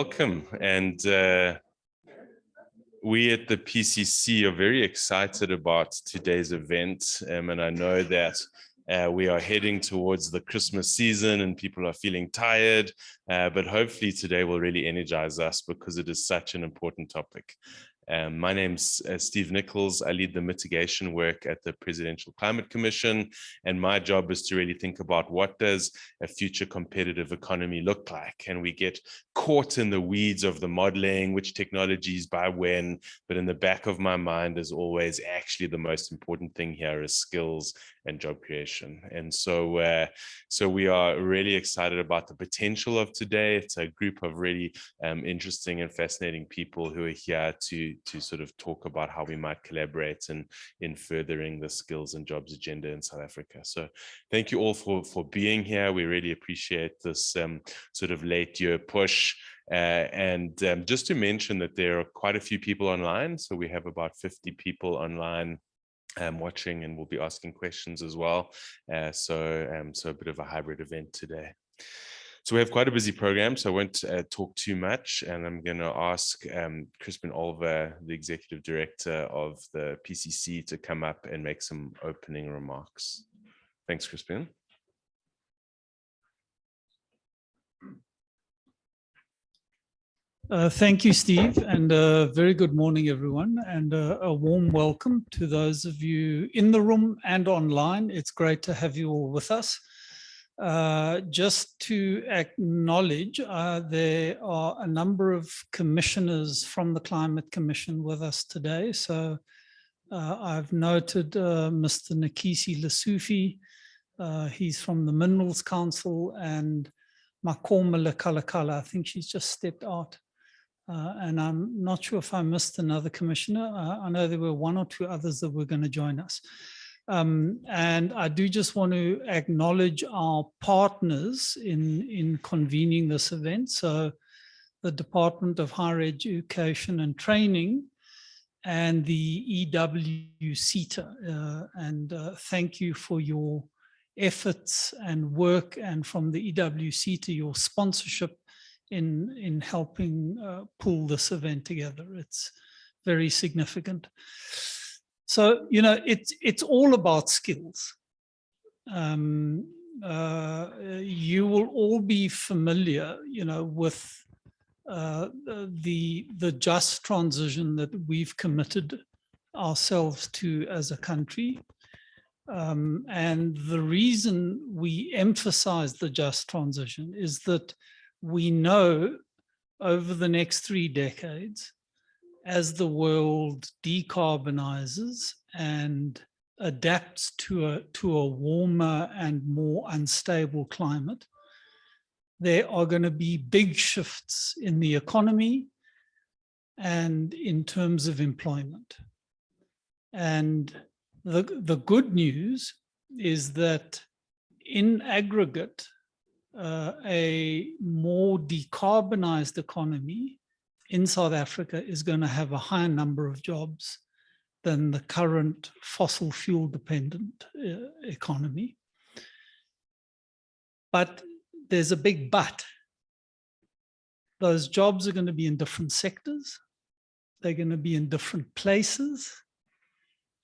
Welcome, and we at the PCC are very excited about today's event, and I know that we are heading towards the Christmas season and people are feeling tired, but hopefully today will really energize us because it is such an important topic. My name's Steve Nichols. I lead the mitigation work at the Presidential Climate Commission, and my job is to really think about what does a future competitive economy look like. And we get caught in the weeds of the modeling, which technologies by when, but in the back of my mind is always actually the most important thing here is skills and job creation. And so we are really excited about the potential of today. It's a group of really interesting and fascinating people who are here to sort of talk about how we might collaborate in furthering the skills and jobs agenda in South Africa. So thank you all for being here. We really appreciate this sort of late year push. And just to mention that there are quite a few people online. So we have about 50 people online watching, and we'll be asking questions as well. So a bit of a hybrid event today. So we have quite a busy program, so I won't talk too much, and I'm going to ask Crispin Olver, the Executive Director of the PCC, to come up and make some opening remarks. Thanks, Crispin. Thank you, Steve, and a very good morning, everyone, and a warm welcome to those of you in the room and online. It's great to have you all with us. Just to acknowledge, there are a number of commissioners from the Climate Commission with us today. So I've noted Mr. Nakisi Lesufi, he's from the Minerals Council, and Makoma Lekalakala, I think she's just stepped out. And I'm not sure if I missed another commissioner. I know there were one or two others that were going to join us. And I do just want to acknowledge our partners in convening this event. So the Department of Higher Education and Training and the EWSETA. And thank you for your efforts and work, and from the EWSETA, your sponsorship in helping pull this event together. It's very significant. So, you know, it's all about skills. You will all be familiar, you know, with the just transition that we've committed ourselves to as a country. And the reason we emphasize the just transition is that we know over the next 3 decades, as the world decarbonizes and adapts to a warmer and more unstable climate, there are going to be big shifts in the economy and in terms of employment. And the good news is that in aggregate, a more decarbonized economy in South Africa is going to have a higher number of jobs than the current fossil fuel dependent economy. But there's a big but. Those jobs are going to be in different sectors. They're going to be in different places,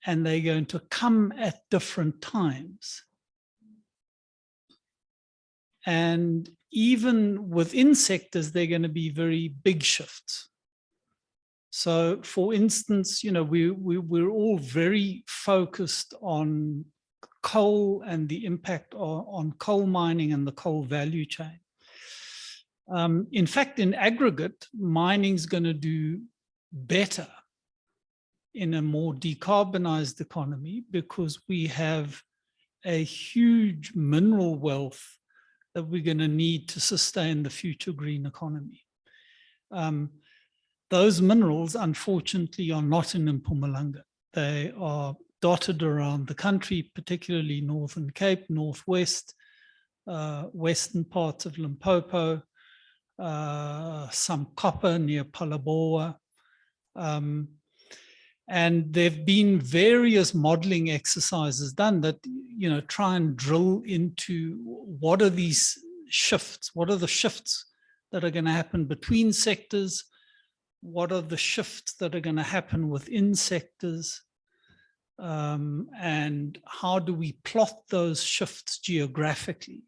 and they're going to come at different times. And even within sectors, they're going to be very big shifts. So, for instance, you know, we're all very focused on coal and the impact on coal mining and the coal value chain. In fact, in aggregate, mining is going to do better in a more decarbonized economy because we have a huge mineral wealth that we're going to need to sustain the future green economy. Those minerals, unfortunately, are not in Mpumalanga. They are dotted around the country, particularly Northern Cape, Northwest, western parts of Limpopo, some copper near Phalaborwa. And there've been various modeling exercises done that, you know, try and drill into what are these shifts, what are the shifts that are going to happen between sectors? What are the shifts that are going to happen within sectors? And how do we plot those shifts geographically?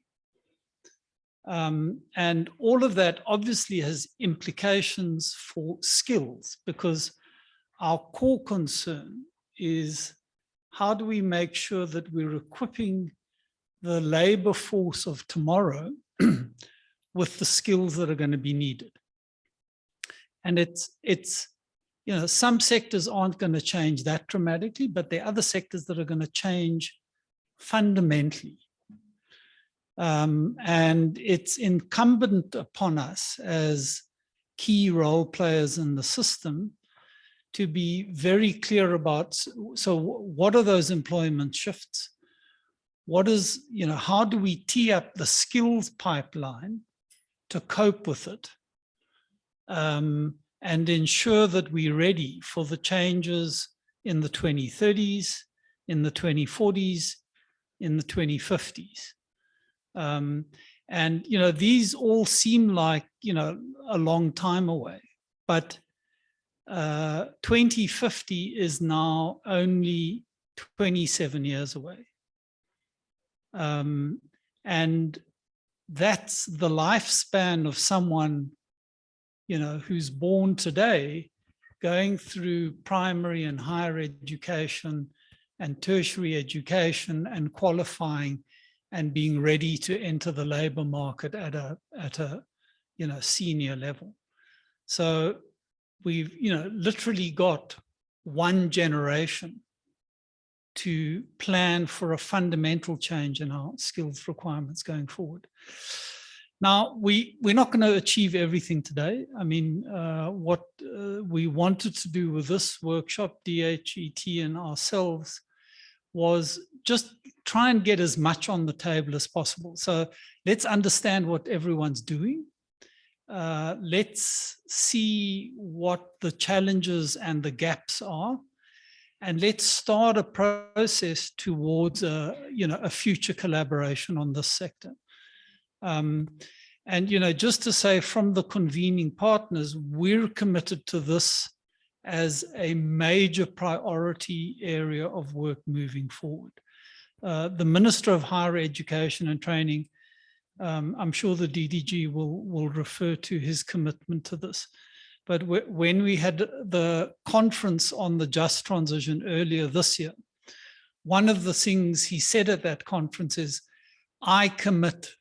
And all of that obviously has implications for skills, because our core concern is how do we make sure that we're equipping the labor force of tomorrow with the skills that are going to be needed. And it's you know, some sectors aren't going to change that dramatically, but there are other sectors that are going to change fundamentally. And it's incumbent upon us as key role players in the system to be very clear about, so what are those employment shifts? What is, you know, how do we tee up the skills pipeline to cope with it? And ensure that we're ready for the changes in the 2030s, in the 2040s, in the 2050s. And, you know, these all seem like, you know, a long time away, but 2050 is now only 27 years away. And that's the lifespan of someone, you know, who's born today, going through primary and higher education and tertiary education and qualifying and being ready to enter the labor market at a you know, senior level. So we've, you know, literally got one generation to plan for a fundamental change in our skills requirements going forward. Now, we're not going to achieve everything today. I mean, what we wanted to do with this workshop, DHET and ourselves, was just try and get as much on the table as possible. So let's understand what everyone's doing. Let's see what the challenges and the gaps are. And let's start a process towards you know, a future collaboration on this sector. And, you know, just to say from the convening partners, we're committed to this as a major priority area of work moving forward. The Minister of Higher Education and Training, I'm sure the DDG will refer to his commitment to this. But when we had the conference on the just transition earlier this year, one of the things he said at that conference is, I commit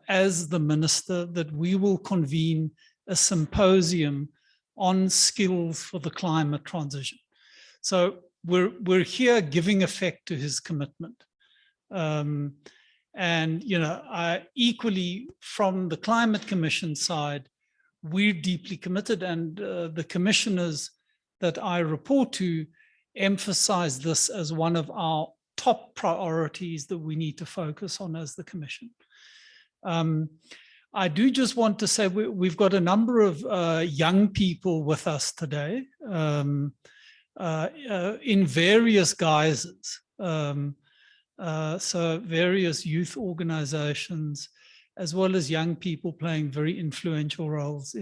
as the minister that we will convene a symposium on skills for the climate transition. So we're here giving effect to his commitment. And, you know, equally from the Climate Commission side, we're deeply committed, and the commissioners that I report to emphasize this as one of our top priorities that we need to focus on as the Commission. I do just want to say we've got a number of young people with us today in various guises. So various youth organizations, as well as young people playing very influential roles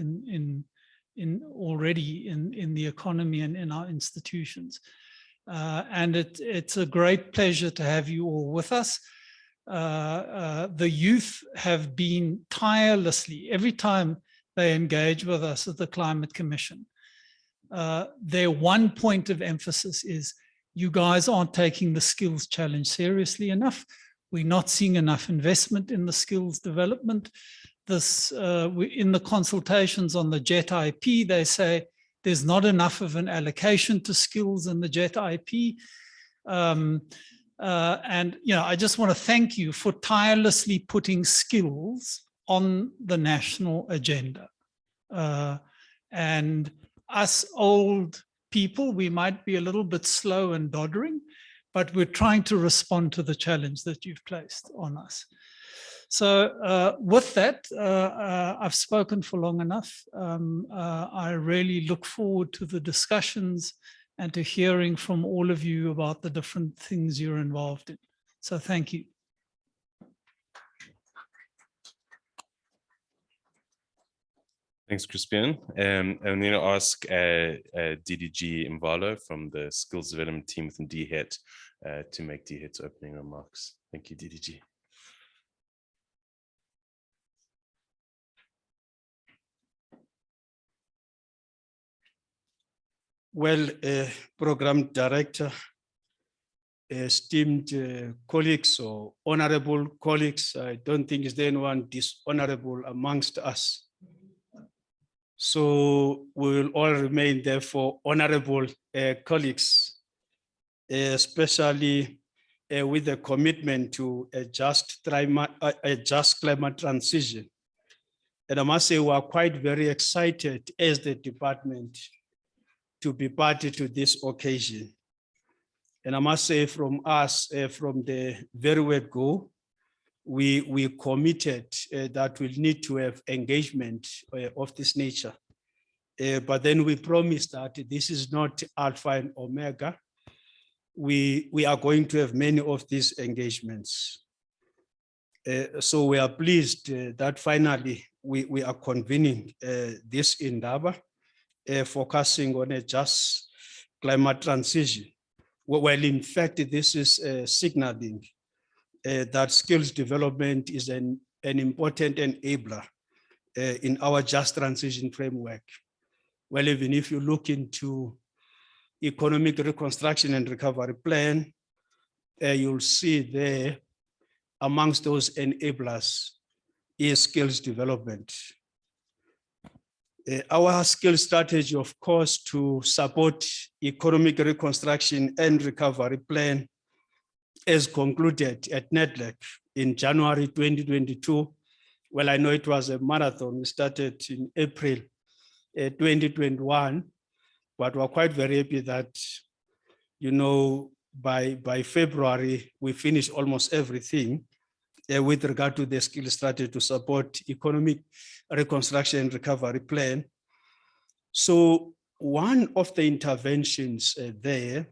already in the economy and in our institutions. And it's a great pleasure to have you all with us. The youth have been tirelessly, every time they engage with us at the Climate Commission, their one point of emphasis is, you guys aren't taking the skills challenge seriously enough. We're not seeing enough investment in the skills development. This, in the consultations on the JET IP, they say there's not enough of an allocation to skills in the JET IP. And, you know, I just want to thank you for tirelessly putting skills on the national agenda. And us old people, we might be a little bit slow and doddering, but we're trying to respond to the challenge that you've placed on us. So with that, I've spoken for long enough. I really look forward to the discussions and to hearing from all of you about the different things you're involved in. So thank you. Thanks, Crispian. I'm going to ask DDG Imvalo from the Skills Development Team within DHET to make DHET's opening remarks. Thank you, DDG. Well, Program Director, esteemed colleagues or honorable colleagues, I don't think is there anyone dishonorable amongst us. So we will all remain therefore honorable colleagues, especially with the commitment to a just climate transition. And I must say we are quite very excited as the department to be party to this occasion. And I must say from us, from the very word go, we committed that we'll need to have engagement of this nature. But then we promised that this is not Alpha and Omega. We are going to have many of these engagements. So we are pleased that finally we are convening this Indaba, focusing on a just climate transition. Well, in fact, this is signaling that skills development is an important enabler in our just transition framework. Well, even if you look into economic reconstruction and recovery plan, you'll see there amongst those enablers is skills development. Our skills strategy, of course, to support economic reconstruction and recovery plan as concluded at NEDLEC in January 2022. Well, I know it was a marathon. We started in April 2021, but we're quite very happy that, you know, by February, we finished almost everything with regard to the skill strategy to support economic reconstruction and recovery plan. So one of the interventions there,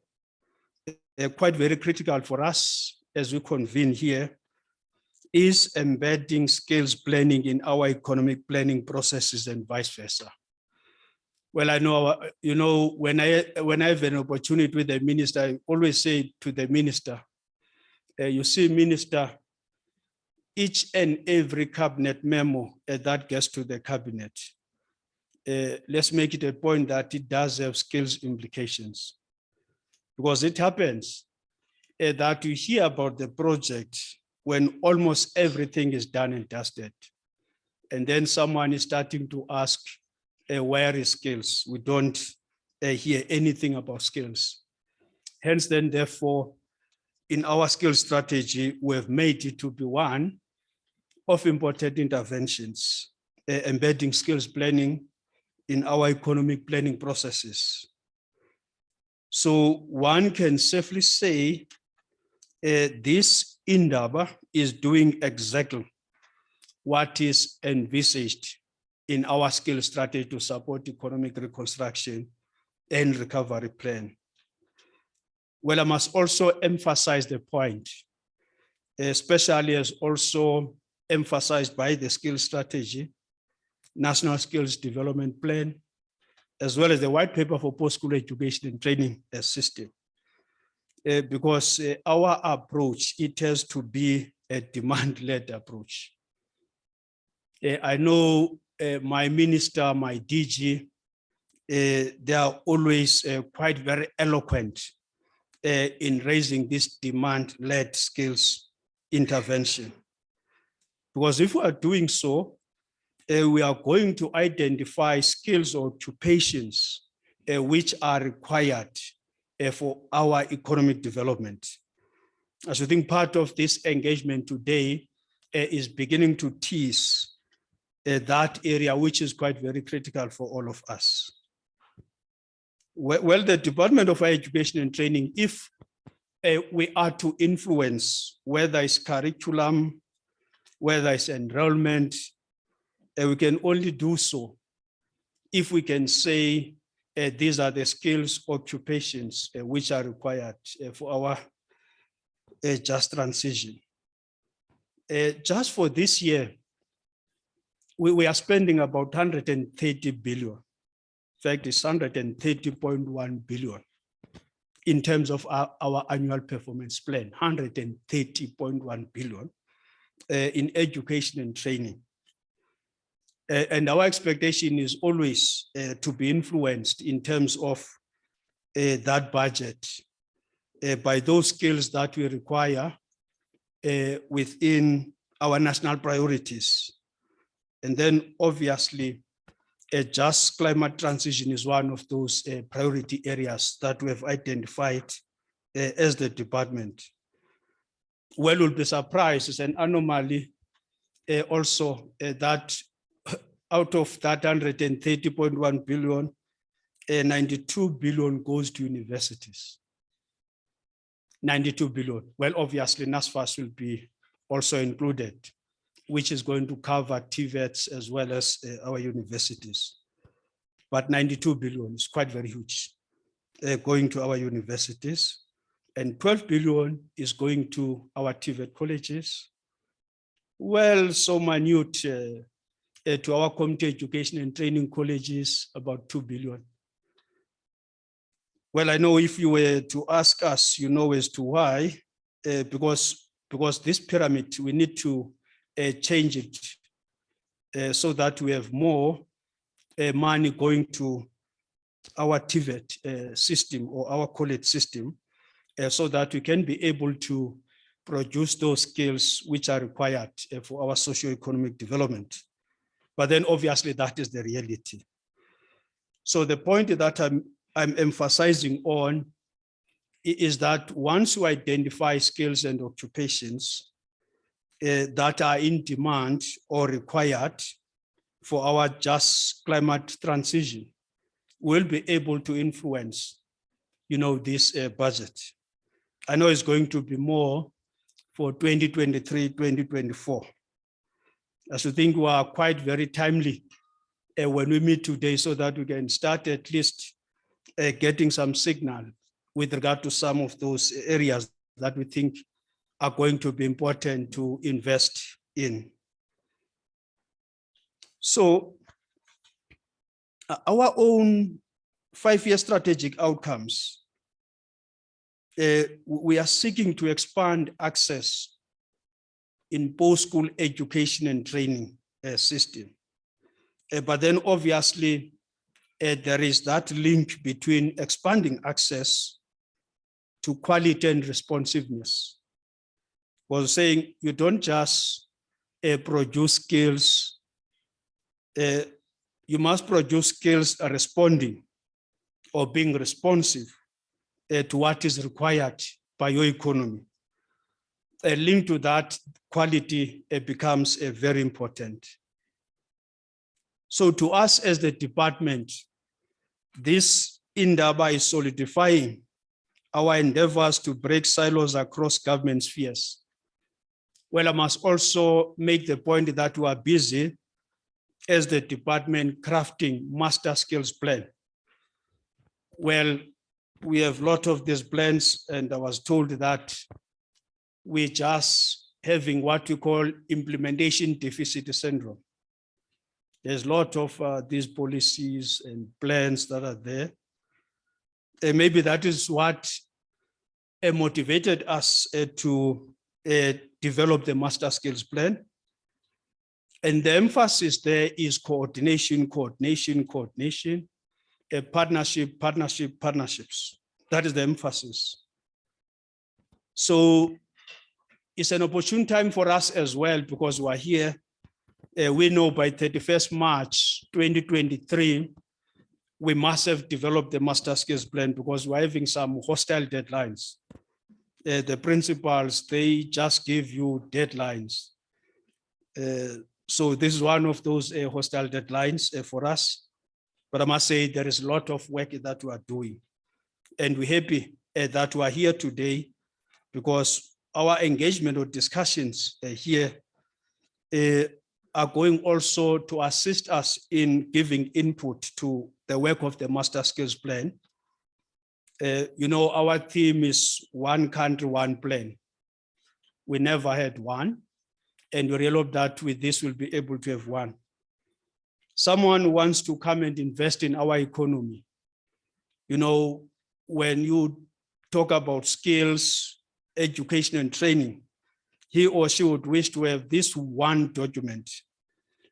quite very critical for us as we convene here, is embedding skills planning in our economic planning processes and vice versa. Well, I know, you know, when I have an opportunity with the minister, I always say to the minister, you see, minister, each and every cabinet memo that gets to the cabinet, let's make it a point that it does have skills implications. Because it happens that you hear about the project when almost everything is done and dusted. And then someone is starting to ask, where is skills? We don't hear anything about skills. Hence then, therefore, in our skills strategy, we have made it to be one of important interventions, embedding skills planning in our economic planning processes. So one can safely say this Indaba is doing exactly what is envisaged in our skill strategy to support economic reconstruction and recovery plan. Well, I must also emphasize the point, especially as also emphasized by the skill strategy, National Skills Development Plan, as well as the white paper for post-school education and training system. Because our approach, it has to be a demand-led approach. I know my minister, my DG, they are always quite very eloquent in raising this demand-led skills intervention. Because if we are doing so, we are going to identify skills or occupations which are required for our economic development. As I think part of this engagement today is beginning to tease that area, which is quite very critical for all of us. Well, the Department of Higher Education and Training, if we are to influence whether it's curriculum, whether it's enrollment, we can only do so if we can say these are the skills, occupations which are required for our just transition. Just for this year, we are spending about 130 billion. In fact, it's 130.1 billion in terms of our annual performance plan, 130.1 billion in education and training. And our expectation is always to be influenced in terms of that budget by those skills that we require within our national priorities. And then obviously, a just climate transition is one of those priority areas that we have identified as the department. Well, we'll be surprised, it's an anomaly also that out of that 130.1 billion, 92 billion goes to universities. 92 billion. Well, obviously, NSFAS will be also included, which is going to cover TVETs as well as our universities. But 92 billion is quite very huge going to our universities. And 12 billion is going to our TVET colleges. Well, so minute to our community education and training colleges, about 2 billion. Well, I know if you were to ask us, you know as to why, because this pyramid, we need to change it so that we have more money going to our TVET system or our college system so that we can be able to produce those skills which are required for our socio-economic development. But then obviously that is the reality. So the point that I'm emphasizing on is that once you identify skills and occupations that are in demand or required for our just climate transition, we'll be able to influence, this budget. I know it's going to be more for 2023, 2024. I should think we are quite very timely when we meet today so that we can start at least getting some signal with regard to some of those areas that we think are going to be important to invest in. So our own 5-year strategic outcomes, we are seeking to expand access in post-school education and training system. But then obviously, there is that link between expanding access to quality and responsiveness. Was saying you don't just produce skills, you must produce skills responding or being responsive to what is required by your economy. A link to that quality becomes very important. So to us as the department, this Indaba is solidifying our endeavors to break silos across government spheres. Well, I must also make the point that we are busy as the department crafting master skills plan. Well, we have a lot of these plans, and I was told that we're just having what we call implementation deficit syndrome. There's a lot of these policies and plans that are there. And maybe that is what motivated us to develop the master skills plan. And the emphasis there is coordination, coordination, coordination, partnerships. That is the emphasis. So it's an opportune time for us as well, because we're here. We know by 31st March 2023, we must have developed the master skills plan because we're having some hostile deadlines. The principals, they just give you deadlines. So this is one of those hostile deadlines for us. But I must say there is a lot of work that we are doing. And we're happy that we are here today because our engagement or discussions here are going also to assist us in giving input to the work of the master skills plan. Our theme is one country, one plan. We never had one, and we really hope that with this we'll be able to have one. someone wants to come and invest in our economy, you know, when you talk about skills, education and training, he or she would wish to have this one document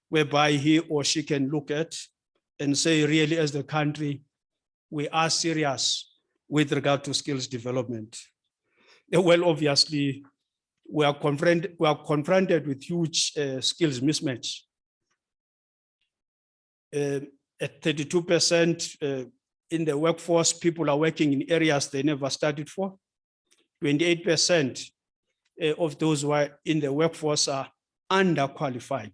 whereby he or she can look at and say, really, as the country, we are serious with regard to skills development. Well, obviously, we are confronted with huge skills mismatch. At 32% in the workforce, people are working in areas they never studied for. 28% of those who are in the workforce are underqualified.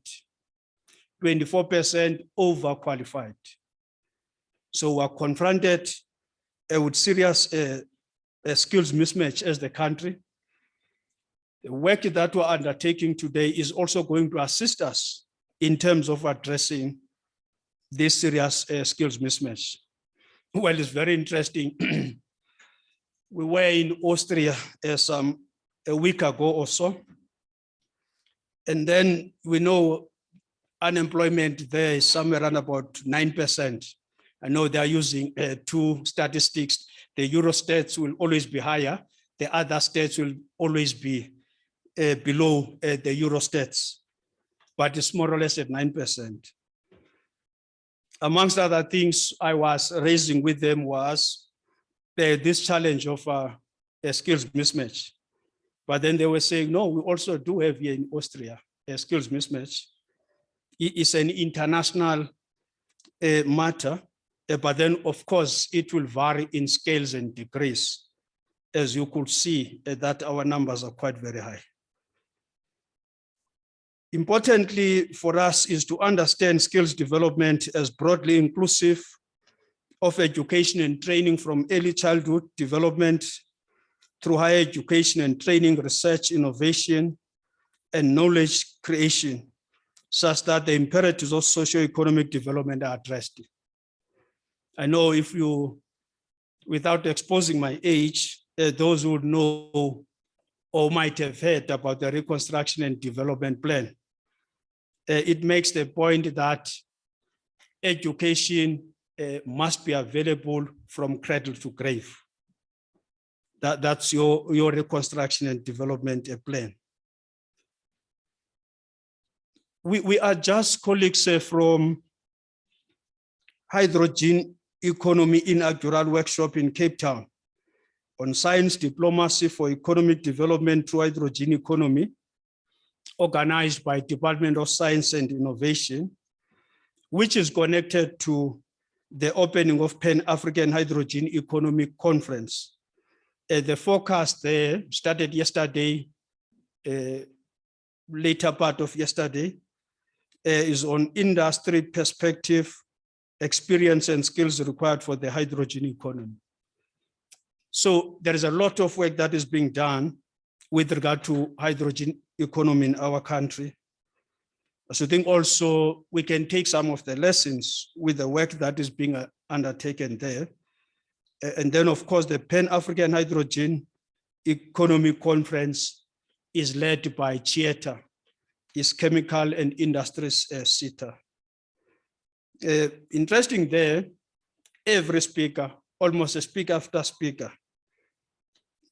24% overqualified. So we're confronted with serious skills mismatch as the country. The work that we're undertaking today is also going to assist us in terms of addressing this serious skills mismatch. Well, it's very interesting. We were in Austria a week ago or so. And then we know unemployment there is somewhere around about 9%. I know they're using two statistics. The Euro states will always be higher. The other states will always be below the Euro states, but it's more or less at 9%. Amongst other things I was raising with them was this challenge of a skills mismatch. But then they were saying, no, we also do have here in Austria a skills mismatch. It is an international matter, but then of course it will vary in scales and degrees. As you could see that our numbers are quite very high. Importantly for us is to understand skills development as broadly inclusive of education and training from early childhood development through higher education and training, research, innovation, and knowledge creation, such that the imperatives of socio-economic development are addressed. I know if you, without exposing my age, those who would know or might have heard about the Reconstruction and Development Plan. It makes the point that education must be available from cradle to grave. That's your Reconstruction and Development Plan. We are just colleagues from Hydrogen Economy Inaugural Workshop in Cape Town on Science Diplomacy for Economic Development through Hydrogen Economy, organized by Department of Science and Innovation, which is connected to the opening of Pan-African Hydrogen Economic Conference. The forecast there started yesterday, later part of yesterday, is on industry perspective, experience and skills required for the hydrogen economy. So there is a lot of work that is being done with regard to hydrogen economy in our country. So I think also we can take some of the lessons with the work that is being undertaken there. And then of course the Pan-African Hydrogen Economic Conference is led by DHET, is Chemical and Industries EWSETA. Interesting there, every speaker, almost a speaker after speaker,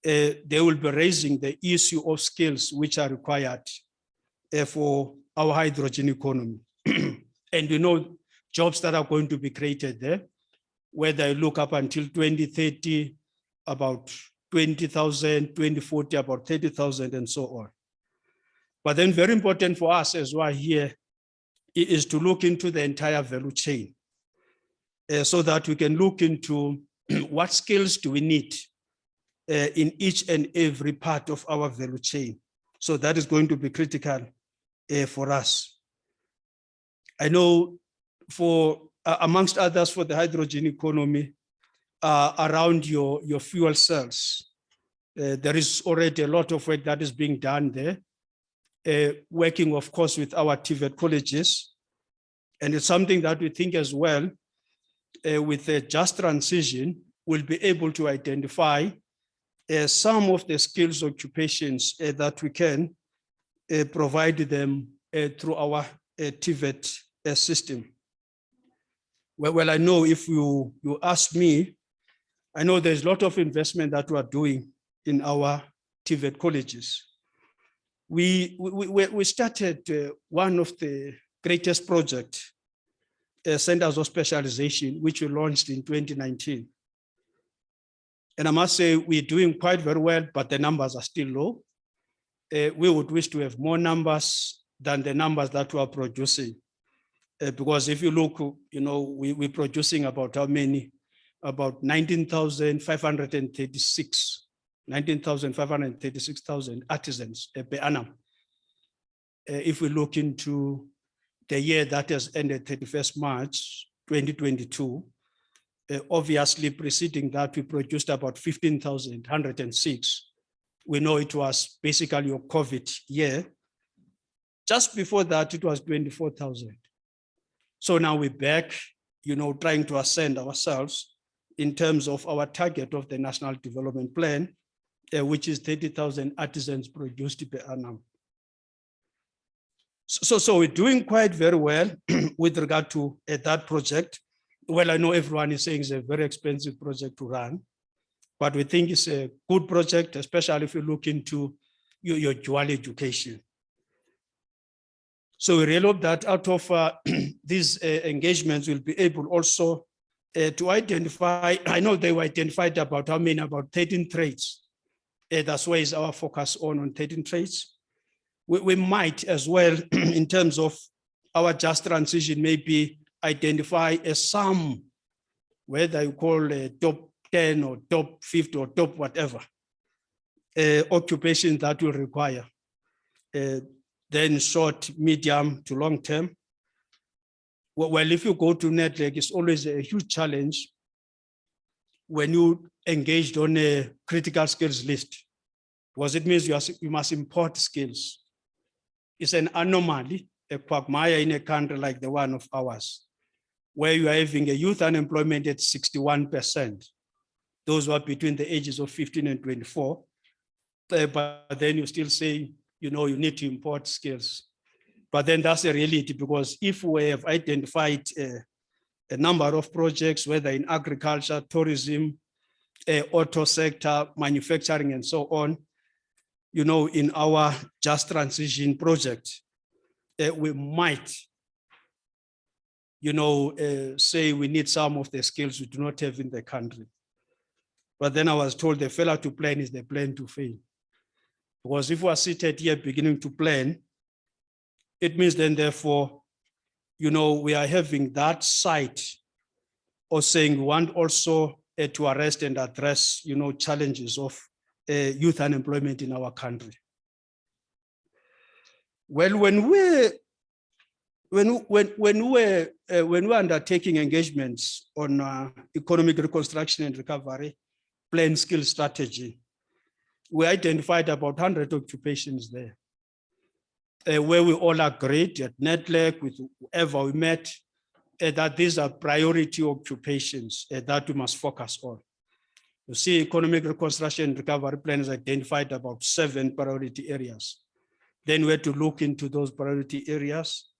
they will be raising the issue of skills which are required for our hydrogen economy. And you know, jobs that are going to be created there, whether you look up until 2030, about 20,000, 2040, about 30,000 and so on. But then very important for us as well here is to look into the entire value chain so that we can look into what skills do we need in each and every part of our value chain. So that is going to be critical for us. I know for, amongst others, for the hydrogen economy, around your fuel cells, there is already a lot of work that is being done there, working, of course, with our TVET colleges. And it's something that we think as well, with a just transition, we'll be able to identify some of the skills occupations that we can provide them through our TVET system. Well, I know if you ask me, I know there's a lot of investment that we are doing in our TVET colleges. We started one of the greatest projects, centers of specialization, which we launched in 2019. And I must say we're doing quite very well, but the numbers are still low. We would wish to have more numbers than the numbers that we are producing. Because if you look, we're producing about how many? About 19,536,000 artisans per annum. If we look into the year that has ended 31st March 2022, obviously preceding that, we produced about 15,106. We know it was basically a COVID year. Just before that, it was 24,000. So now we're back, trying to ascend ourselves in terms of our target of the National Development Plan, which is 30,000 artisans produced per annum. So we're doing quite very well with regard to that project. Well, I know everyone is saying it's a very expensive project to run, but we think it's a good project, especially if you look into your dual education. So we really hope that out of these engagements, we'll be able also to identify, I know they were identified about how many, about 13 trades. That's why is our focus on 13 trades. We might as well, in terms of our just transition, maybe identify some, whether you call a top 10 or top 50 or top whatever, occupations that will require, then short, medium to long term. Well, if you go to network, it's always a huge challenge when you engaged on a critical skills list, because it means you must import skills. It's an anomaly, a quagmire in a country like the one of ours, where you are having a youth unemployment at 61%. Those who are between the ages of 15 and 24. But then you still say, you need to import skills. But then that's a reality, because if we have identified a number of projects, whether in agriculture, tourism, auto sector, manufacturing, and so on, in our just transition project, we might, say we need some of the skills we do not have in the country. But then I was told the failure to plan is the plan to fail. Because if we are seated here beginning to plan, it means then therefore, we are having that sight of saying we want also to arrest and address, challenges of youth unemployment in our country. Well, when we're undertaking engagements on economic reconstruction and recovery plan skill strategy, we identified about 100 occupations there, where we all agreed at NETLEC with whoever we met that these are priority occupations that we must focus on. You see, economic reconstruction and recovery plan has identified about 7 priority areas. Then we had to look into those priority areas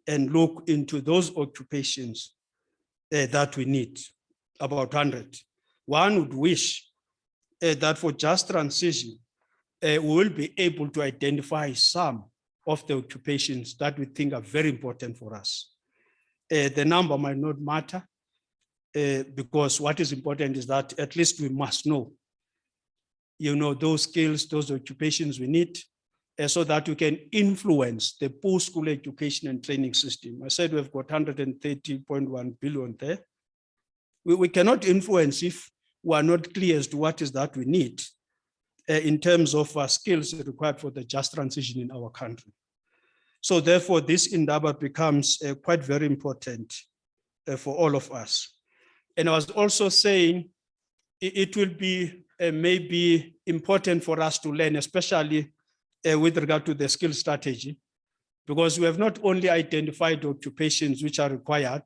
and look into those occupations that we need, about 100. One would wish that for just transition, we will be able to identify some of the occupations that we think are very important for us. The number might not matter, because what is important is that at least we must know, those skills, those occupations we need, so that we can influence the post-school education and training system. I said we've got 130.1 billion there. We cannot influence if we are not clear as to what is that we need in terms of skills required for the just transition in our country. So therefore, this Indaba becomes quite very important for all of us. And I was also saying it will be maybe important for us to learn, especially with regard to the skill strategy, because we have not only identified occupations which are required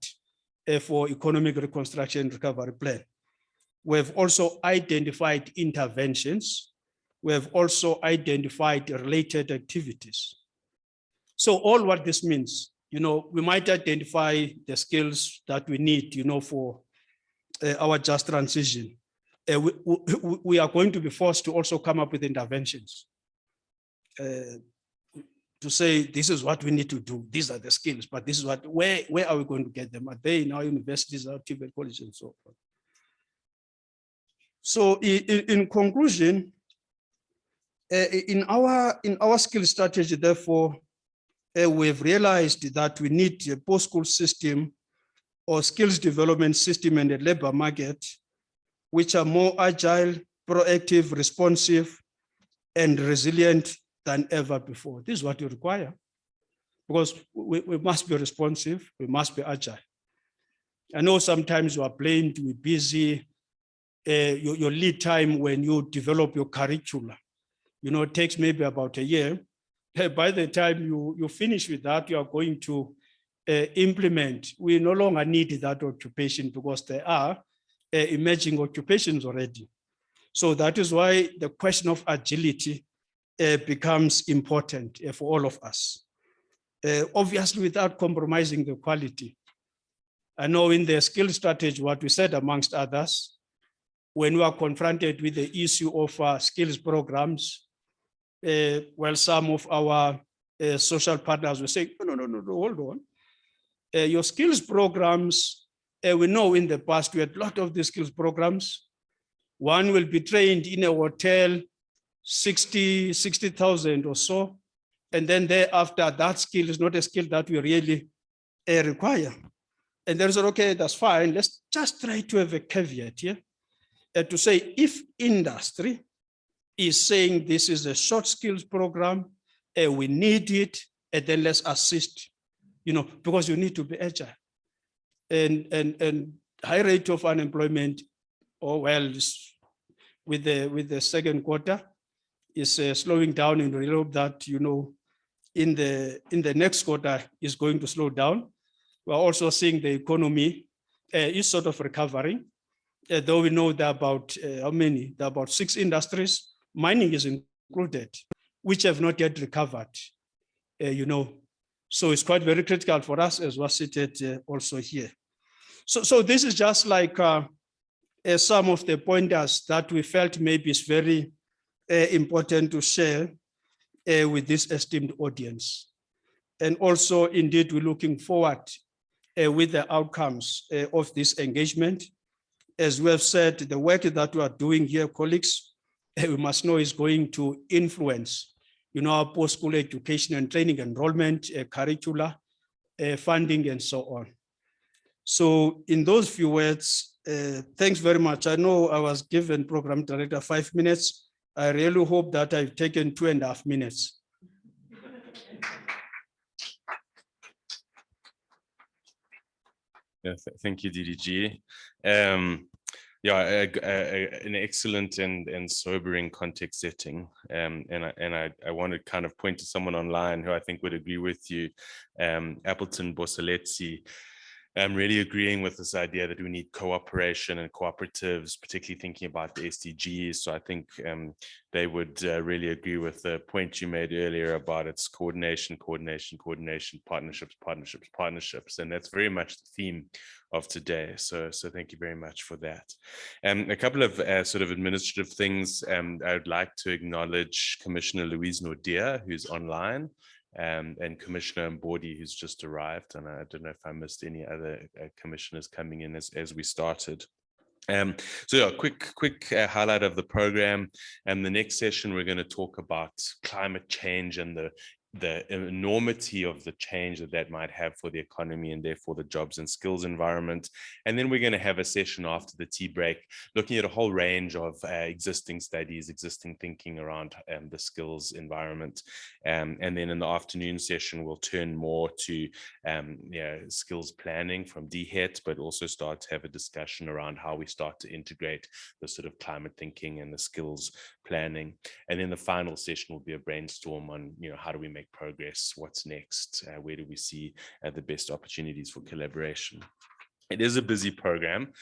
for economic reconstruction and recovery plan. We have also identified interventions. We have also identified related activities. So all what this means we might identify the skills that we need, for our just transition. We are going to be forced to also come up with interventions to say, this is what we need to do. These are the skills, but this is where are we going to get them? Are they in our universities, our TVET colleges, and so on? So in conclusion, in our skill strategy, therefore, we've realized that we need a post-school system or skills development system and a labor market which are more agile, proactive, responsive, and resilient than ever before. This is what you require, because we must be responsive, we must be agile. I know sometimes you are blamed, we're busy, your lead time when you develop your curricula, it takes maybe about a year. By the time you finish with that, you are going to implement. We no longer need that occupation because there are emerging occupations already. So that is why the question of agility becomes important for all of us. Obviously, without compromising the quality. I know in the skill strategy, what we said amongst others, when we are confronted with the issue of skills programs, well, some of our social partners will say, no, hold on. Your skills programs, we know in the past we had a lot of the skills programs. One will be trained in a hotel, 60,000 or so. And then thereafter, that skill is not a skill that we really require. And then said, okay, that's fine. Let's just try to have a caveat here to say if industry is saying this is a short skills program, we need it, and then let's assist, because you need to be agile. And high rate of unemployment, with the second quarter, is slowing down, and we hope that in the next quarter is going to slow down. We're also seeing the economy is sort of recovering, though we know there are about how many? There are about 6 industries, mining is included, which have not yet recovered. So it's quite very critical for us as was stated also here. So this is just like some of the pointers that we felt maybe is very important to share with this esteemed audience. And also, indeed, we're looking forward with the outcomes of this engagement. As we have said, the work that we are doing here, colleagues, we must know is going to influence, our post-school education and training enrollment, curricula, funding, and so on. So in those few words, thanks very much. I know I was given program director 5 minutes. I really hope that I've taken 2.5 minutes. Yeah, thank you, DDG. An excellent and sobering context setting. And I want to kind of point to someone online who I think would agree with you, Appleton Bosaletsi. I'm really agreeing with this idea that we need cooperation and cooperatives, particularly thinking about the SDGs. So I think they would really agree with the point you made earlier about its coordination, partnerships. And that's very much the theme of today. So thank you very much for that. A couple of sort of administrative things. I would like to acknowledge Commissioner Louise Nordia, who's online. And Commissioner Mbodi, who's just arrived, and I don't know if I missed any other commissioners coming in as we started. Quick highlight of the program. And the next session, we're going to talk about climate change and the enormity of the change that might have for the economy and therefore the jobs and skills environment. And then we're going to have a session after the tea break, looking at a whole range of existing studies, existing thinking around the skills environment. And then in the afternoon session, we'll turn more to skills planning from DHET, but also start to have a discussion around how we start to integrate the sort of climate thinking and the skills planning. And then the final session will be a brainstorm on, how do we make progress? What's next? Where do we see the best opportunities for collaboration? It is a busy program,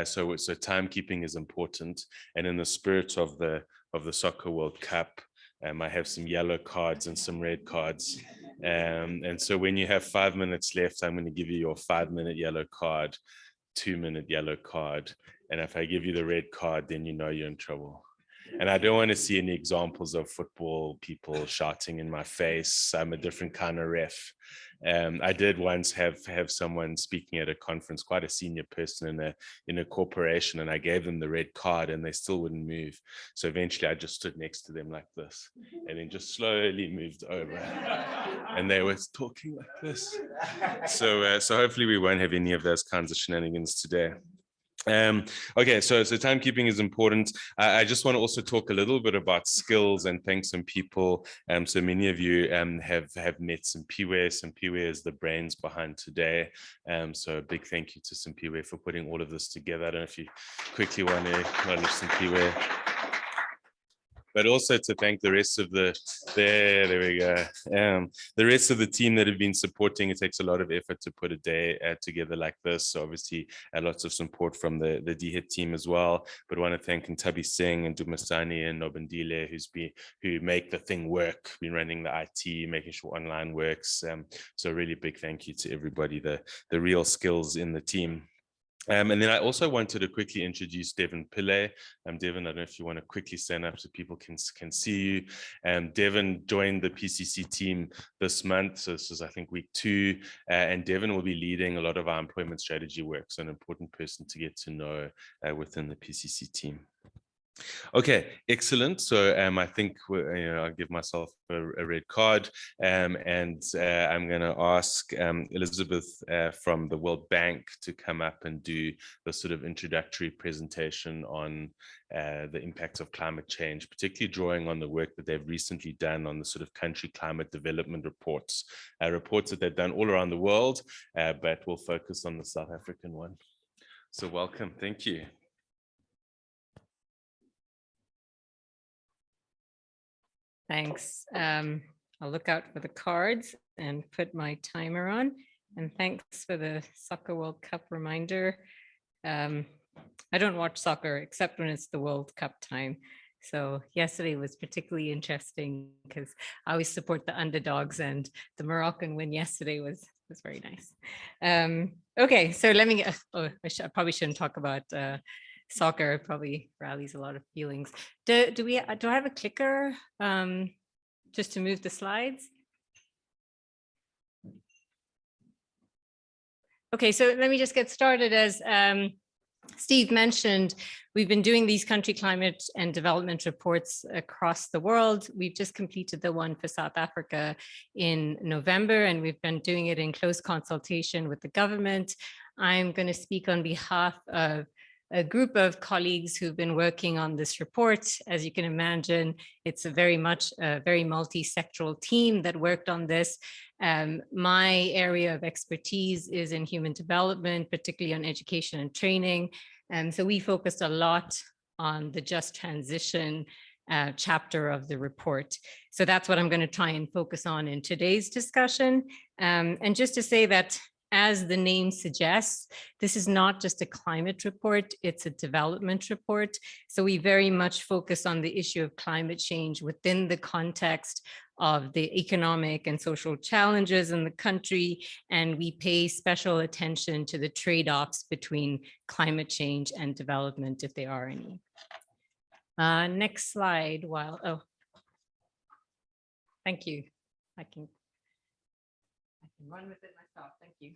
so timekeeping is important. And in the spirit of the Soccer World Cup, I have some yellow cards and some red cards. And so when you have 5 minutes left, I'm going to give you your 5-minute yellow card, 2-minute yellow card. And if I give you the red card, then you know you're in trouble. And I don't want to see any examples of football people shouting in my face. I'm a different kind of ref. I did once have someone speaking at a conference, quite a senior person in a corporation, and I gave them the red card and they still wouldn't move. So eventually I just stood next to them like this and then just slowly moved over. And they were talking like this. So hopefully we won't have any of those kinds of shenanigans today. Okay, so timekeeping is important. I just want to also talk a little bit about skills and thank some people. So many of you have met Simpiwe. Simpiwe is the brains behind today. So a big thank you to Simpiwe for putting all of this together. I don't know if you quickly want to acknowledge Simpiwe. But also to thank the rest of the, there we go. The rest of the team that have been supporting. It takes a lot of effort to put a day together like this. So obviously lots of support from the DHET team as well. But I want to thank Ntabi Singh and Dumasani and Nobandile who make the thing work, been running the IT, making sure online works. So really big thank you to everybody, the real skills in the team. And then I also wanted to quickly introduce Devin Pillay. Devin, I don't know if you want to quickly stand up so people can see you. Devin joined the PCC team this month. So this is, I think, week 2. And Devin will be leading a lot of our employment strategy work. So an important person to get to know within the PCC team. Okay, excellent. So I think I'll give myself a red card, and I'm going to ask Elizabeth from the World Bank to come up and do the sort of introductory presentation on the impacts of climate change, particularly drawing on the work that they've recently done on the sort of country climate development reports that they've done all around the world, but we'll focus on the South African one. So welcome, thank you. Thanks. I'll look out for the cards and put my timer on. And thanks for the Soccer World Cup reminder. I don't watch soccer except when it's the World Cup time. So yesterday was particularly interesting because I always support the underdogs, and the Moroccan win yesterday was very nice. Okay, so let me, I probably shouldn't talk about soccer. Probably rallies a lot of feelings. Do I have a clicker just to move the slides? Okay, so let me just get started. As Steve mentioned, we've been doing these country climate and development reports across the world. We've just completed the one for South Africa in November, and we've been doing it in close consultation with the government. I'm going to speak on behalf of a group of colleagues who've been working on this report. As you can imagine, it's a very multi-sectoral team that worked on this. My area of expertise is in human development, particularly on education and training. And so we focused a lot on the just transition chapter of the report. So that's what I'm going to try and focus on in today's discussion. And just to say that, as the name suggests, this is not just a climate report, it's a development report. So we very much focus on the issue of climate change within the context of the economic and social challenges in the country, and we pay special attention to the trade-offs between climate change and development, if there are any. Next slide. Thank you. I can run with it myself. Thank you.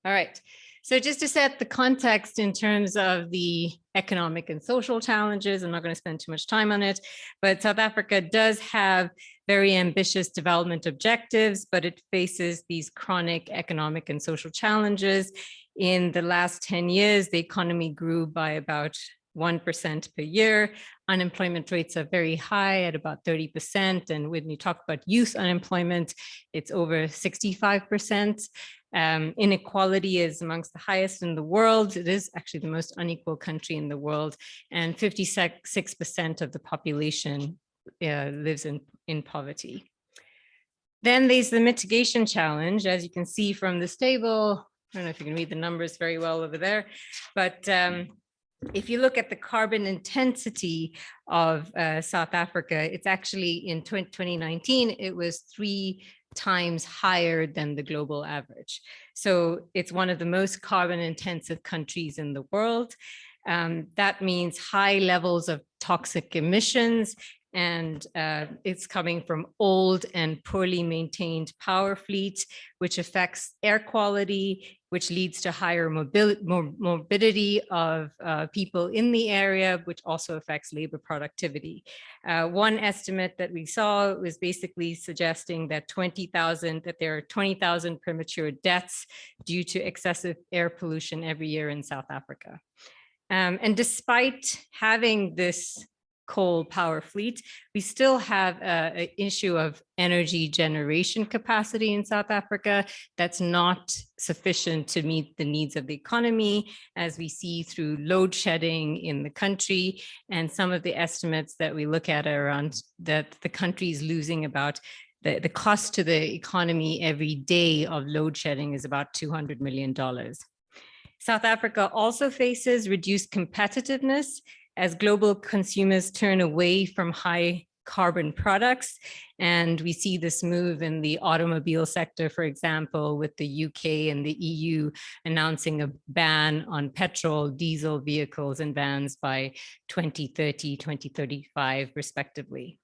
All right. So just to set the context in terms of the economic and social challenges, I'm not going to spend too much time on it, but South Africa does have very ambitious development objectives, but it faces these chronic economic and social challenges. In the last 10 years, the economy grew by about 1% per year. Unemployment rates are very high at about 30%. And when you talk about youth unemployment, it's over 65%. Inequality is amongst the highest in the world. It is actually the most unequal country in the world. And 56% of the population lives in poverty. Then there's the mitigation challenge. As you can see from this table, I don't know if you can read the numbers very well over there, but if you look at the carbon intensity of South Africa, it's actually in 2019, it was 3 times higher than the global average. So it's one of the most carbon intensive countries in the world. That means high levels of toxic emissions, and it's coming from old and poorly maintained power fleets, which affects air quality, which leads to higher morbidity of people in the area, which also affects labor productivity. One estimate that we saw was basically suggesting that there are 20,000 premature deaths due to excessive air pollution every year in South Africa. And despite having this coal power fleet, we still have an issue of energy generation capacity in South Africa that's not sufficient to meet the needs of the economy, as we see through load shedding in the country. And some of the estimates that we look at are around that the country is losing about the cost to the economy every day of load shedding is about $200 million. South Africa also faces reduced competitiveness as global consumers turn away from high carbon products. And we see this move in the automobile sector, for example, with the UK and the EU announcing a ban on petrol, diesel vehicles and vans by 2030, 2035, respectively.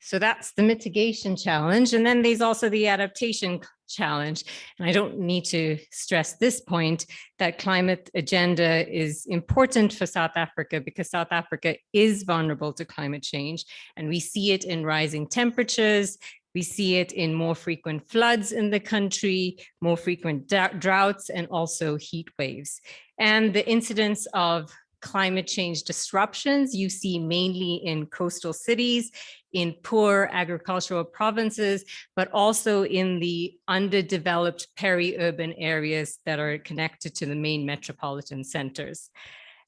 So that's the mitigation challenge. And then there's also the adaptation challenge. And I don't need to stress this point, that climate agenda is important for South Africa because South Africa is vulnerable to climate change. And we see it in rising temperatures. We see it in more frequent floods in the country, more frequent droughts, and also heat waves. And the incidence of climate change disruptions you see mainly in coastal cities, in poor agricultural provinces, but also in the underdeveloped peri-urban areas that are connected to the main metropolitan centers.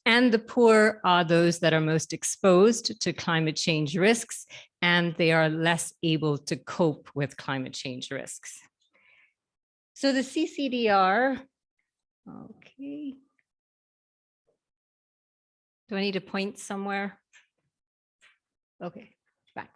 And the poor are those that are most exposed to climate change risks, and they are less able to cope with climate change risks. So the CCDR, okay. Do I need to point somewhere? Okay, back.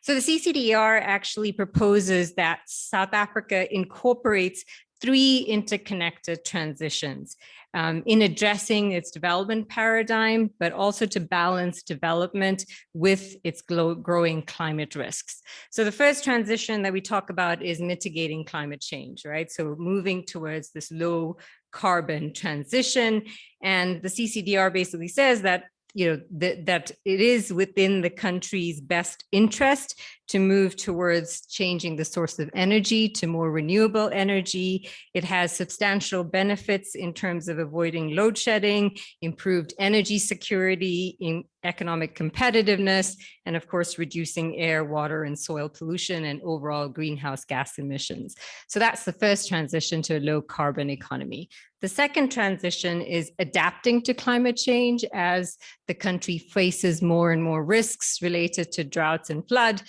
So the CCDR actually proposes that South Africa incorporates 3 interconnected transitions in addressing its development paradigm, but also to balance development with its growing climate risks. So the first transition that we talk about is mitigating climate change, right? So moving towards this low carbon transition. And the CCDR basically says that that it is within the country's best interest to move towards changing the source of energy to more renewable energy. It has substantial benefits in terms of avoiding load shedding, improved energy security, in economic competitiveness, and of course, reducing air, water, and soil pollution and overall greenhouse gas emissions. So that's the first transition to a low carbon economy. The second transition is adapting to climate change as the country faces more and more risks related to droughts and floods.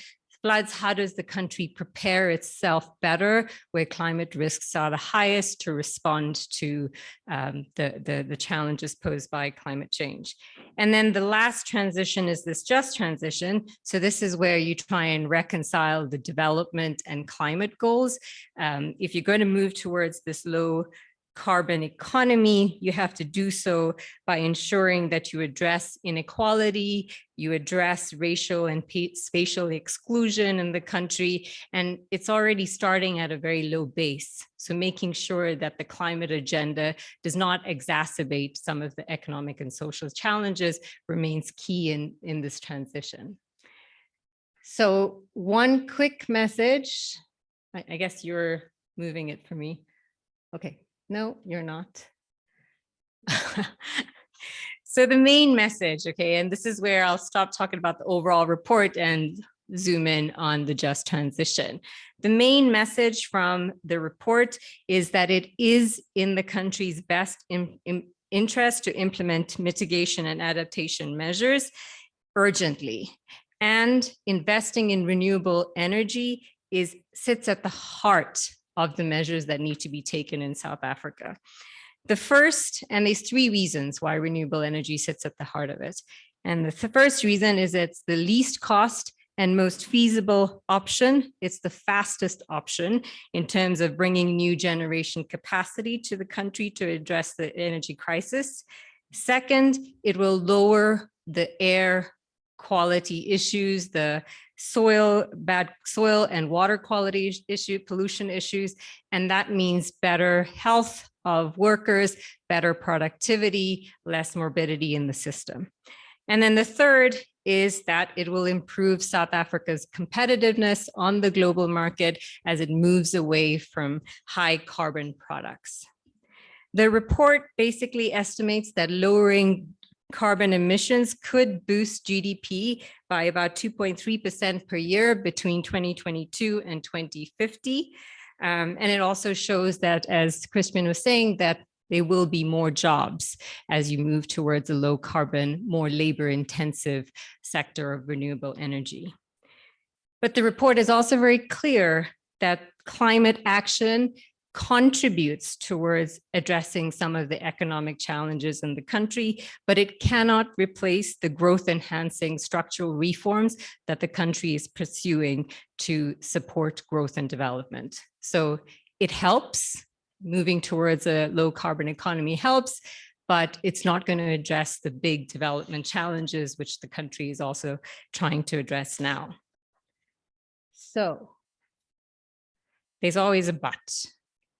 How does the country prepare itself better where climate risks are the highest to respond to the challenges posed by climate change? And then the last transition is this just transition. So this is where you try and reconcile the development and climate goals. If you're going to move towards this low carbon economy, you have to do so by ensuring that you address inequality, you address racial and spatial exclusion in the country, and it's already starting at a very low base. So making sure that the climate agenda does not exacerbate some of the economic and social challenges remains key in this transition. So one quick message, I guess you're moving it for me. Okay. No, you're not. So the main message, okay, and this is where I'll stop talking about the overall report and zoom in on the just transition. The main message from the report is that it is in the country's best interest to implement mitigation and adaptation measures urgently. And investing in renewable energy sits at the heart of the measures that need to be taken in South Africa. The first, and there's three reasons why renewable energy sits at the heart of it. And the first reason is it's the least cost and most feasible option. It's the fastest option in terms of bringing new generation capacity to the country to address the energy crisis. Second, it will lower the air quality issues, the bad soil and water quality issue, pollution issues, and that means better health of workers, better productivity, less morbidity in the system. And then the third is that it will improve South Africa's competitiveness on the global market as it moves away from high carbon products. The report basically estimates that lowering carbon emissions could boost GDP by about 2.3% per year between 2022 and 2050. And it also shows that, as Crispin was saying, that there will be more jobs as you move towards a low carbon, more labor intensive sector of renewable energy. But the report is also very clear that climate action contributes towards addressing some of the economic challenges in the country, but it cannot replace the growth enhancing structural reforms that the country is pursuing to support growth and development. So it helps. Moving towards a low carbon economy helps, but it's not going to address the big development challenges which the country is also trying to address now. So there's always a but.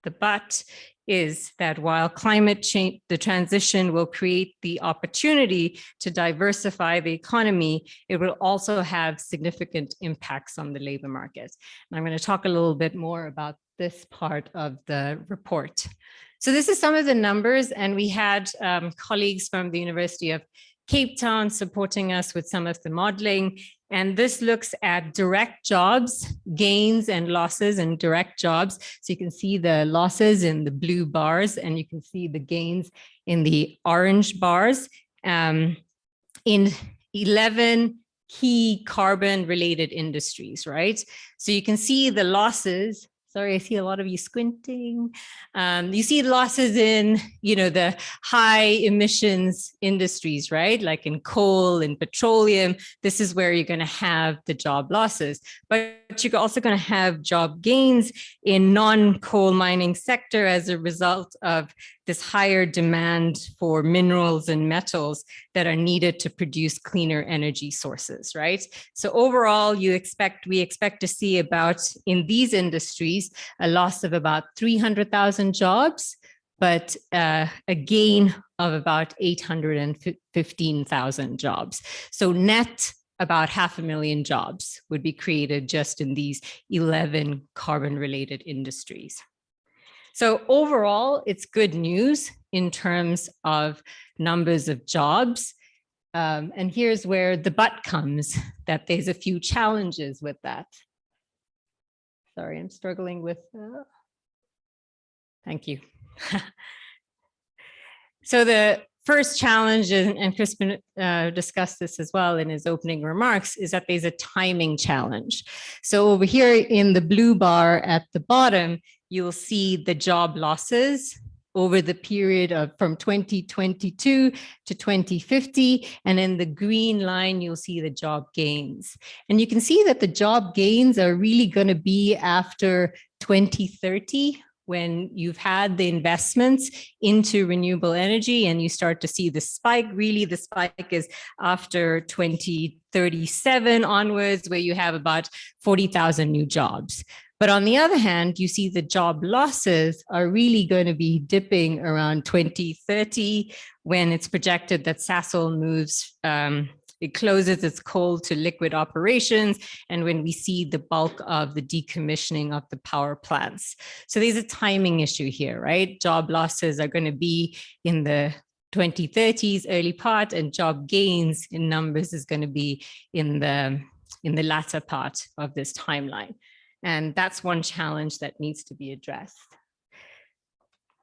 The but is that while climate change, the transition will create the opportunity to diversify the economy, it will also have significant impacts on the labor market. And I'm going to talk a little bit more about this part of the report. So this is some of the numbers, and we had colleagues from the University of Cape Town supporting us with some of the modeling. And this looks at direct jobs, gains and losses in direct jobs. So you can see the losses in the blue bars, and you can see the gains in the orange bars in 11 key carbon related industries, right? So you can see the losses. Sorry, I see a lot of you squinting. You see losses in, the high emissions industries, right? Like in coal and petroleum. This is where you're going to have the job losses, but you're also going to have job gains in non-coal mining sector as a result of this higher demand for minerals and metals that are needed to produce cleaner energy sources, right? So overall, we expect to see about, in these industries, a loss of about 300,000 jobs, but a gain of about 815,000 jobs. So net, about 500,000 jobs would be created just in these 11 carbon-related industries. So overall, it's good news in terms of numbers of jobs. And here's where the but comes, that there's a few challenges with that. Sorry, I'm struggling with, thank you. So the first challenge, and Crispin discussed this as well in his opening remarks, is that there's a timing challenge. So over here in the blue bar at the bottom, you'll see the job losses over the period of from 2022 to 2050. And in the green line, you'll see the job gains. And you can see that the job gains are really going to be after 2030, when you've had the investments into renewable energy and you start to see the spike. Really, the spike is after 2037 onwards, where you have about 40,000 new jobs. But on the other hand, you see the job losses are really going to be dipping around 2030, when it's projected that Sasol moves, it closes its coal to liquid operations, and when we see the bulk of the decommissioning of the power plants. So there's a timing issue here, right? Job losses are going to be in the 2030s early part, and job gains in numbers is going to be in the latter part of this timeline. And that's one challenge that needs to be addressed.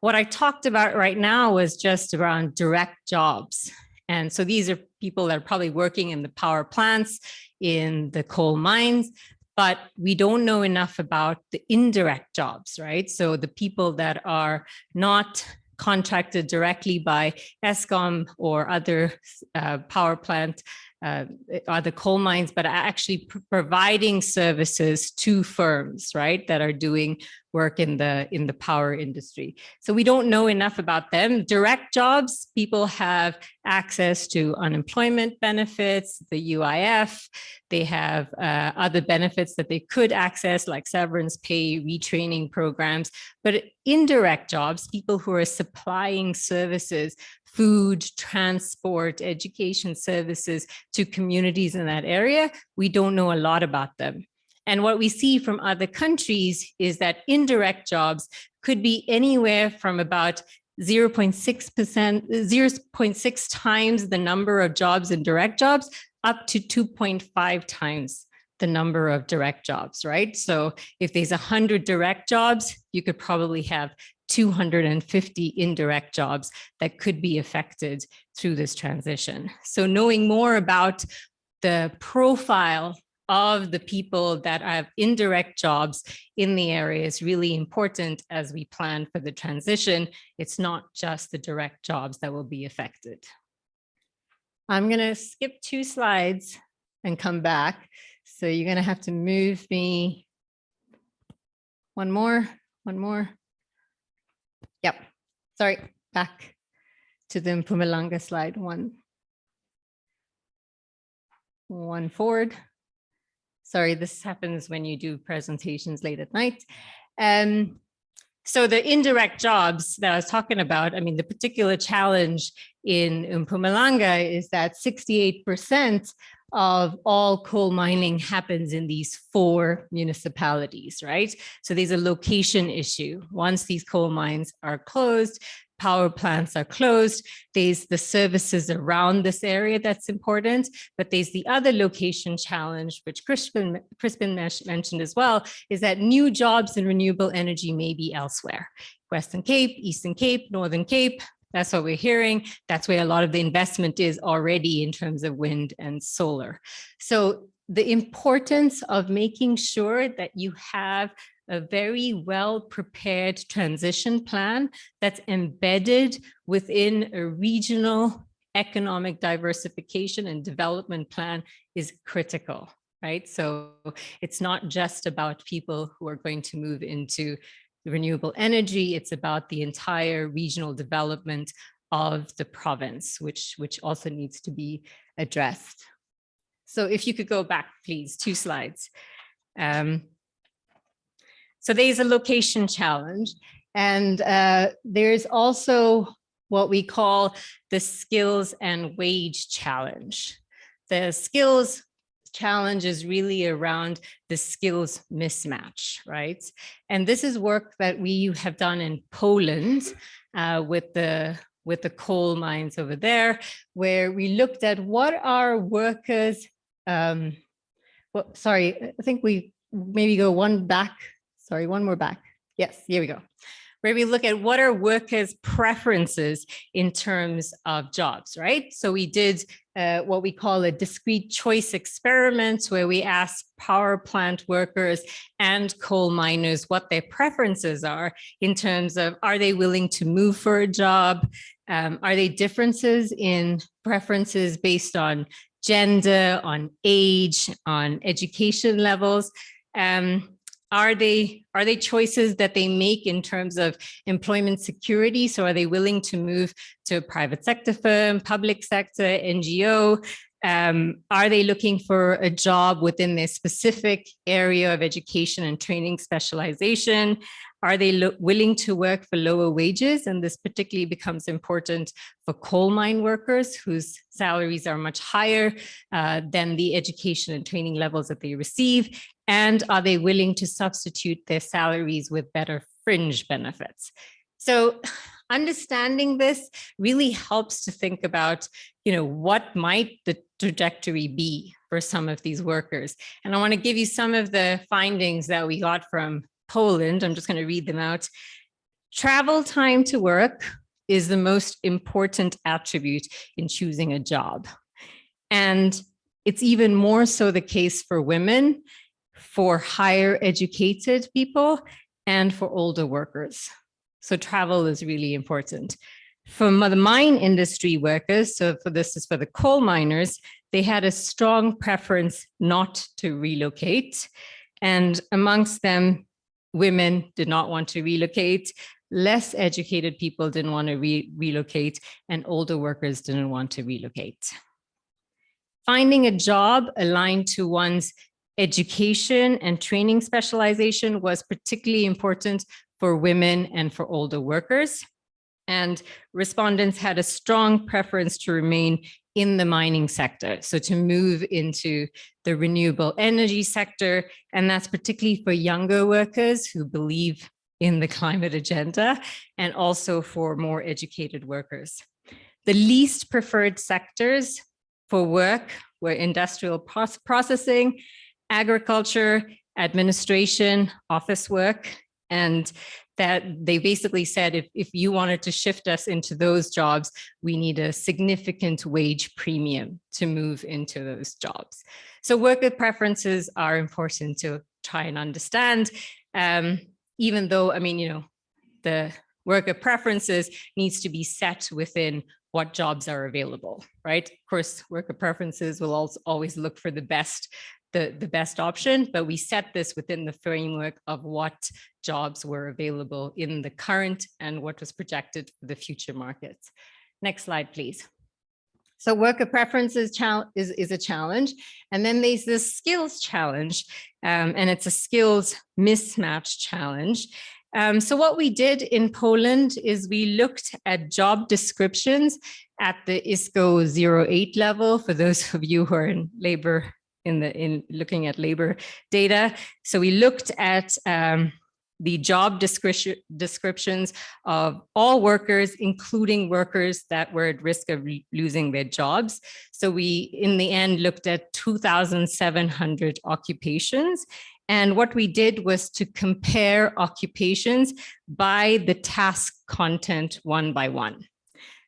What I talked about right now was just around direct jobs. And so these are people that are probably working in the power plants, in the coal mines, but we don't know enough about the indirect jobs, right? So the people that are not contracted directly by ESCOM or other power plant, other coal mines, but actually providing services to firms, right, that are doing work in the power industry. So we don't know enough about them. Direct jobs, people have access to unemployment benefits, the UIF. They have other benefits that they could access, like severance pay, retraining programs. But indirect jobs, people who are supplying services, food, transport, education services to communities in that area, we don't know a lot about them. And what we see from other countries is that indirect jobs could be anywhere from about 0.6 times the number of jobs in direct jobs up to 2.5 times the number of direct jobs, right? So if there's 100 direct jobs, you could probably have 250 indirect jobs that could be affected through this transition. So knowing more about the profile of the people that have indirect jobs in the area is really important as we plan for the transition. It's not just the direct jobs that will be affected. I'm going to skip 2 slides and come back. So you're going to have to move me one more. Yep. Sorry, back to the Mpumalanga slide. One forward. Sorry, this happens when you do presentations late at night. So the indirect jobs that I was talking about, I mean, the particular challenge in Mpumalanga is that 68% of all coal mining happens in these 4 municipalities, right? So there's a location issue. Once these coal mines are closed, power plants are closed, there's the services around this area that's important, but there's the other location challenge, which Crispin mentioned as well, is that new jobs in renewable energy may be elsewhere. Western Cape, Eastern Cape, Northern Cape, that's what we're hearing. That's where a lot of the investment is already in terms of wind and solar. So the importance of making sure that you have a very well-prepared transition plan that's embedded within a regional economic diversification and development plan is critical, right? So it's not just about people who are going to move into renewable energy, it's about the entire regional development of the province, which also needs to be addressed. So if you could go back, please, 2 slides. So there's a location challenge, and there's also what we call the skills and wage challenge. The skills challenge is really around the skills mismatch, right? And this is work that we have done in Poland with the coal mines over there, where we looked at what are workers, sorry, I think we maybe go one more back. Yes, here we go. Where we look at what are workers' preferences in terms of jobs, right? So we did what we call a discrete choice experiment, where we asked power plant workers and coal miners what their preferences are in terms of, are they willing to move for a job? Are there differences in preferences based on gender, on age, on education levels? Are they choices that they make in terms of employment security? So are they willing to move to a private sector firm, public sector, NGO? Are they looking for a job within their specific area of education and training specialization? Are they willing to work for lower wages? And this particularly becomes important for coal mine workers whose salaries are much higher than the education and training levels that they receive. And are they willing to substitute their salaries with better fringe benefits? So understanding this really helps to think about, what might the trajectory be for some of these workers. And I want to give you some of the findings that we got from Poland. I'm just going to read them out. Travel time to work is the most important attribute in choosing a job. And it's even more so the case for women, for higher educated people, and for older workers. So travel is really important. For the mine industry workers, so this is for the coal miners, they had a strong preference not to relocate. And amongst them, women did not want to relocate, less educated people didn't want to relocate, and older workers didn't want to relocate. Finding a job aligned to one's education and training specialization was particularly important for women and for older workers. And respondents had a strong preference to remain in the mining sector, so to move into the renewable energy sector. And that's particularly for younger workers who believe in the climate agenda, and also for more educated workers. The least preferred sectors for work were industrial processing, agriculture, administration, office work, and that they basically said, if you wanted to shift us into those jobs, we need a significant wage premium to move into those jobs. So worker preferences are important to try and understand, even though, I mean, you know, the worker preferences needs to be set within what jobs are available, right? Of course, worker preferences will also always look for the best option, but we set this within the framework of what jobs were available in the current and what was projected for the future markets. Next slide, please. So worker preferences is a challenge. And then there's this skills challenge, and it's a skills mismatch challenge. So what we did in Poland is we looked at job descriptions at the ISCO 08 level, for those of you who are in labor, in looking at labor data. So we looked at the job descriptions of all workers, including workers that were at risk of losing their jobs. So we, in the end, looked at 2,700 occupations. And what we did was to compare occupations by the task content one by one.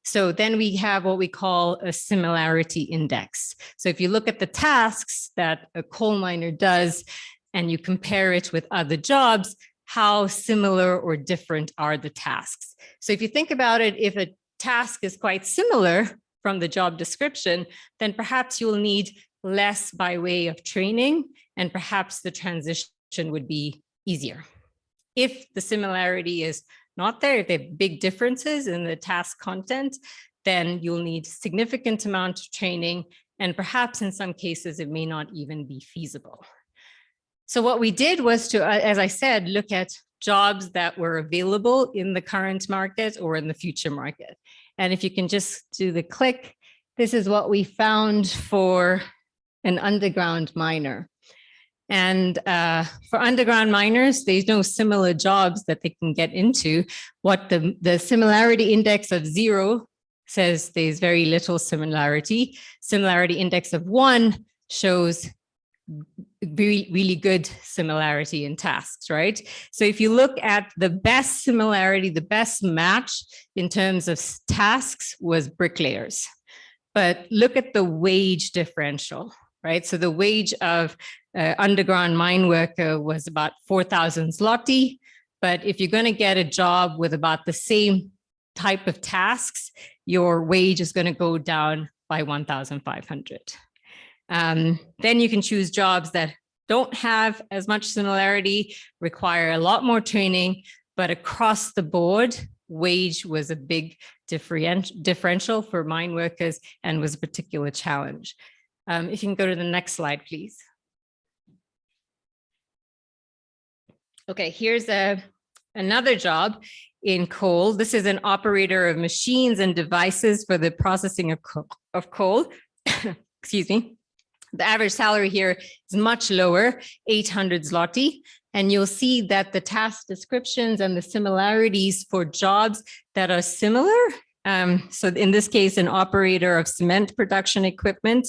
So then we have what we call a similarity index. So if you look at the tasks that a coal miner does and you compare it with other jobs, how similar or different are the tasks? So if you think about it, if a task is quite similar from the job description, then perhaps you'll need less by way of training, and perhaps the transition would be easier. If the similarity is not there, if there are big differences in the task content, then you'll need significant amount of training, and perhaps in some cases it may not even be feasible. So what we did was to, as I said, look at jobs that were available in the current market or in the future market. And if you can just do the click, this is what we found for an underground miner. And for underground miners, there's no similar jobs that they can get into. What the similarity index of 0 says there's very little similarity. Similarity index of 1 shows really good similarity in tasks, right? So if you look at the best similarity, the best match in terms of tasks was bricklayers. But look at the wage differential, right? So the wage of underground mine worker was about 4,000 zloty. But if you're going to get a job with about the same type of tasks, your wage is going to go down by 1,500. Then you can choose jobs that don't have as much similarity, require a lot more training, but across the board, wage was a big differential for mine workers and was a particular challenge. If you can go to the next slide, please. Okay, here's another job in coal. This is an operator of machines and devices for the processing of coal. Excuse me. The average salary here is much lower, 800 zloty. And you'll see that the task descriptions and the similarities for jobs that are similar. So in this case, an operator of cement production equipment,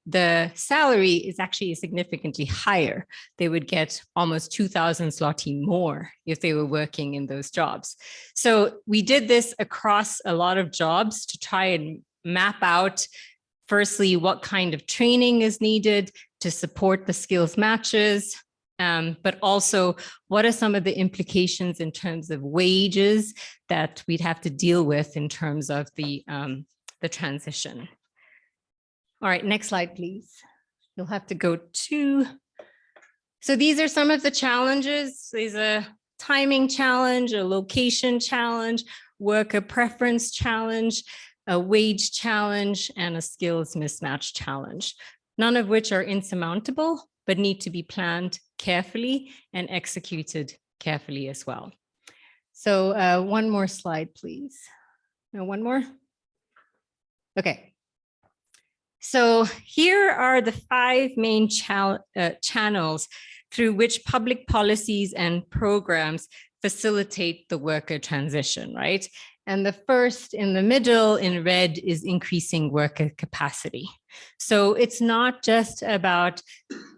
the salary is actually significantly higher. They would get almost 2,000 zloty more if they were working in those jobs. So we did this across a lot of jobs to try and map out, firstly, what kind of training is needed to support the skills matches, but also what are some of the implications in terms of wages that we'd have to deal with in terms of the transition. All right, next slide, please. You'll have to go to, so these are some of the challenges. There's a timing challenge, a location challenge, worker preference challenge, a wage challenge, and a skills mismatch challenge, none of which are insurmountable, but need to be planned carefully and executed carefully as well. So one more slide, please. No, one more. Okay. So here are the 5 main channels through which public policies and programs facilitate the worker transition, right? And the first in the middle in red is increasing worker capacity. So it's not just about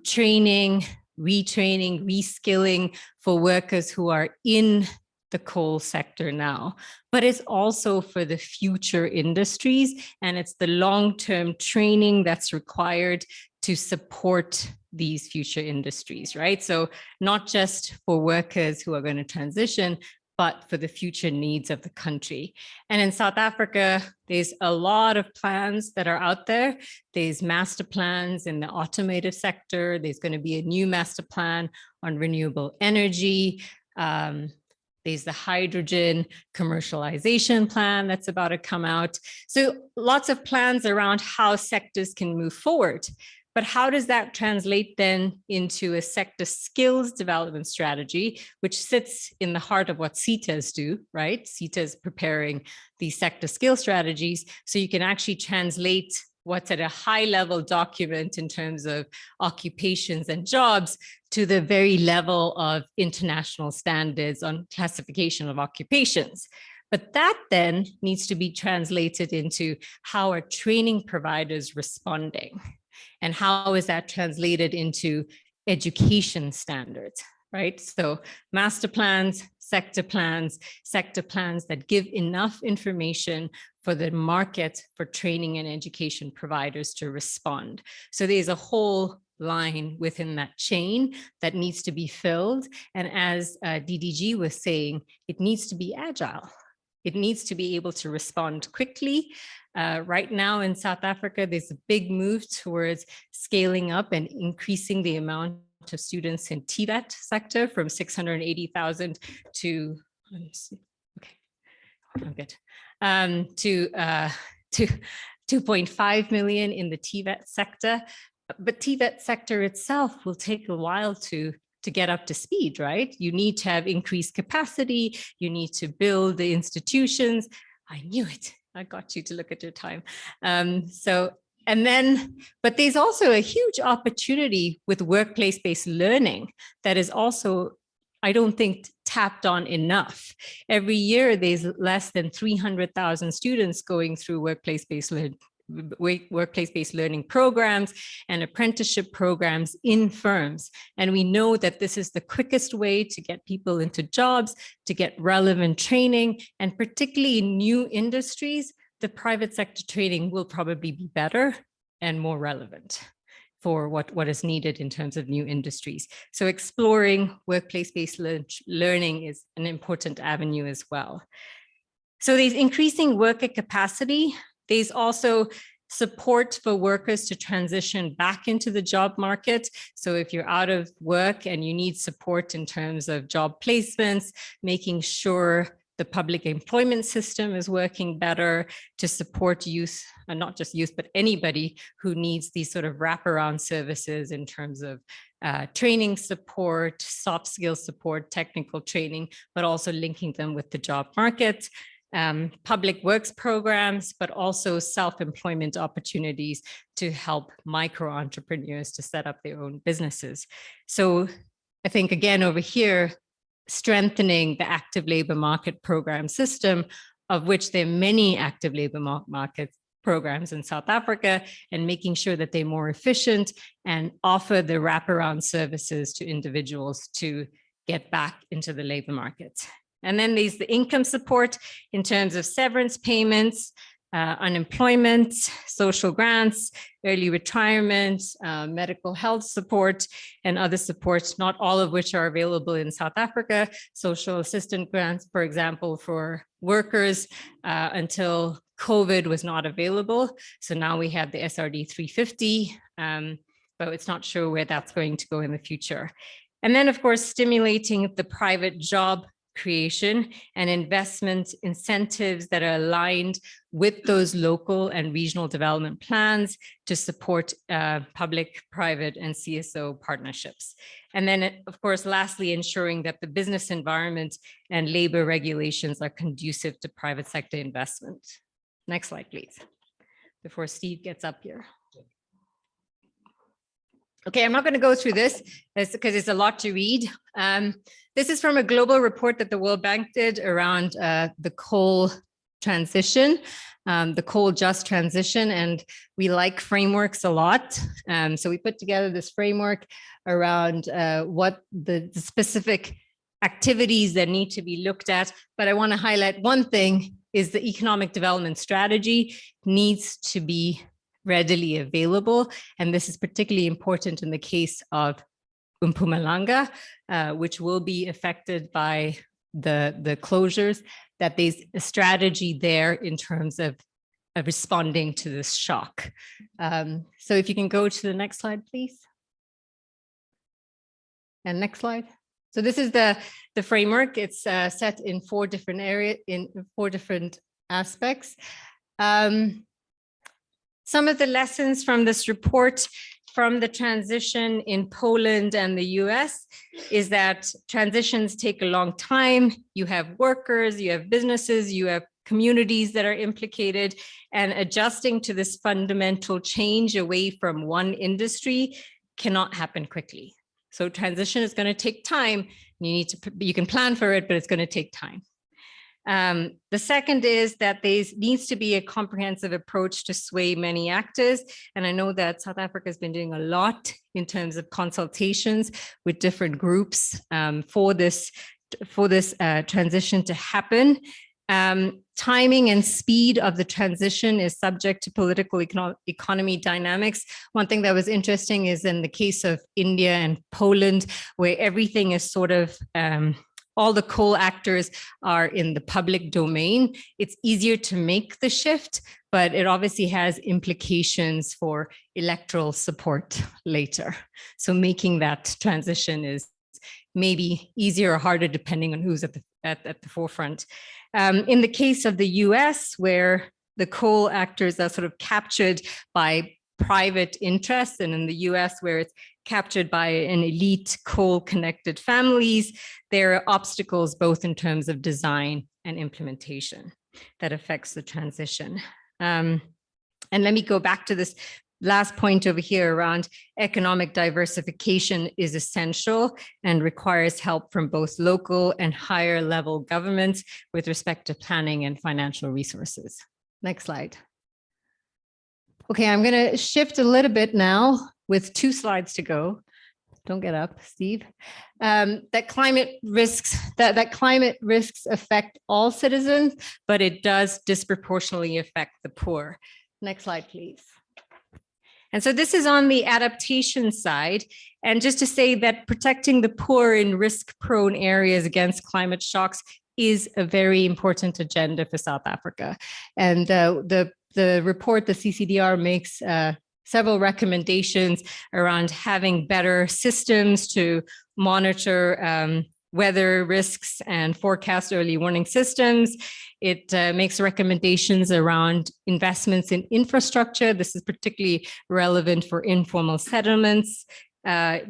training, retraining, reskilling for workers who are in the coal sector now, but it's also for the future industries, and it's the long-term training that's required to support these future industries, right? So not just for workers who are going to transition, but for the future needs of the country. And in South Africa, there's a lot of plans that are out there. There's master plans in the automotive sector. There's going to be a new master plan on renewable energy. There's the hydrogen commercialization plan that's about to come out. So lots of plans around how sectors can move forward. But how does that translate then into a sector skills development strategy, which sits in the heart of what CETAs do, right? CETA is preparing these sector skill strategies, so you can actually translate what's at a high level document in terms of occupations and jobs to the very level of international standards on classification of occupations. But that then needs to be translated into how are training providers responding, and how is that translated into education standards, right? So master plans, sector plans that give enough information for the market for training and education providers to respond. So there's a whole line within that chain that needs to be filled. And as DDG was saying, it needs to be agile. It needs to be able to respond quickly. Right now in South Africa, there's a big move towards scaling up and increasing the amount of students in TVET sector from 680,000 to, okay, I'm good, to 2.5 million in the TVET sector. But TVET sector itself will take a while to get up to speed, right? You need to have increased capacity. You need to build the institutions. I knew it. I got you to look at your time. But there's also a huge opportunity with workplace-based learning that is also, I don't think, tapped on enough. Every year, there's less than 300,000 students going through workplace-based learning programs and apprenticeship programs in firms. And we know that this is the quickest way to get people into jobs, to get relevant training, and particularly in new industries, the private sector training will probably be better and more relevant for what is needed in terms of new industries. So exploring workplace-based learning is an important avenue as well. So there's increasing worker capacity. There's also support for workers to transition back into the job market. So if you're out of work and you need support in terms of job placements, making sure the public employment system is working better to support youth, and not just youth, but anybody who needs these sort of wraparound services in terms of training support, soft skills support, technical training, but also linking them with the job market. Public works programs, but also self-employment opportunities to help micro entrepreneurs to set up their own businesses. So I think, again, over here, strengthening the active labor market program system, of which there are many active labor market programs in South Africa, and making sure that they're more efficient and offer the wraparound services to individuals to get back into the labor market. And then there's the income support in terms of severance payments, unemployment, social grants, early retirement, medical health support, and other supports, not all of which are available in South Africa. Social assistance grants, for example, for workers until COVID was not available. So now we have the SRD 350, but it's not sure where that's going to go in the future. And then, of course, stimulating the private job creation and investment incentives that are aligned with those local and regional development plans to support public, private, and CSO partnerships. And then, of course, lastly, ensuring that the business environment and labor regulations are conducive to private sector investment. Next slide, please, before Steve gets up here. Okay, I'm not going to go through this because it's a lot to read. This is from a global report that the World Bank did around the coal transition, the coal just transition, and we like frameworks a lot. So we put together this framework around what the specific activities that need to be looked at. But I want to highlight one thing is the economic development strategy needs to be readily available. And this is particularly important in the case of Mpumalanga, which will be affected by the closures, that there's a strategy there in terms of responding to this shock. So if you can go to the next slide, please. And next slide. So this is the framework. It's set in 4 different areas, in 4 different aspects. Some of the lessons from this report from the transition in Poland and the US is that transitions take a long time. You have workers, you have businesses, you have communities that are implicated, and adjusting to this fundamental change away from one industry cannot happen quickly. So transition is going to take time. You can plan for it, but it's going to take time. The second is that there needs to be a comprehensive approach to sway many actors. And I know that South Africa has been doing a lot in terms of consultations with different groups for this transition to happen. Timing and speed of the transition is subject to political economy dynamics. One thing that was interesting is in the case of India and Poland, where everything is sort of all the coal actors are in the public domain. It's easier to make the shift, but it obviously has implications for electoral support later. So making that transition is maybe easier or harder depending on who's at the forefront. In the case of the US, where the coal actors are sort of captured by private interests, and in the US where it's captured by an elite coal-connected families, there are obstacles both in terms of design and implementation that affects the transition. And let me go back to this last point over here around economic diversification is essential and requires help from both local and higher level governments with respect to planning and financial resources. Next slide. Okay, I'm going to shift a little bit now with 2 slides to go. Don't get up, Steve. That climate risks affect all citizens, but it does disproportionately affect the poor. Next slide, please. And so this is on the adaptation side. And just to say that protecting the poor in risk-prone areas against climate shocks is a very important agenda for South Africa. And the report, the CCDR, makes several recommendations around having better systems to monitor weather risks and forecast early warning systems. It makes recommendations around investments in infrastructure. This is particularly relevant for informal settlements,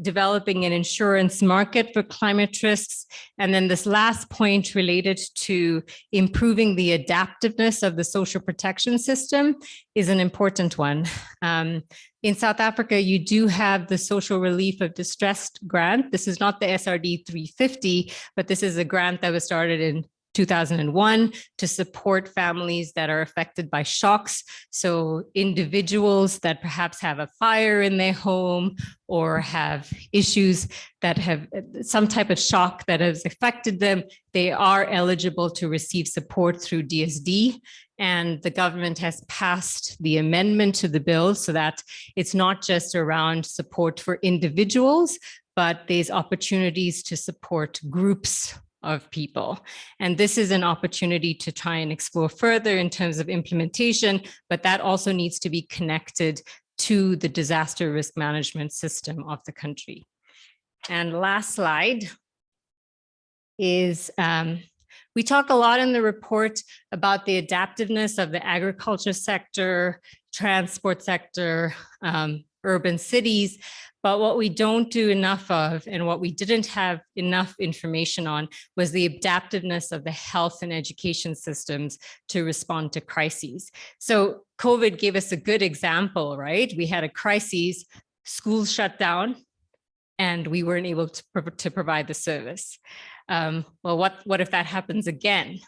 developing an insurance market for climate risks. And then this last point related to improving the adaptiveness of the social protection system is an important one. In South Africa, you do have the Social Relief of Distressed grant. This is not the SRD 350, but this is a grant that was started in 2001 to support families that are affected by shocks. So individuals that perhaps have a fire in their home or have issues that have some type of shock that has affected them, they are eligible to receive support through DSD. And the government has passed the amendment to the bill so that it's not just around support for individuals, but there's opportunities to support groups of people. And this is an opportunity to try and explore further in terms of implementation, but that also needs to be connected to the disaster risk management system of the country. And last slide is, we talk a lot in the report about the adaptiveness of the agriculture sector, transport sector, urban cities. But what we don't do enough of, and what we didn't have enough information on, was the adaptiveness of the health and education systems to respond to crises. So COVID gave us a good example, right? We had a crisis, schools shut down, and we weren't able to provide the service. Well, what if that happens again?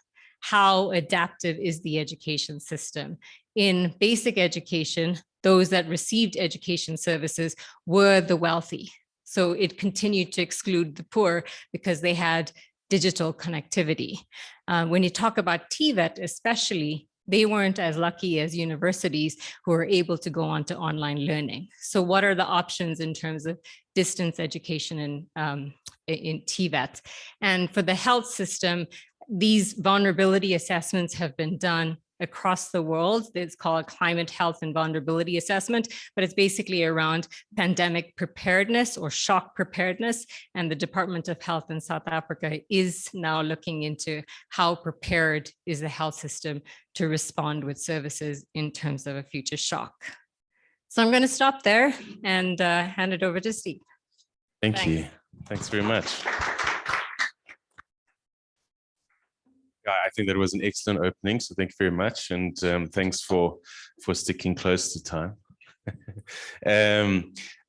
How adaptive is the education system? In basic education, those that received education services were the wealthy. So it continued to exclude the poor because they had digital connectivity. When you talk about TVET especially, they weren't as lucky as universities who were able to go on to online learning. So what are the options in terms of distance education in TVET? And for the health system, these vulnerability assessments have been done across the world. It's called climate health and vulnerability assessment, but it's basically around pandemic preparedness or shock preparedness. And the Department of Health in South Africa is now looking into how prepared is the health system to respond with services in terms of a future shock. So I'm going to stop there and hand it over to Steve. Thank you. Thanks very much. I think that was an excellent opening, so thank you very much, and thanks for sticking close to time.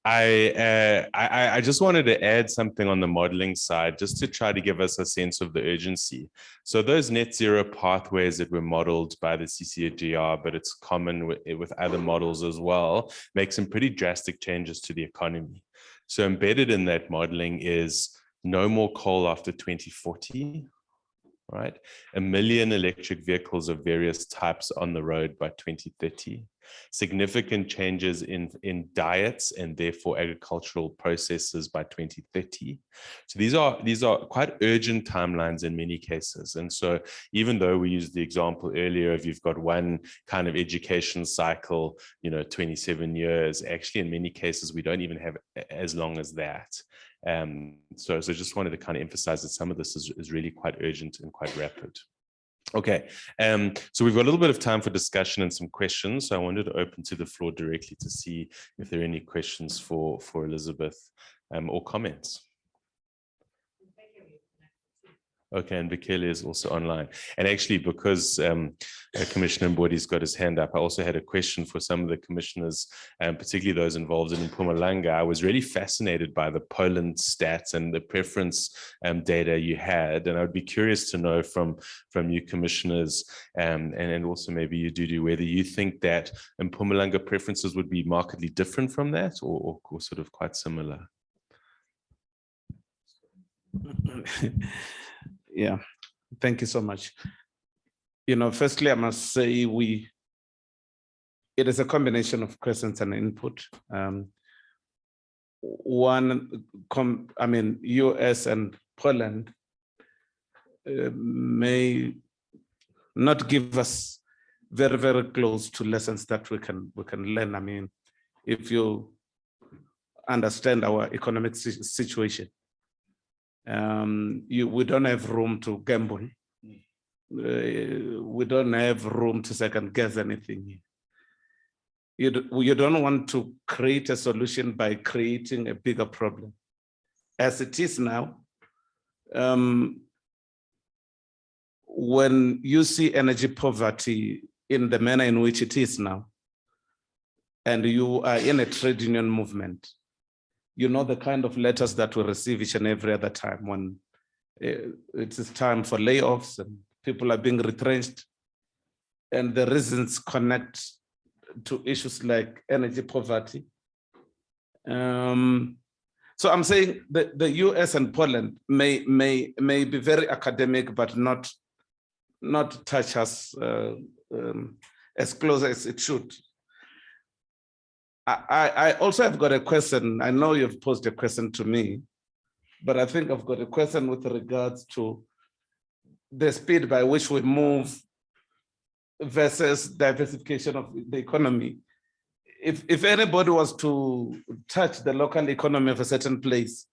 I just wanted to add something on the modeling side, just to try to give us a sense of the urgency. So those net zero pathways that were modeled by the CCGR, but it's common with other models as well, make some pretty drastic changes to the economy. So embedded in that modeling is no more coal after 2040. Right? 1 million electric vehicles of various types on the road by 2030. Significant changes in diets and therefore agricultural processes by 2030. So these are quite urgent timelines in many cases. And so even though we used the example earlier of you've got one kind of education cycle, 27 years, actually in many cases we don't even have as long as that. So just wanted to kind of emphasize that some of this is really quite urgent and quite rapid. Okay, so we've got a little bit of time for discussion and some questions. So I wanted to open to the floor directly to see if there are any questions for Elizabeth or comments. Okay, and Bikele is also online. And actually, because Commissioner Mbodi's got his hand up, I also had a question for some of the commissioners, particularly those involved in Mpumalanga. I was really fascinated by the Poland stats and the preference data you had. And I would be curious to know from you commissioners, and also maybe you, Dudu, whether you think that Mpumalanga preferences would be markedly different from that or sort of quite similar. Yeah, thank you so much. Firstly, I must say it is a combination of questions and input. US and Poland may not give us very, very close to lessons that we can learn. I mean, if you understand our economic situation, we don't have room to gamble. We don't have room to second guess anything. You don't want to create a solution by creating a bigger problem. As it is now, when you see energy poverty in the manner in which it is now, and you are in a trade union movement, the kind of letters that we receive each and every other time when it is time for layoffs and people are being retrenched. And the reasons connect to issues like energy poverty. So I'm saying that the US and Poland may be very academic, but not touch us as close as it should. I also have got a question. I know you've posed a question to me, but I think I've got a question with regards to the speed by which we move versus diversification of the economy. If anybody was to touch the local economy of a certain place,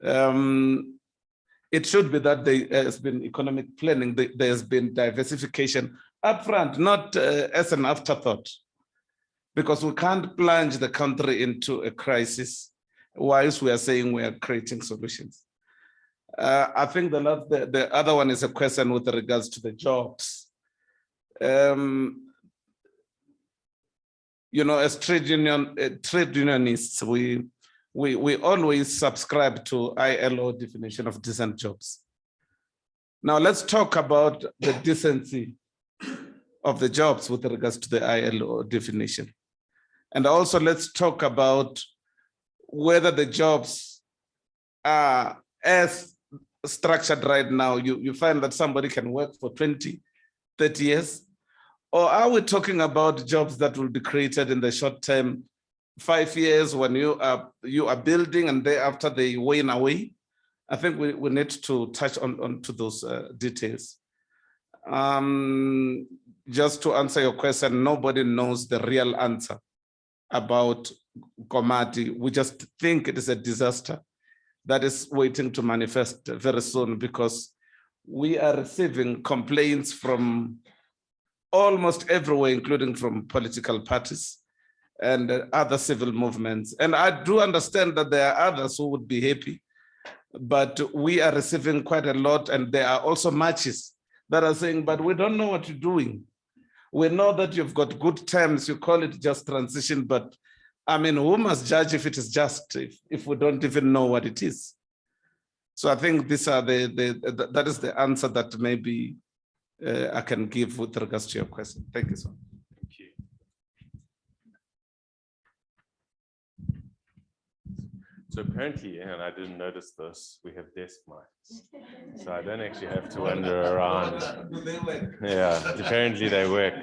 it should be that there has been economic planning, there has been diversification upfront, not as an afterthought, because we can't plunge the country into a crisis whilst we are saying we are creating solutions. I think the other one is a question with regards to the jobs. You know, as trade unionists, we always subscribe to ILO definition of decent jobs. Now let's talk about the decency of the jobs with regards to the ILO definition. And also let's talk about whether the jobs are as structured right now. You find that somebody can work for 20, 30 years, or are we talking about jobs that will be created in the short term, 5 years when you are building and thereafter they wane away? I think we need to touch on to those details. Just to answer your question, nobody knows the real answer about Komati. We just think it is a disaster that is waiting to manifest very soon, because we are receiving complaints from almost everywhere, including from political parties and other civil movements. And I do understand that there are others who would be happy, but we are receiving quite a lot. And there are also matches that are saying, but we don't know what you're doing. We know that you've got good terms, you call it just transition, but I mean, who must judge if it is just if we don't even know what it is? So I think these are that is the answer that maybe I can give with regards to your question. Thank you so much. Thank you. So apparently, and I didn't notice this, we have desk mics. So I don't actually have to wander around. Yeah, apparently they work.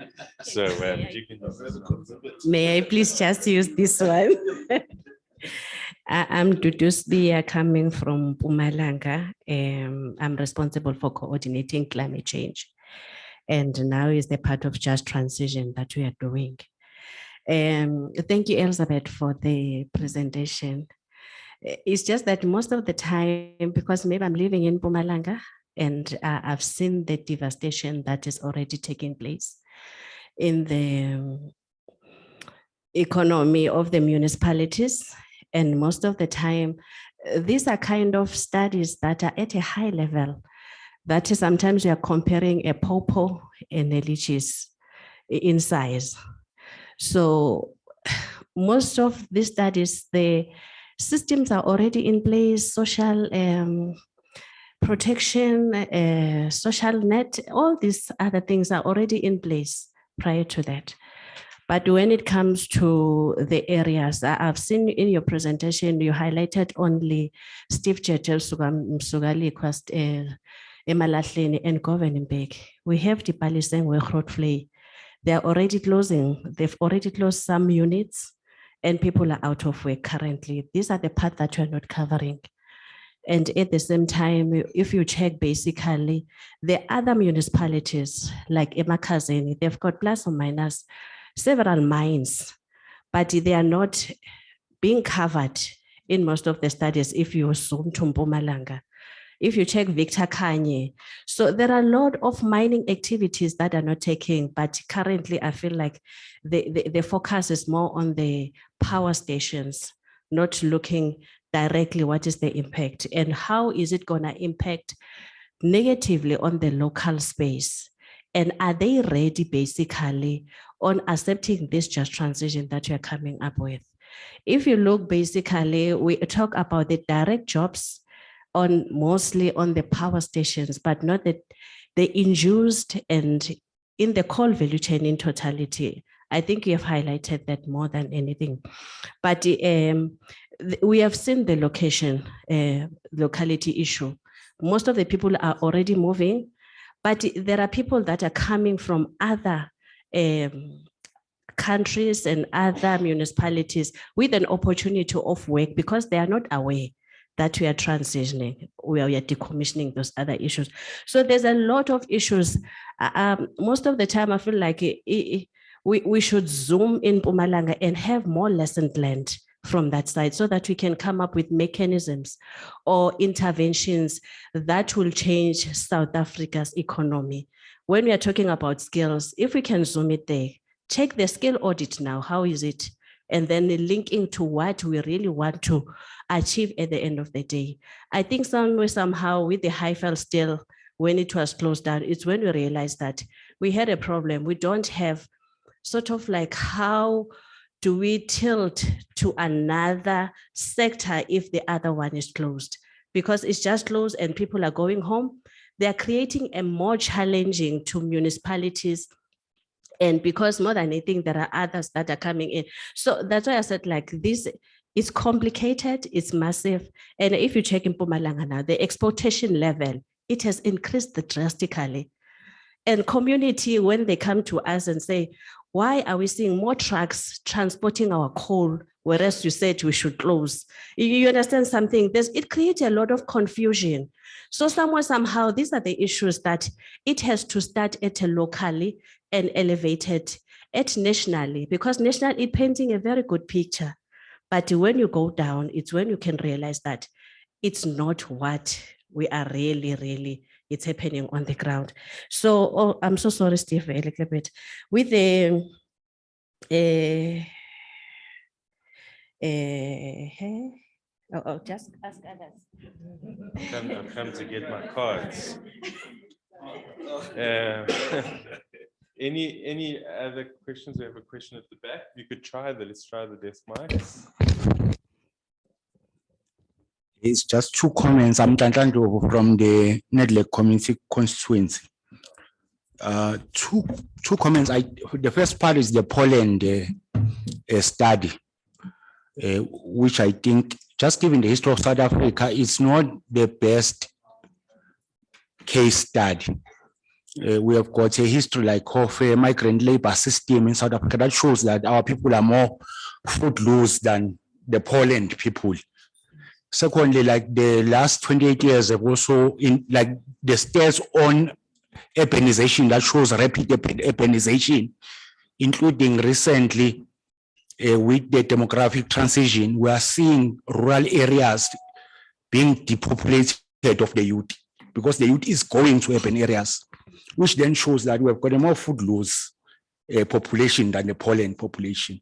So you can... May I please just use this one? I'm Dudusbia, coming from Mpumalanga. I'm responsible for coordinating climate change. And now is the part of just transition that we are doing. Thank you, Elizabeth, for the presentation. It's just that most of the time, because maybe I'm living in Mpumalanga and I've seen the devastation that is already taking place in the economy of the municipalities. And most of the time, these are kind of studies that are at a high level. That is, sometimes we are comparing a pawpaw and a lychees in size. So most of these studies, the systems are already in place, social protection, social net, all these other things are already in place prior to that. But when it comes to the areas I've seen in your presentation, you highlighted only Steve Jetel Sugali Quest Emalahleni and Govanenberg. We have the Palisang Wekhrotfley. They are already closing. They've already closed some units and people are out of work currently. These are the parts that you're not covering. And at the same time, if you check basically the other municipalities like Emakazeni, they've got plus or minus several mines, but they are not being covered in most of the studies if you zoom to Mpumalanga. If you check Victor Kanye, so there are a lot of mining activities that are not taking, but currently I feel like the focus is more on the power stations, not looking directly what is the impact and how is it going to impact negatively on the local space. And are they ready basically on accepting this just transition that you're coming up with? If you look basically, we talk about the direct jobs. mostly on the power stations, but not the induced and in the coal value chain in totality. I think you have highlighted that more than anything. But we have seen the locality issue. Most of the people are already moving, but there are people that are coming from other countries and other municipalities with an opportunity of work because they are not aware that we are transitioning, we are decommissioning those other issues. So there's a lot of issues. Most of the time I feel like we should zoom in Mpumalanga and have more lessons learned from that side so that we can come up with mechanisms or interventions that will change South Africa's economy. When we are talking about skills, if we can zoom it there, check the skill audit now, how is it? And then linking to what we really want to achieve at the end of the day. I think somehow with the Highveld still, when it was closed down, it's when we realized that we had a problem. We don't have sort of like how do we tilt to another sector if the other one is closed? Because it's just closed and people are going home. They are creating a more challenging to municipalities. And because more than anything, there are others that are coming in. So that's why I said like this, it's complicated, it's massive. And if you check in Mpumalanga now, the exportation level, it has increased drastically. And community, when they come to us and say, why are we seeing more trucks transporting our coal, whereas you said we should close? You understand something? It creates a lot of confusion. So somehow, these are the issues that it has to start at a locally and elevated at nationally, because national is painting a very good picture. But when you go down, it's when you can realize that it's not what we are really, it's happening on the ground. So I'm so sorry, Steve, a little bit. With the just ask others. I've come to get my cards. Any other questions? We have a question at the back. You could try that. Let's try the desk mics. It's just two comments. I'm Tantandu from the Nedley Community Constituency. Two comments. The first part is the Poland study, which I think, just given the history of South Africa, it's not the best case study. We have got a history like of a migrant labor system in South Africa that shows that our people are more footloose than the Poland people. Secondly, like the last 28 years have also in like the states on urbanization that shows rapid urbanization, including recently with the demographic transition, we are seeing rural areas being depopulated of the youth because the youth is going to urban areas, which then shows that we have got a more footloose population than the Poland population.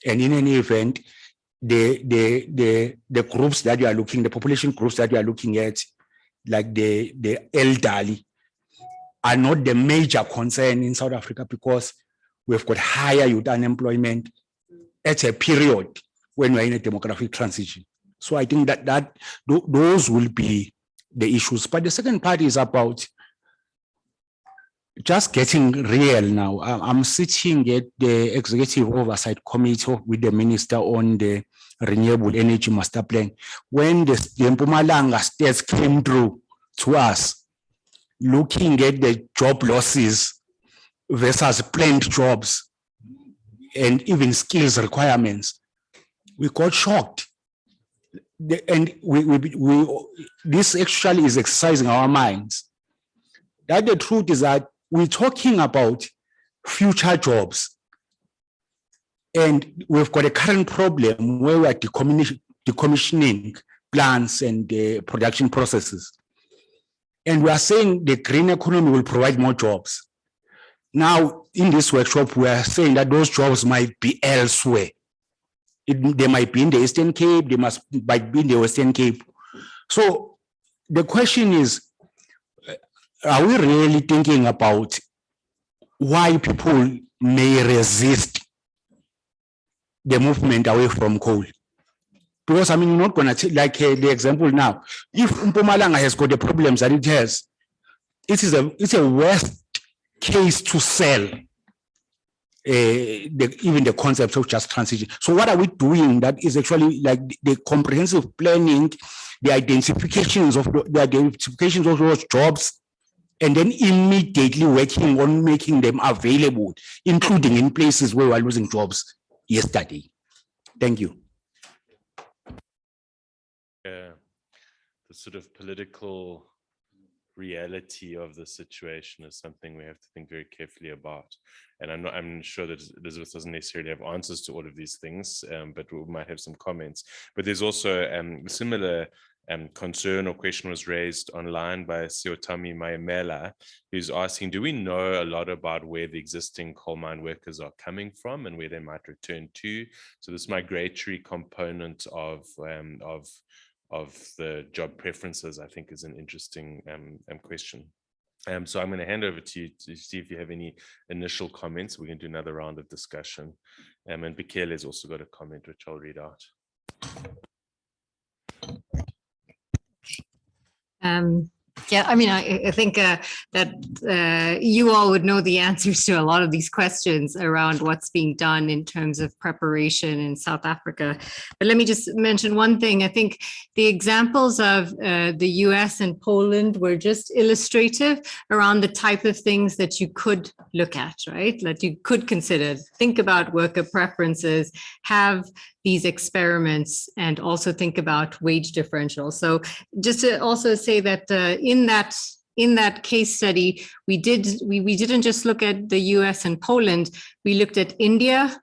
And in any event, the groups that you are looking, the population groups that you are looking at, like the elderly, are not the major concern in South Africa because we've got higher youth unemployment at a period when we're in a demographic transition. So I think that those will be the issues. But the second part is about just getting real now. I'm sitting at the Executive Oversight Committee with the Minister on the Renewable Energy Master Plan. When the Mpumalanga states came through to us, looking at the job losses versus planned jobs and even skills requirements, we got shocked. And this actually is exercising our minds. That the truth is that we're talking about future jobs. And we've got a current problem where we're decommissioning plants and production processes. And we are saying the green economy will provide more jobs. Now, in this workshop, we are saying that those jobs might be elsewhere. They might be in the Eastern Cape, they might be in the Western Cape. So the question is, are we really thinking about why people may resist the movement away from coal? Because I mean, you're not going to like the example now. If Mpumalanga has got the problems that it has, it's a worst case to sell even the concept of just transition. So what are we doing that is actually like the comprehensive planning, the identifications of those jobs, and then immediately working on making them available, including in places where we are losing jobs yesterday. Thank you. The sort of political reality of the situation is something we have to think very carefully about. And I'm sure that Elizabeth doesn't necessarily have answers to all of these things, but we might have some comments. But there's also a similar concern or question was raised online by Siotami Mayamela, who's asking, do we know a lot about where the existing coal mine workers are coming from and where they might return to? So this migratory component of the job preferences, I think, is an interesting question. So I'm going to hand over to you to see if you have any initial comments. We can do another round of discussion. And Bikele has also got a comment, which I'll read out. Yeah, I mean, I think that you all would know the answers to a lot of these questions around what's being done in terms of preparation in South Africa. But let me just mention one thing. I think the examples of the US and Poland were just illustrative around the type of things that you could look at, right? That you could consider, think about worker preferences, have these experiments, and also think about wage differentials. So just to also say that in that case study, we didn't just look at the US and Poland, we looked at India,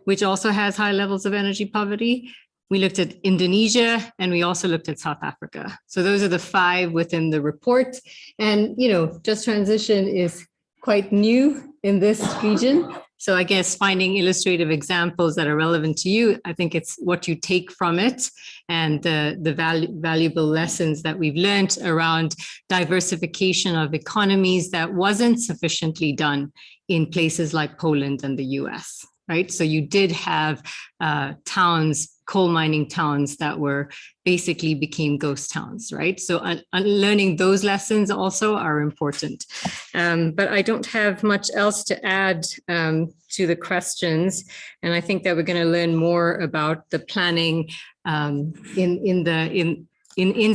which also has high levels of energy poverty. We looked at Indonesia, and we also looked at South Africa. So those are the 5 within the report. And, you know, just transition is quite new in this region. So I guess finding illustrative examples that are relevant to you, I think it's what you take from it and the valuable lessons that we've learned around diversification of economies that wasn't sufficiently done in places like Poland and the US, right? So you did have towns, coal mining towns that were basically became ghost towns, right? So learning those lessons also are important. But I don't have much else to add to the questions. And I think that we're going to learn more about the planning in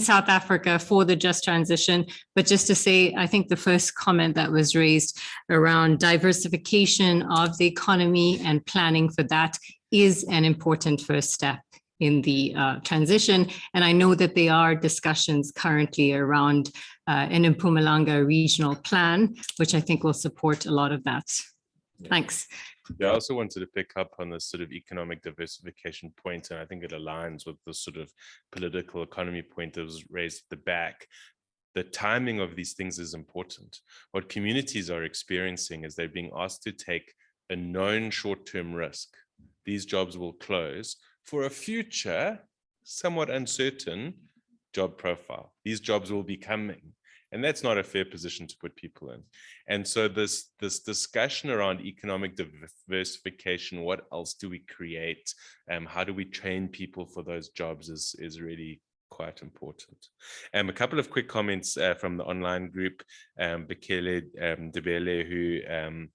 South Africa for the just transition. But just to say, I think the first comment that was raised around diversification of the economy and planning for that is an important first step in the transition. And I know that there are discussions currently around an Mpumalanga regional plan, which I think will support a lot of that. Thanks. Yeah, I also wanted to pick up on this sort of economic diversification point, and I think it aligns with the sort of political economy point that was raised at the back. The timing of these things is important. What communities are experiencing is they're being asked to take a known short-term risk. These jobs will close for a future, somewhat uncertain job profile. These jobs will be coming. And that's not a fair position to put people in. And so this discussion around economic diversification, what else do we create? How do we train people for those jobs is really quite important. A couple of quick comments from the online group. Bikele Debele, who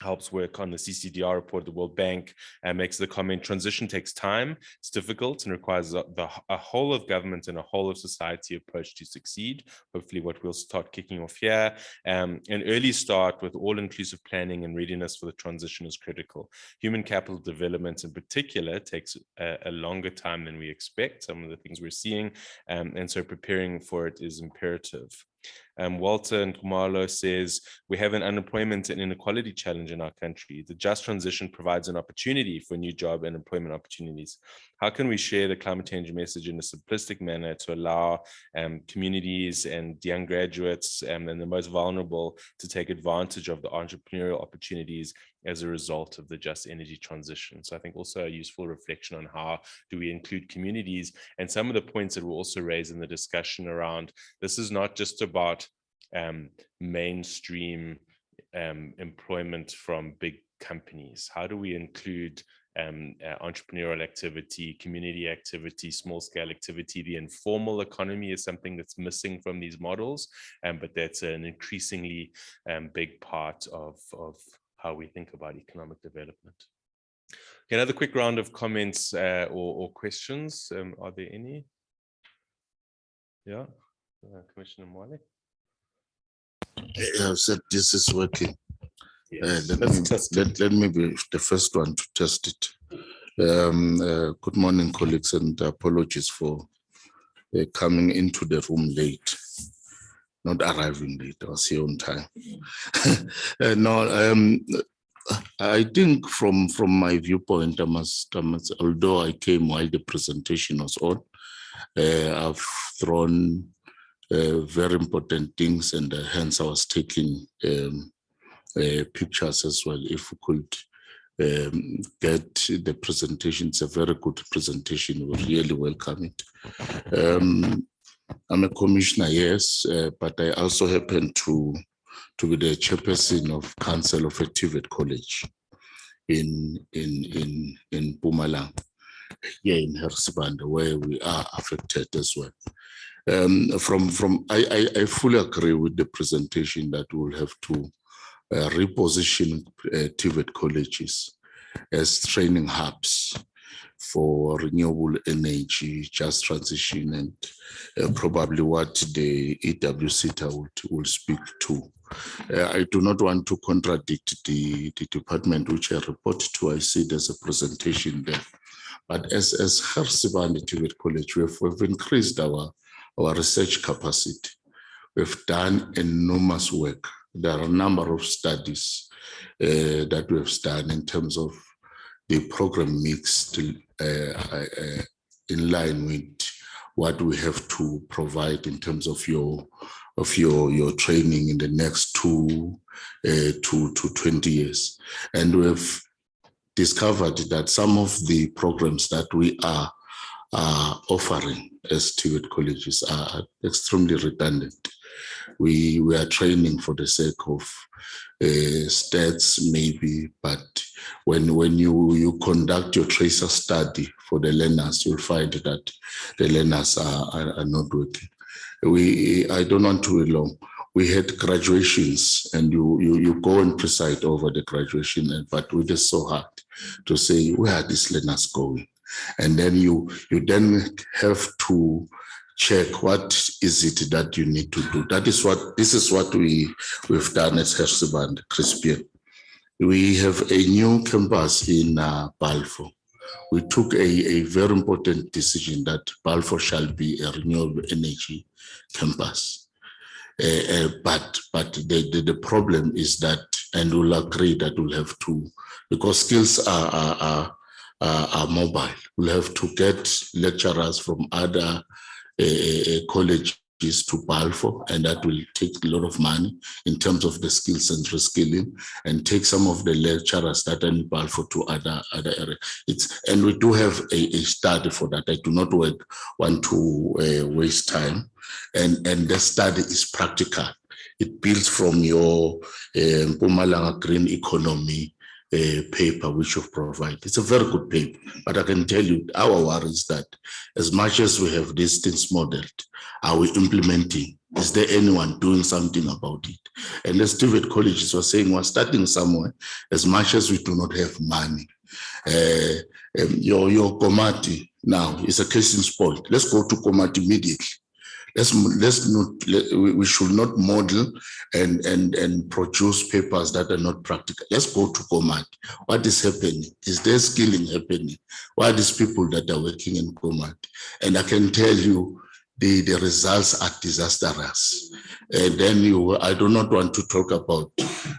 helps work on the CCDR report, the World Bank, makes the comment, transition takes time, it's difficult, and requires a whole of government and a whole of society approach to succeed. Hopefully what we'll start kicking off here. An early start with all-inclusive planning and readiness for the transition is critical. Human capital development in particular takes a longer time than we expect, some of the things we're seeing, and so preparing for it is imperative. Walter and Kumalo says, we have an unemployment and inequality challenge in our country. The just transition provides an opportunity for new job and employment opportunities. How can we share the climate change message in a simplistic manner to allow communities and young graduates and the most vulnerable to take advantage of the entrepreneurial opportunities as a result of the just energy transition? So I think also a useful reflection on how do we include communities, and some of the points that were also raised in the discussion around this is not just about mainstream employment from big companies. How do we include entrepreneurial activity, community activity, small scale activity. The informal economy is something that's missing from these models, but that's an increasingly big part of how we think about economic development. Okay, another quick round of comments or questions. Are there any? Yeah, Commissioner Mwale. I've said this is working. Yes, Let me be the first one to test it. Good morning, colleagues, and apologies for coming into the room late, not arriving late. I was here on time. I think from my viewpoint, I must, although I came while the presentation was on, I've thrown very important things, and hence I was taking pictures as well. If we could get the presentation, it's a very good presentation. We really welcome it. I'm a commissioner, yes, but I also happen to be the chairperson of Council of a TVET College in Mpumalanga, here in Harrisburg, where we are affected as well. I fully agree with the presentation that we'll have to reposition TVET colleges as training hubs for renewable energy, just transition, and probably what the EWSETA will speak to. I do not want to contradict the department which I report to. I see there's a presentation there. But as Harrisburg TVET College, we've increased our research capacity. We've done enormous work. There are a number of studies that we've done in terms of the program mix in line with what we have to provide in terms of your training in the next 2 to 20 years. And we've discovered that some of the programs that we are offering as TVET colleges are extremely redundant. We are training for the sake of stats maybe, but when you conduct your tracer study for the learners, you'll find that the learners are not working. I don't want to be long. We had graduations, and you go and preside over the graduation, but it is so hard to say, where are these learners going? And then you then have to check what is it that you need to do. This is what we've done at Harrisburg Crispian. We have a new campus in Balfour. We took a very important decision that Balfour shall be a renewable energy campus. But the problem is that, and we'll agree that we'll have to, because skills are mobile. We'll have to get lecturers from other colleges to Balfour, and that will take a lot of money in terms of the skills and reskilling, and take some of the lecturers that are in Balfour to other areas. And we do have a study for that. I do not want to waste time. And the study is practical. It builds from your Mpumalanga Green Economy paper which you've provided. It's a very good paper, but I can tell you our worry is that as much as we have these things modeled, are we implementing? Is there anyone doing something about it? And as TVET colleges were saying, we're starting somewhere. As much as we do not have money, your Komati now is a case in point. Let's go to Komati immediately. We should not model and produce papers that are not practical. Let's go to Komati. What is happening? Is there skilling happening? Why are these people that are working in Komati? And I can tell you the results are disastrous. And then I do not want to talk about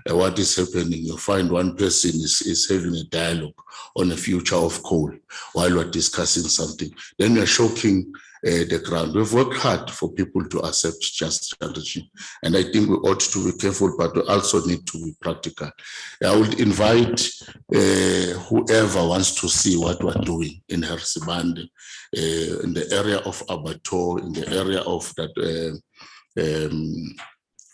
what is happening. You find one person is having a dialogue on the future of coal while we're discussing something. Then we're shocking the ground. We've worked hard for people to accept just strategy. And I think we ought to be careful, but we also need to be practical. I would invite whoever wants to see what we're doing in Harrisburg, in the area of Abato, in the area of that,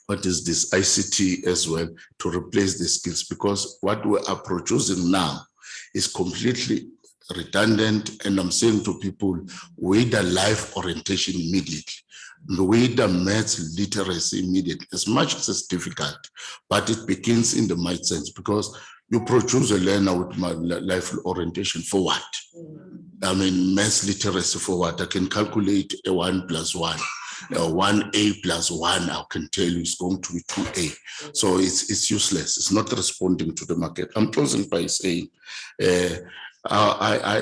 what is this, ICT as well, to replace the skills, because what we are producing now is completely redundant. And I'm saying to people, with the life orientation immediately, with the maths literacy immediately, as much as it's difficult, but it begins in the mindset, because you produce a learner with my life orientation for what? I mean, maths literacy for what? I can calculate a 1 + 1. 1A + 1, I can tell you, it's going to be 2A. So it's useless. It's not responding to the market. I'm closing by saying, there are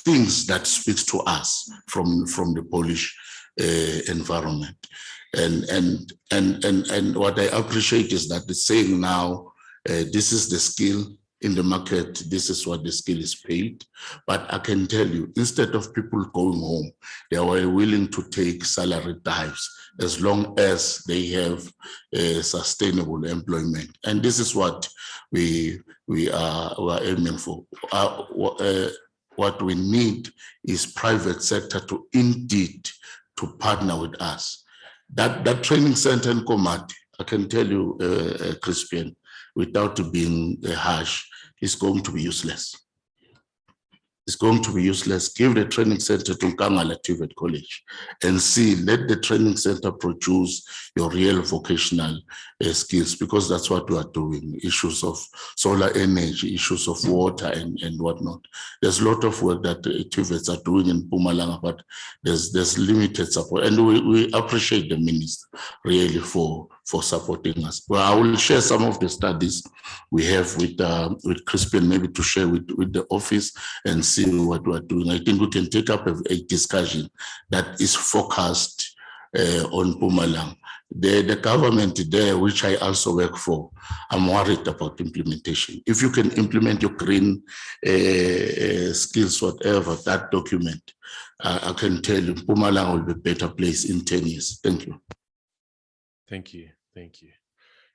things that speaks to us from the Polish environment, and what I appreciate is that the saying now, this is the skill in the market, this is what the skill is paid. But I can tell you, instead of people going home, they were willing to take salary dives as long as they have sustainable employment. And this is what we are aiming for. What we need is private sector to indeed to partner with us. That training center in Komati, I can tell you, Crispian, without being harsh, is going to be useless. It's going to be useless. Give the training center to Nkangala TVET College and see, let the training center produce your real vocational skills, because that's what we are doing. Issues of solar energy, issues of water and whatnot. There's a lot of work that TVETs are doing in Mpumalanga, but there's limited support. And we appreciate the minister really for supporting us. Well, I will share some of the studies we have with Crispian, maybe to share with the office and see what we're doing. I think we can take up a discussion that is focused on Mpumalanga. The government there, which I also work for, I'm worried about implementation. If you can implement your green skills, whatever, that document, I can tell you Mpumalanga will be a better place in 10 years. Thank you. Thank you. Thank you.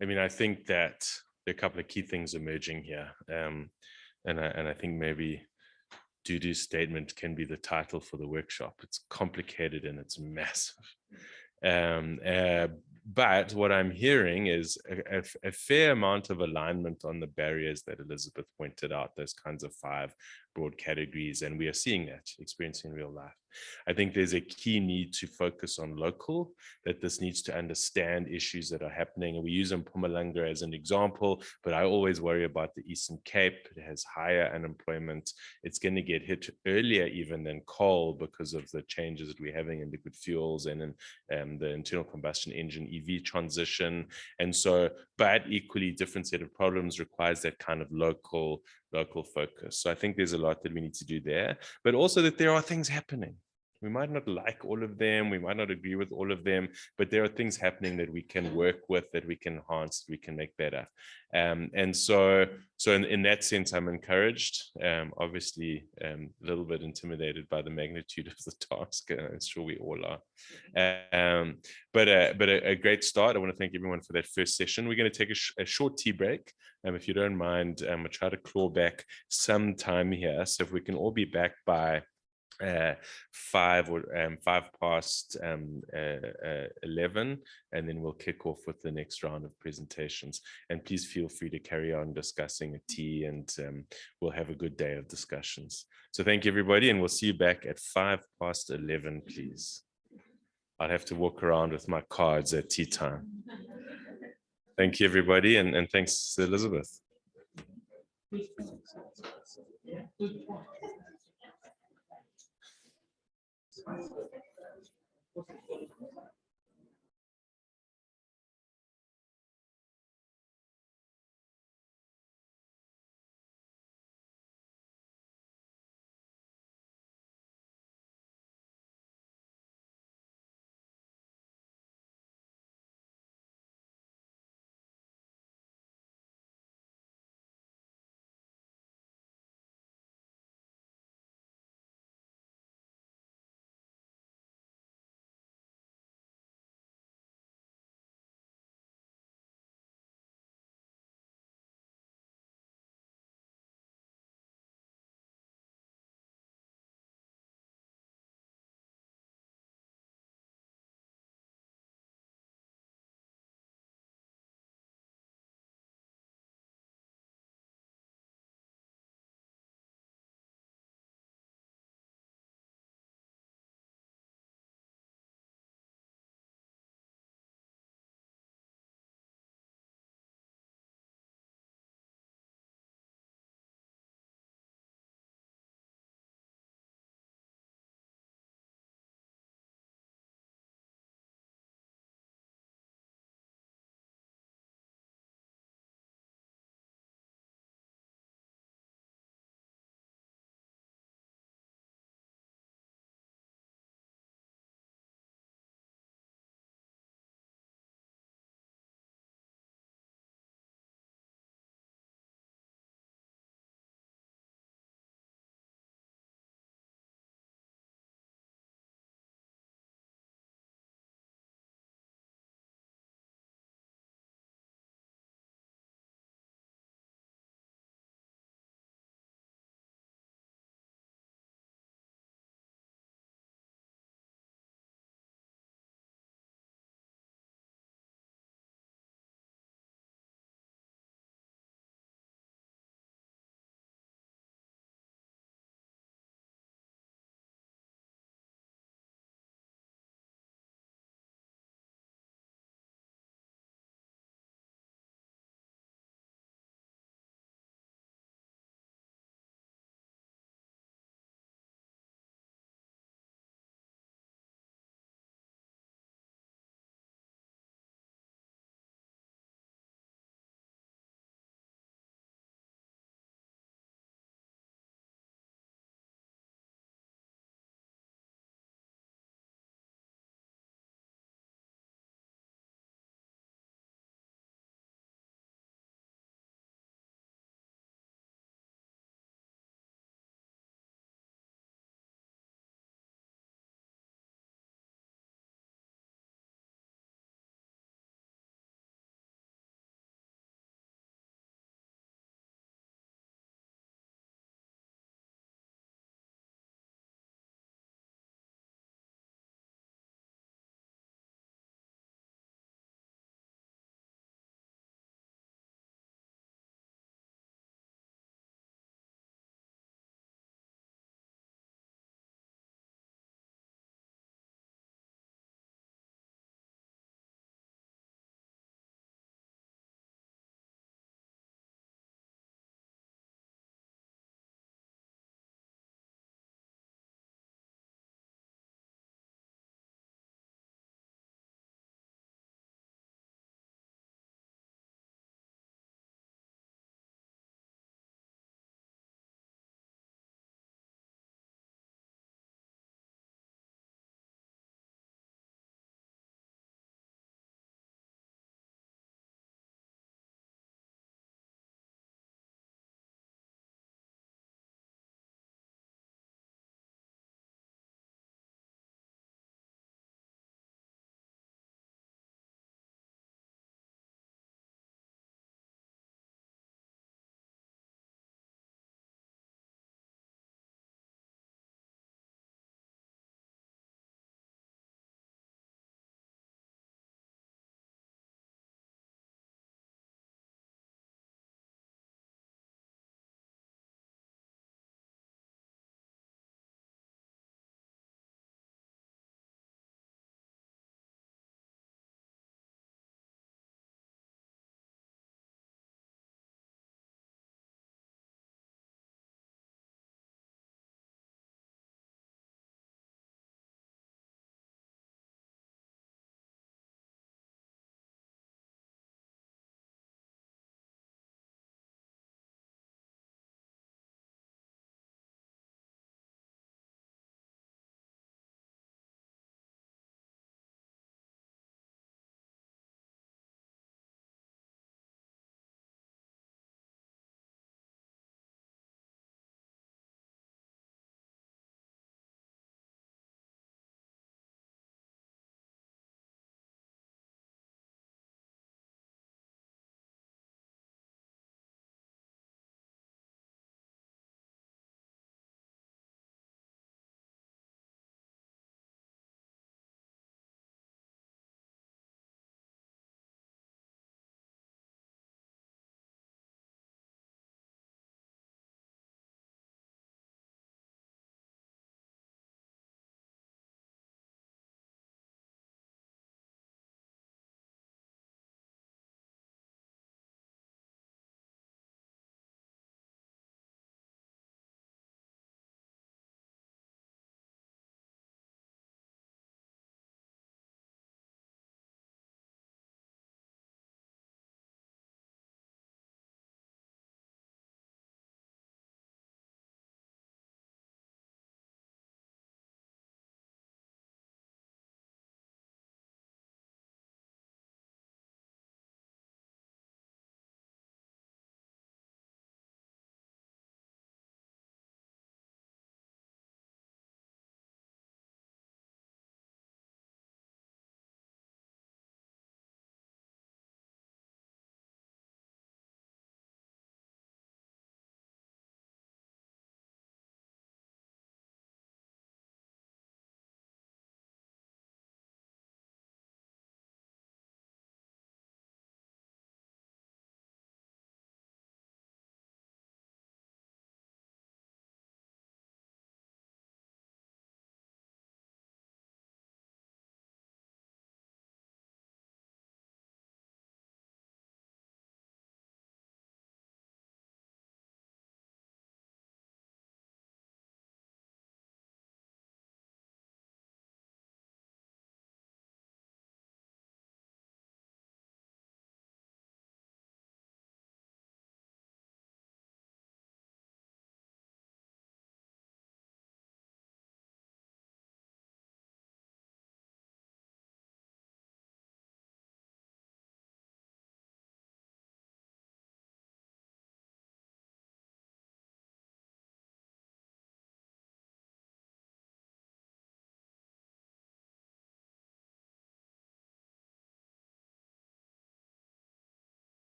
I mean, I think that there are a couple of key things emerging here. And I think maybe Dudu's statement can be the title for the workshop. It's complicated and it's massive. But what I'm hearing is a fair amount of alignment on the barriers that Elizabeth pointed out, those kinds of 5 broad categories, and we are seeing that, experiencing in real life. I think there's a key need to focus on local, that this needs to understand issues that are happening. And we use Mpumalanga as an example, but I always worry about the Eastern Cape. It has higher unemployment. It's going to get hit earlier even than coal because of the changes that we're having in liquid fuels and in the internal combustion engine EV transition. And so, but equally different set of problems requires that kind of local focus. So I think there's a lot that we need to do there, but also that there are things happening. We might not like all of them, we might not agree with all of them, but there are things happening that we can work with, that we can enhance, that we can make better. And so in that sense, I'm encouraged, obviously a little bit intimidated by the magnitude of the task. I'm sure we all are. But a great start. I want to thank everyone for that first session. We're going to take a short tea break. If you don't mind, I'll try to claw back some time here. So if we can all be back by 5 past 11, and then we'll kick off with the next round of presentations. And please feel free to carry on discussing at tea, and we'll have a good day of discussions. So thank you, everybody, and we'll see you back at 5 past 11, please. I'll have to walk around with my cards at tea time. Thank you, everybody, and thanks, Elizabeth.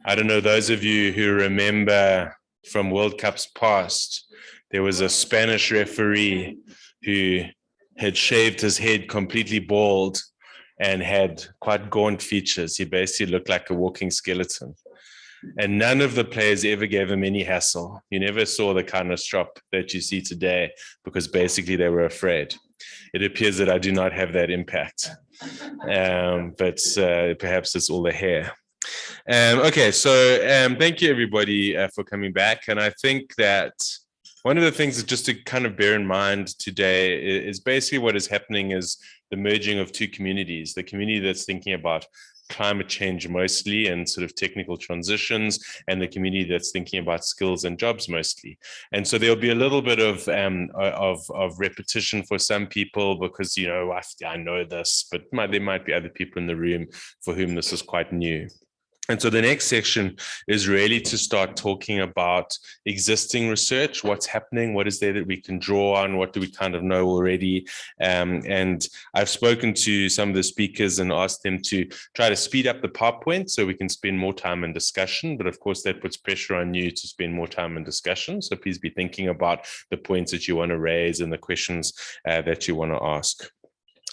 I don't know, those of you who remember from World Cups past, there was a Spanish referee who had shaved his head completely bald and had quite gaunt features. He basically looked like a walking skeleton. And none of the players ever gave him any hassle. You never saw the kind of strop that you see today because basically they were afraid. It appears that I do not have that impact, but perhaps it's all the hair. Okay, so thank you everybody for coming back. And I think that one of the things that just to kind of bear in mind today is basically what is happening is the merging of two communities, the community that's thinking about climate change mostly and sort of technical transitions, and the community that's thinking about skills and jobs mostly. And so there'll be a little bit of repetition for some people because, you know, I know this, but there might be other people in the room for whom this is quite new. And so the next section is really to start talking about existing research, what's happening, what is there that we can draw on, what do we kind of know already. And I've spoken to some of the speakers and asked them to try to speed up the PowerPoint so we can spend more time in discussion. But of course, that puts pressure on you to spend more time in discussion. So please be thinking about the points that you want to raise and the questions that you want to ask.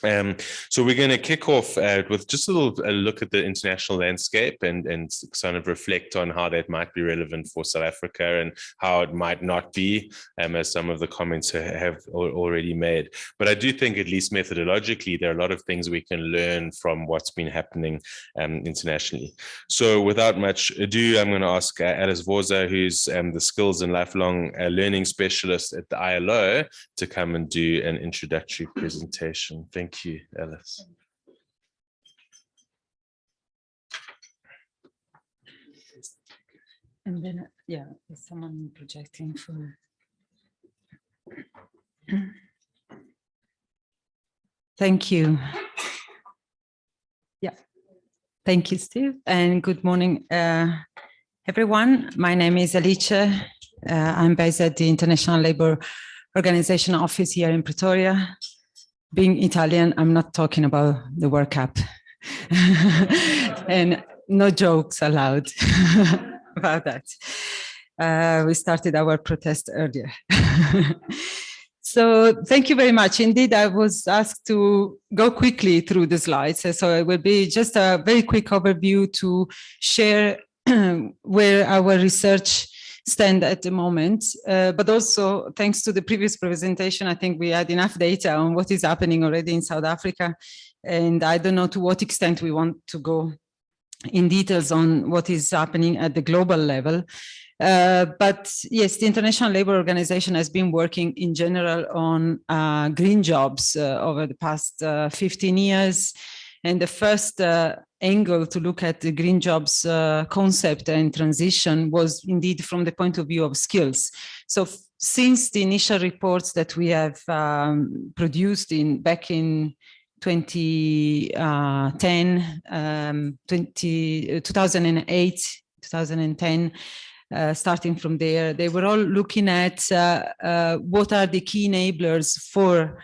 So we're going to kick off with just a look at the international landscape and kind of reflect on how that might be relevant for South Africa and how it might not be, as some of the comments have already made. But I do think, at least methodologically, there are a lot of things we can learn from what's been happening internationally. So without much ado, I'm going to ask Alice Vorza, who's the Skills and Lifelong Learning Specialist at the ILO, to come and do an introductory presentation. Thank you, Alice. And then, yeah, is someone projecting for? Thank you. Yeah, thank you, Steve, and good morning, everyone. My name is Alice. I'm based at the International Labour Organization office here in Pretoria. Being Italian, I'm not talking about the World Cup. And no jokes allowed about that. We started our protest earlier. So thank you very much. Indeed, I was asked to go quickly through the slides. So it will be just a very quick overview to share where our research stand at the moment, but also thanks to the previous presentation, I think we had enough data on what is happening already in South Africa, and I don't know to what extent we want to go in details on what is happening at the global level. But yes, the International Labour Organization has been working in general on green jobs over the past 15 years. And the first angle to look at the green jobs concept and transition was indeed from the point of view of skills. So since the initial reports that we have produced back in 2010, 2008, 2010, starting from there, they were all looking at what are the key enablers for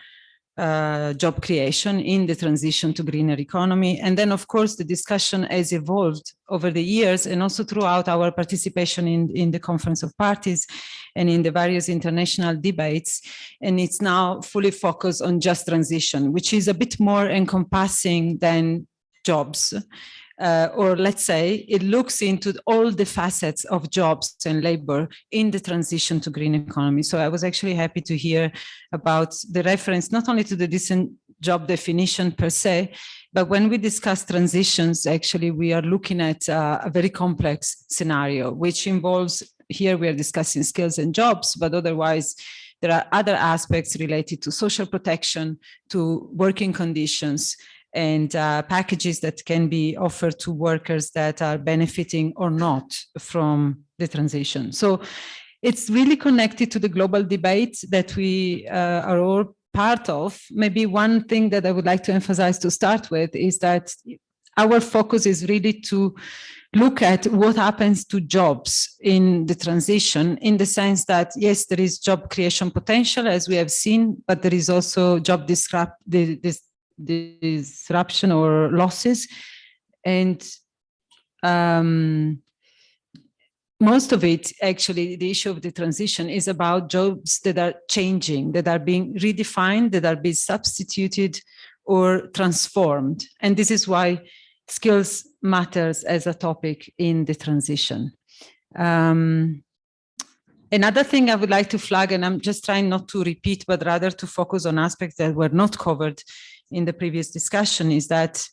job creation in the transition to greener economy. And then, of course, the discussion has evolved over the years and also throughout our participation in the Conference of Parties and in the various international debates. And it's now fully focused on just transition, which is a bit more encompassing than jobs. Or let's say it looks into all the facets of jobs and labor in the transition to green economy. So I was actually happy to hear about the reference, not only to the decent job definition per se, but when we discuss transitions, actually we are looking at a very complex scenario, which involves, here we are discussing skills and jobs, but otherwise there are other aspects related to social protection, to working conditions, and packages that can be offered to workers that are benefiting or not from the transition. So it's really connected to the global debate that we are all part of. Maybe one thing that I would like to emphasize to start with is that our focus is really to look at what happens to jobs in the transition, in the sense that, yes, there is job creation potential, as we have seen, but there is also job disruption or losses. And most of it, actually, the issue of the transition is about jobs that are changing, that are being redefined, that are being substituted or transformed. And this is why skills matters as a topic in the transition. Another thing I would like to flag, and I'm just trying not to repeat, but rather to focus on aspects that were not covered in the previous discussion, is that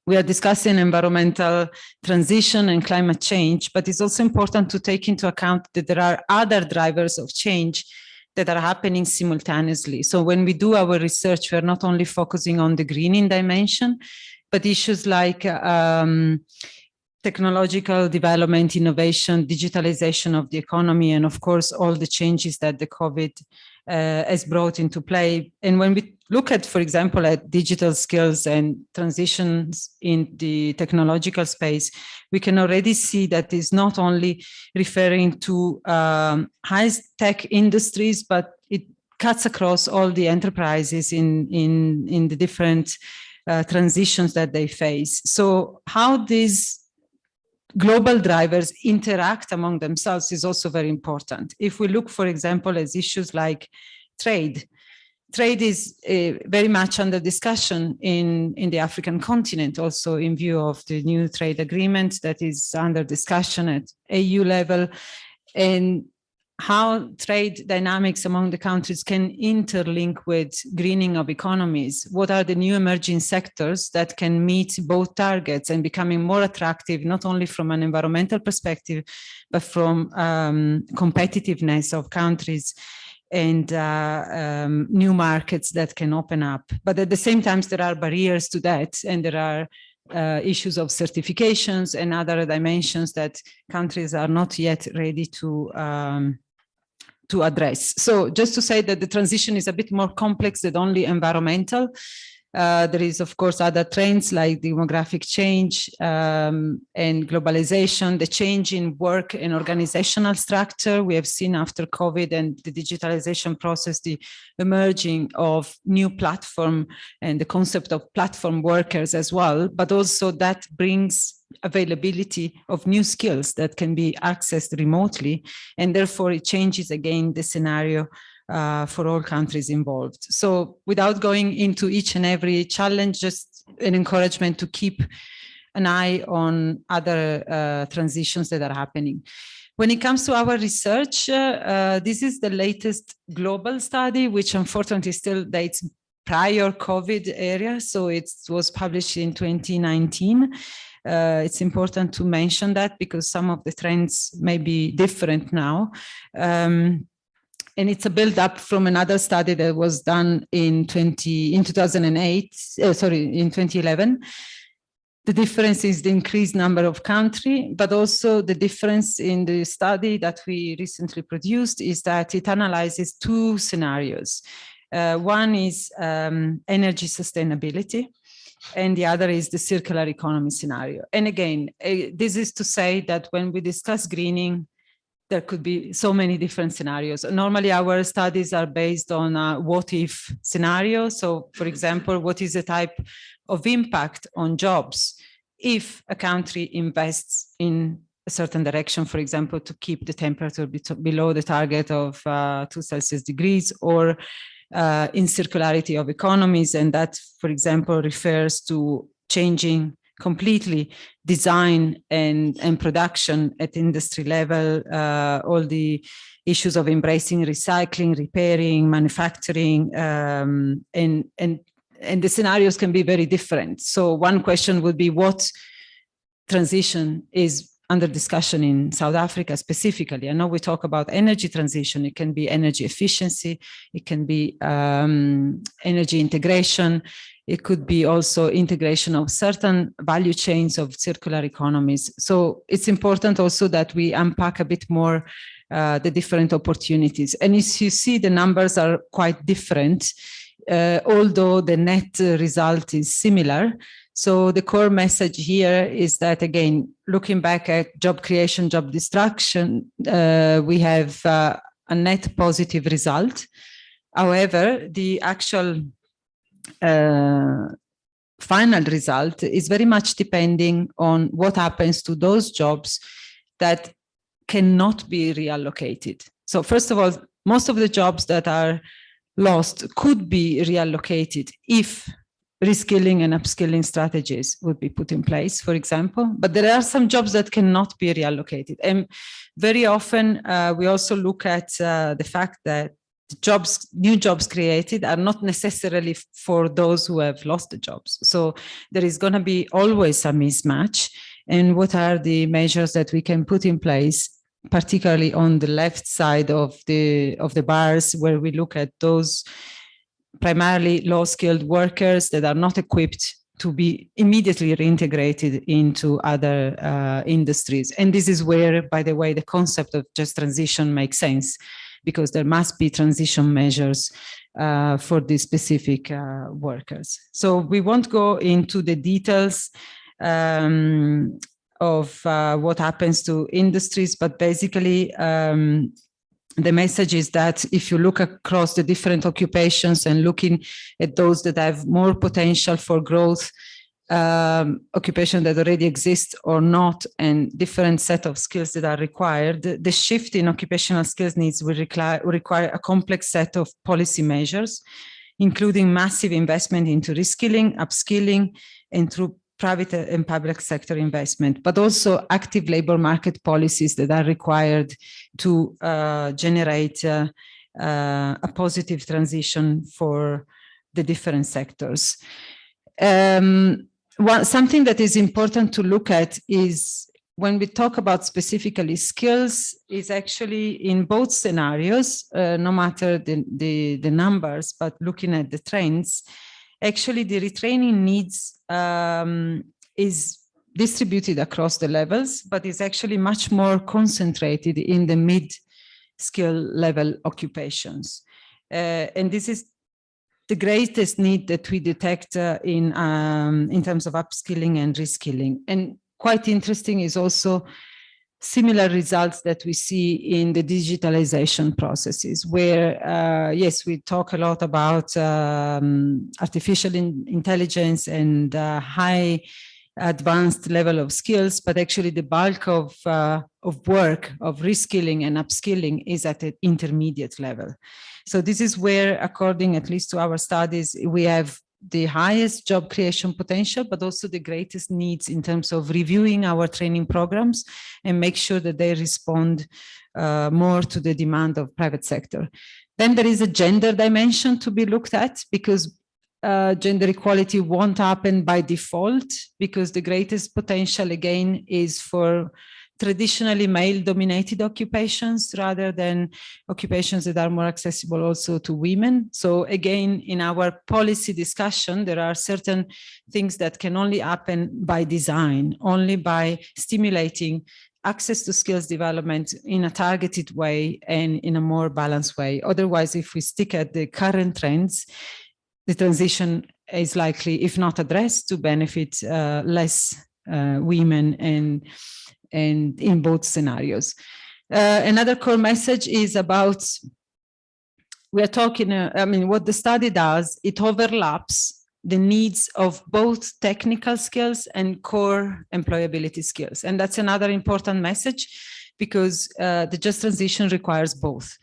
we are discussing environmental transition and climate change, but it's also important to take into account that there are other drivers of change that are happening simultaneously. So when we do our research, we're not only focusing on the greening dimension, but issues like technological development, innovation, digitalization of the economy, and of course, all the changes that the COVID has brought into play. And when we look at, for example, at digital skills and transitions in the technological space, we can already see that it's not only referring to high-tech industries, but it cuts across all the enterprises in the different transitions that they face. So how these global drivers interact among themselves is also very important. If we look, for example, at issues like trade, trade is very much under discussion in the African continent, also in view of the new trade agreement that is under discussion at AU level, and how trade dynamics among the countries can interlink with greening of economies. What are the new emerging sectors that can meet both targets and becoming more attractive, not only from an environmental perspective, but from competitiveness of countries and new markets that can open up. But at the same time, there are barriers to that, and there are issues of certifications and other dimensions that countries are not yet ready to address. So just to say that the transition is a bit more complex than only environmental. There is, of course, other trends like demographic change and globalization, the change in work and organizational structure. We have seen after COVID and the digitalization process, the emerging of new platform and the concept of platform workers as well, but also that brings availability of new skills that can be accessed remotely, and therefore it changes again the scenario for all countries involved. So without going into each and every challenge, just an encouragement to keep an eye on other transitions that are happening. When it comes to our research, this is the latest global study, which unfortunately still dates prior COVID era. So it was published in 2019. It's important to mention that because some of the trends may be different now. And it's a build-up from another study that was done in 2011. The difference is the increased number of countries, but also the difference in the study that we recently produced is that it analyzes two scenarios. One is energy sustainability, and the other is the circular economy scenario. And again, this is to say that when we discuss greening, there could be so many different scenarios. Normally, our studies are based on a what-if scenario. So, for example, what is the type of impact on jobs if a country invests in a certain direction, for example, to keep the temperature below the target of 2 Celsius degrees, or in circularity of economies. And that, for example, refers to changing completely design and production at industry level, all the issues of embracing recycling, repairing, manufacturing, and the scenarios can be very different. So one question would be, what transition is under discussion in South Africa specifically? I know we talk about energy transition. It can be energy efficiency. It can be energy integration. It could be also integration of certain value chains of circular economies. So it's important also that we unpack a bit more the different opportunities. And as you see, the numbers are quite different, although the net result is similar. So the core message here is that, again, looking back at job creation, job destruction, we have a net positive result. However, the actual final result is very much depending on what happens to those jobs that cannot be reallocated. So first of all, most of the jobs that are lost could be reallocated if reskilling and upskilling strategies would be put in place, for example, but there are some jobs that cannot be reallocated. And very often we also look at the fact that jobs, new jobs created are not necessarily for those who have lost the jobs. So there is going to be always a mismatch. And what are the measures that we can put in place, particularly on the left side of the bars, where we look at those primarily low-skilled workers that are not equipped to be immediately reintegrated into other industries. And this is where, by the way, the concept of just transition makes sense, because there must be transition measures for these specific workers. So we won't go into the details of what happens to industries, but basically the message is that if you look across the different occupations and looking at those that have more potential for growth, occupation that already exists or not, and different set of skills that are required, the shift in occupational skills needs will require a complex set of policy measures, including massive investment into reskilling, upskilling, and through private and public sector investment, but also active labor market policies that are required to generate a positive transition for the different sectors. Something that is important to look at is when we talk about specifically skills, is actually in both scenarios, no matter the numbers, but looking at the trends, actually the retraining needs is distributed across the levels, but is actually much more concentrated in the mid-skill level occupations. And this is the greatest need that we detect in terms of upskilling and reskilling. And quite interesting is also similar results that we see in the digitalization processes, where, yes, we talk a lot about artificial intelligence and high advanced level of skills, but actually the bulk of work, of reskilling and upskilling is at an intermediate level. So this is where, according at least to our studies, we have the highest job creation potential, but also the greatest needs in terms of reviewing our training programs and make sure that they respond more to the demand of private sector. Then there is a gender dimension to be looked at, because gender equality won't happen by default, because the greatest potential again is for traditionally male-dominated occupations rather than occupations that are more accessible also to women. So again, in our policy discussion, there are certain things that can only happen by design, only by stimulating access to skills development in a targeted way and in a more balanced way. Otherwise, if we stick at the current trends, the transition is likely, if not addressed, to benefit less women and in both scenarios. Another core message is about, we are talking, I mean, what the study does, it overlaps the needs of both technical skills and core employability skills. And that's another important message, because the just transition requires both.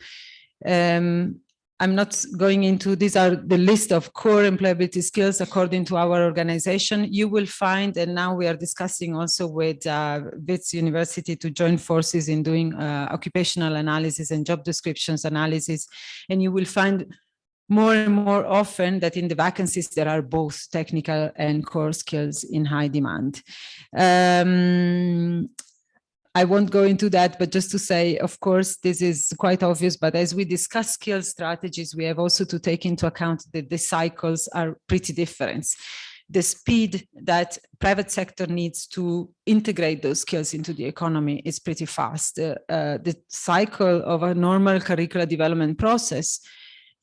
I'm not going into, these are the list of core employability skills according to our organization. You will find, and now we are discussing also with Wits University to join forces in doing occupational analysis and job descriptions analysis. And you will find more and more often that in the vacancies, there are both technical and core skills in high demand. I won't go into that, but just to say, of course, this is quite obvious, but as we discuss skill strategies, we have also to take into account that the cycles are pretty different. The speed that private sector needs to integrate those skills into the economy is pretty fast. The cycle of a normal curricular development process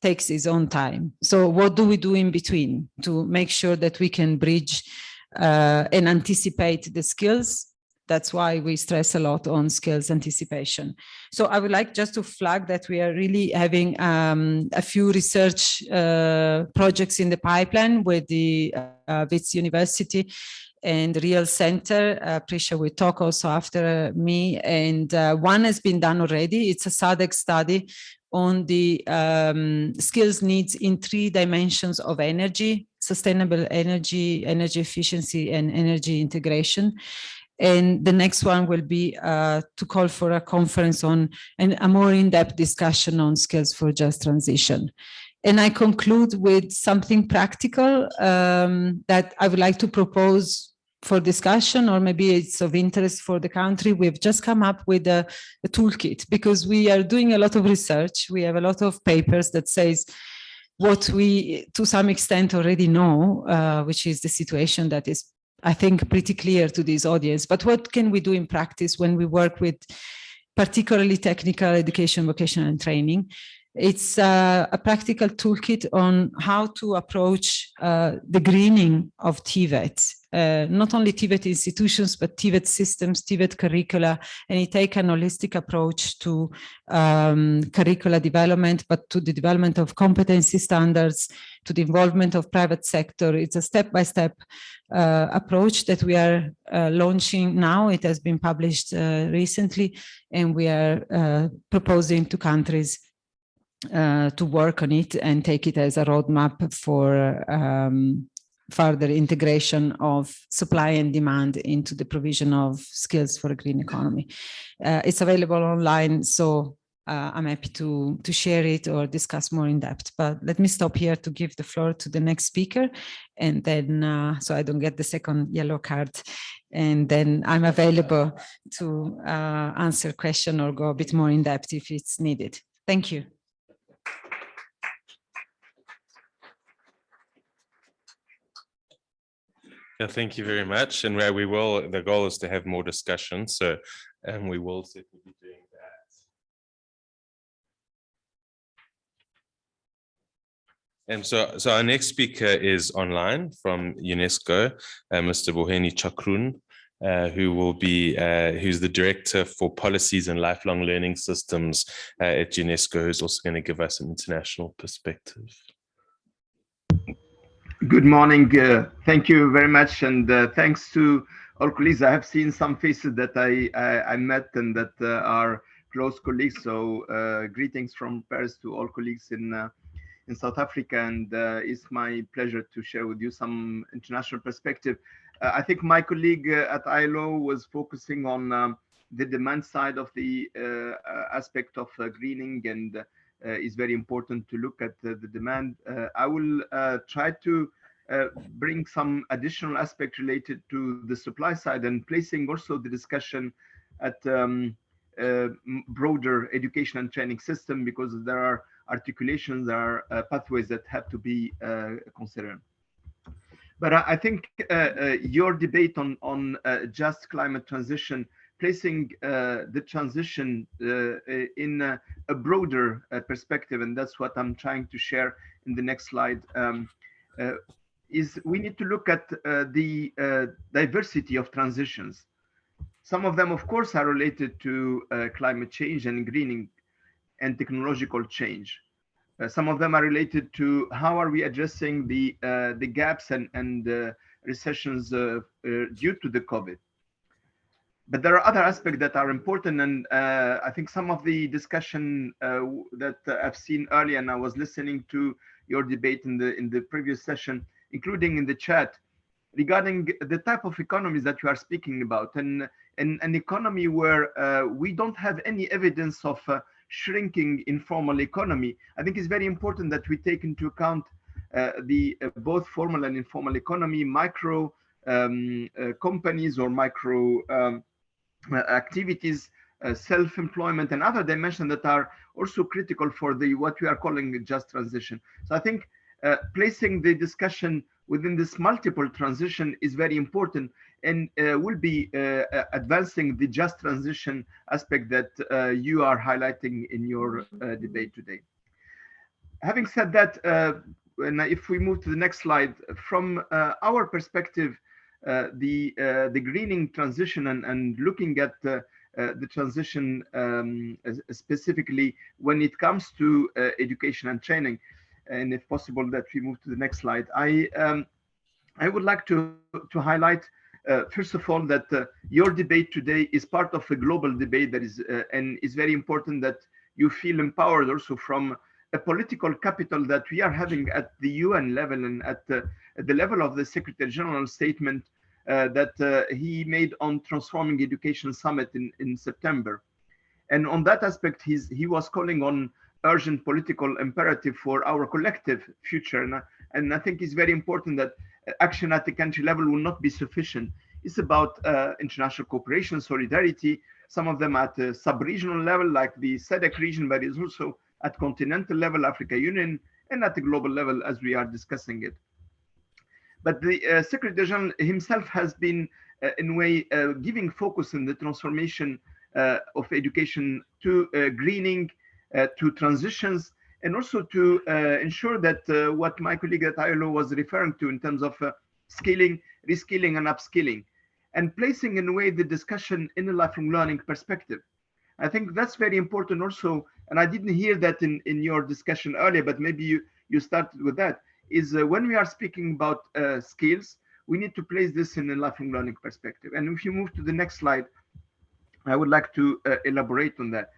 takes its own time. So what do we do in between to make sure that we can bridge and anticipate the skills That's why we stress a lot on skills anticipation. So I would like just to flag that we are really having a few research projects in the pipeline with the Wits University and Real Center. Prisha will talk also after me. And one has been done already. It's a SADC study on the skills needs in 3 dimensions of energy: sustainable energy, energy efficiency, and energy integration. And the next one will be to call for a conference on a more in-depth discussion on skills for just transition. And I conclude with something practical that I would like to propose for discussion, or maybe it's of interest for the country. We've just come up with a toolkit because we are doing a lot of research. We have a lot of papers that says what we, to some extent, already know, which is the situation that is, I think, pretty clear to this audience. But what can we do in practice when we work with particularly technical education, vocational and training? It's a practical toolkit on how to approach the greening of TVET, not only TVET institutions, but TVET systems, TVET curricula, and it takes an holistic approach to curricula development, but to the development of competency standards, to the involvement of private sector. It's a step-by-step approach that we are launching now. It has been published recently, and we are proposing to countries to work on it and take it as a roadmap for further integration of supply and demand into the provision of skills for a green economy. It's available online, so I'm happy to share it or discuss more in depth. But let me stop here to give the floor to the next speaker, and then so I don't get the second yellow card. And then I'm available to answer question or go a bit more in depth if it's needed. Thank you. Yeah, thank you very much. And where we will, the goal is to have more discussion. So we will certainly be doing that. And so our next speaker is online from UNESCO, Mr. Boheni Chakrun, who will be, who's the Director for Policies and Lifelong Learning Systems at UNESCO, who's also going to give us an international perspective. Good morning. Thank you very much, and thanks to all colleagues. I have seen some faces that I met and that are close colleagues. So greetings from Paris to all colleagues in South Africa, and it's my pleasure to share with you some international perspective. I think my colleague at ILO was focusing on the demand side of the aspect of greening, and is very important to look at the demand. I will try to bring some additional aspect related to the supply side and placing also the discussion at broader education and training system, because there are articulations, there are pathways that have to be considered. But I think your debate on just climate transition, placing the transition in a broader perspective, and that's what I'm trying to share in the next slide, is we need to look at the diversity of transitions. Some of them, of course, are related to climate change and greening and technological change. Some of them are related to how are we addressing the gaps and recessions due to the COVID. But there are other aspects that are important, and I think some of the discussion that I've seen earlier, and I was listening to your debate in the previous session, including in the chat, regarding the type of economies that you are speaking about, and an economy where we don't have any evidence of shrinking informal economy. I think it's very important that we take into account the both formal and informal economy, micro companies or micro activities, self-employment, and other dimensions that are also critical for the what we are calling just transition. So I think placing the discussion within this multiple transition is very important, and will be advancing the just transition aspect that you are highlighting in your debate today. Having said that, and if we move to the next slide, from our perspective, the greening transition and looking at the transition specifically when it comes to education and training. And if possible, that we move to the next slide. I would like to highlight, first of all, that your debate today is part of a global debate that is, and it's very important that you feel empowered also from a political capital that we are having at the UN level and at the level of the Secretary General statement that he made on Transforming Education Summit in September. And on that aspect, he was calling on urgent political imperative for our collective future. And I think it's very important that action at the country level will not be sufficient. It's about international cooperation, solidarity, some of them at a sub-regional level, like the SADC region, but it's also at continental level, Africa Union, and at the global level as we are discussing it. But the Secretary General himself has been, in a way, giving focus in the transformation of education to greening, to transitions, and also to ensure that what my colleague at ILO was referring to in terms of skilling, reskilling, and upskilling, and placing in a way the discussion in a lifelong learning perspective. I think that's very important also, and I didn't hear that in your discussion earlier, but maybe you started with that, is when we are speaking about skills, we need to place this in a lifelong learning perspective. And if you move to the next slide, I would like to elaborate on that.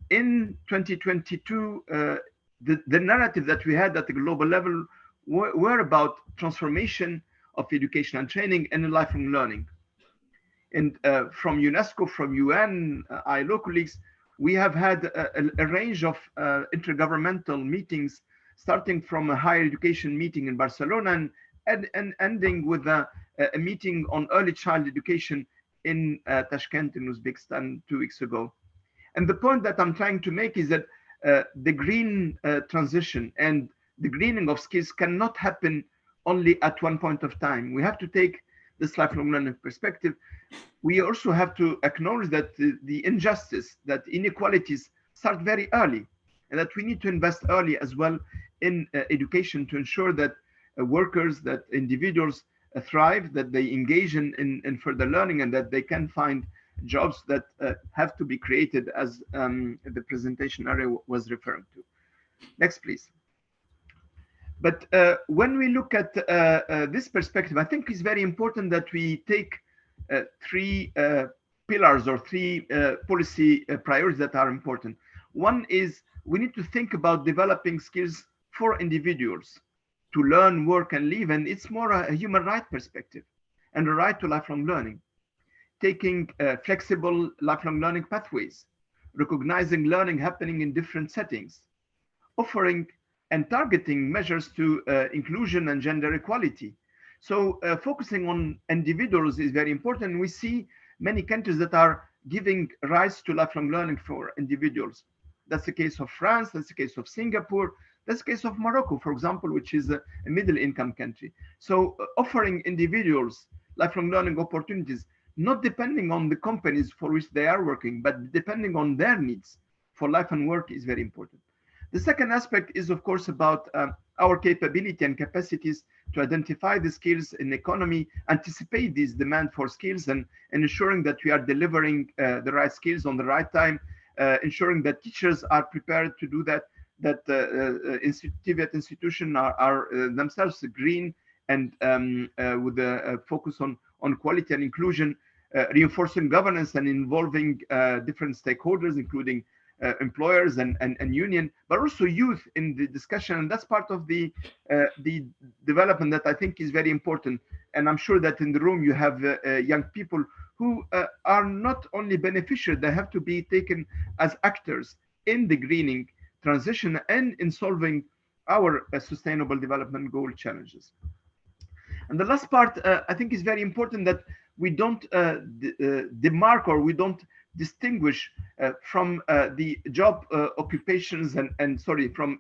In 2022, the narrative that we had at the global level were about transformation of education and training and lifelong learning. And from UNESCO, from UN, ILO colleagues, we have had a range of intergovernmental meetings, starting from a higher education meeting in Barcelona and ending with a meeting on early child education in Tashkent in Uzbekistan 2 weeks ago. And the point that I'm trying to make is that the green transition and the greening of skills cannot happen only at one point of time. We have to take this lifelong learning perspective. We also have to acknowledge that the injustice, that inequalities start very early, and that we need to invest early as well in education to ensure that workers, that individuals thrive, that they engage in further learning, and that they can find jobs that have to be created, as the presentation area was referring to. Next, please. But when we look at this perspective, I think it's very important that we take three pillars or three policy priorities that are important. One is we need to think about developing skills for individuals to learn, work, and live, and it's more a human right perspective and a right to lifelong learning. Taking flexible lifelong learning pathways, recognizing learning happening in different settings, offering and targeting measures to inclusion and gender equality. So focusing on individuals is very important. We see many countries that are giving rights to lifelong learning for individuals. That's the case of France, that's the case of Singapore, that's the case of Morocco, for example, which is a middle income country. So offering individuals lifelong learning opportunities, not depending on the companies for which they are working, but depending on their needs for life and work is very important. The second aspect is, of course, about our capability and capacities to identify the skills in the economy, anticipate this demand for skills, and ensuring that we are delivering the right skills on the right time, ensuring that teachers are prepared to do that, that TVET institutions are themselves green and with a focus on quality and inclusion, reinforcing governance and involving different stakeholders, including employers and union, but also youth in the discussion. And that's part of the development that I think is very important. And I'm sure that in the room you have young people who are not only beneficiaries, they have to be taken as actors in the greening transition and in solving our sustainable development goal challenges. And the last part, I think, is very important, that we don't demark or we don't distinguish from the job occupations from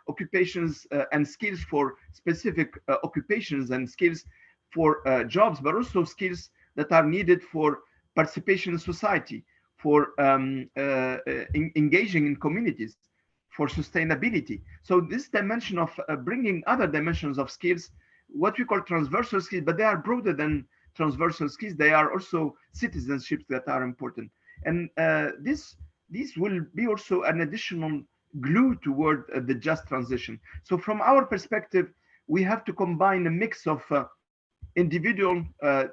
occupations and skills for specific occupations and skills for jobs, but also skills that are needed for participation in society, for engaging in communities, for sustainability. So this dimension of bringing other dimensions of skills what we call transversal skills, but they are broader than transversal skills. They are also citizenships that are important. And this will be also an additional glue toward the just transition. So from our perspective, we have to combine a mix of individual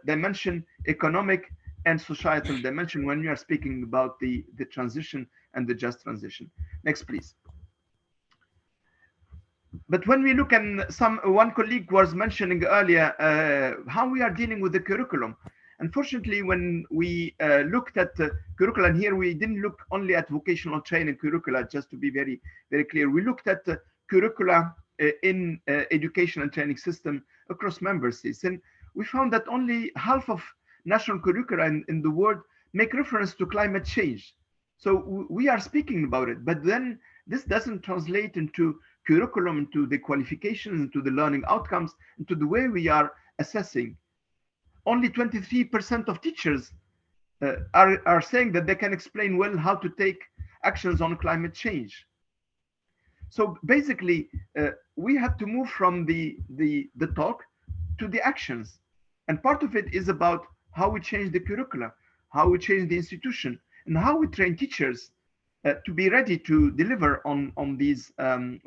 dimension, economic, and societal dimension when we are speaking about the transition and the just transition. Next, please. But when we look, and one colleague was mentioning earlier how we are dealing with the curriculum. Unfortunately, when we looked at the curricula, and here we didn't look only at vocational training curricula, just to be very, very clear. We looked at the curricula in education and training system across member states. And we found that only half of national curricula in the world make reference to climate change. So we are speaking about it, but then this doesn't translate into curriculum, into the qualifications, into the learning outcomes, into the way we are assessing. Only 23% of teachers are saying that they can explain well how to take actions on climate change. So basically, we have to move from the talk to the actions. And part of it is about how we change the curricula, how we change the institution, and how we train teachers to be ready to deliver on these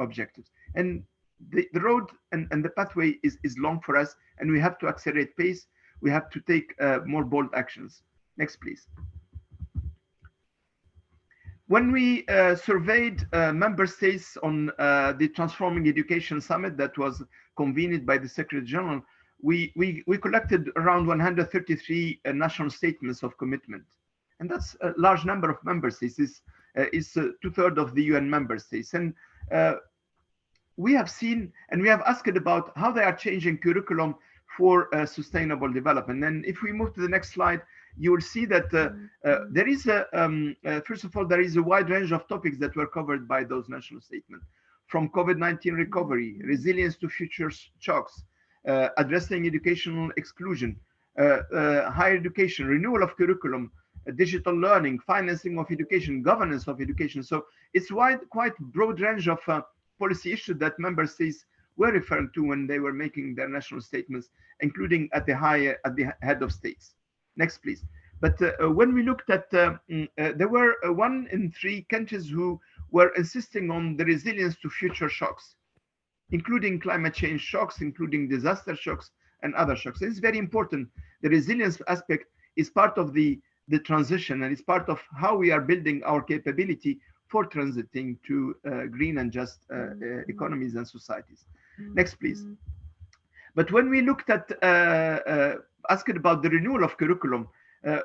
objectives. And the road and the pathway is long for us, and we have to accelerate pace. We have to take more bold actions. Next, please. When we surveyed member states on the Transforming Education Summit that was convened by the Secretary General, we collected around 133 national statements of commitment. And that's a large number of member states. It's 2/3 of the UN member states. And we have seen, and we have asked about how they are changing curriculum for sustainable development. And if we move to the next slide, you will see that there is first of all, there is a wide range of topics that were covered by those national statements, from COVID-19 recovery, resilience to future shocks, addressing educational exclusion, higher education, renewal of curriculum, digital learning, financing of education, governance of education. So it's quite broad range of policy issues that member states were referring to when they were making their national statements, including at the head of states. Next, please. But when we looked at, there were 1 in 3 countries who were insisting on the resilience to future shocks, including climate change shocks, including disaster shocks and other shocks. It's very important. The resilience aspect is part of the transition, and it's part of how we are building our capability for transiting to green and just economies and societies. Next, please. But when we looked at, asked about the renewal of curriculum,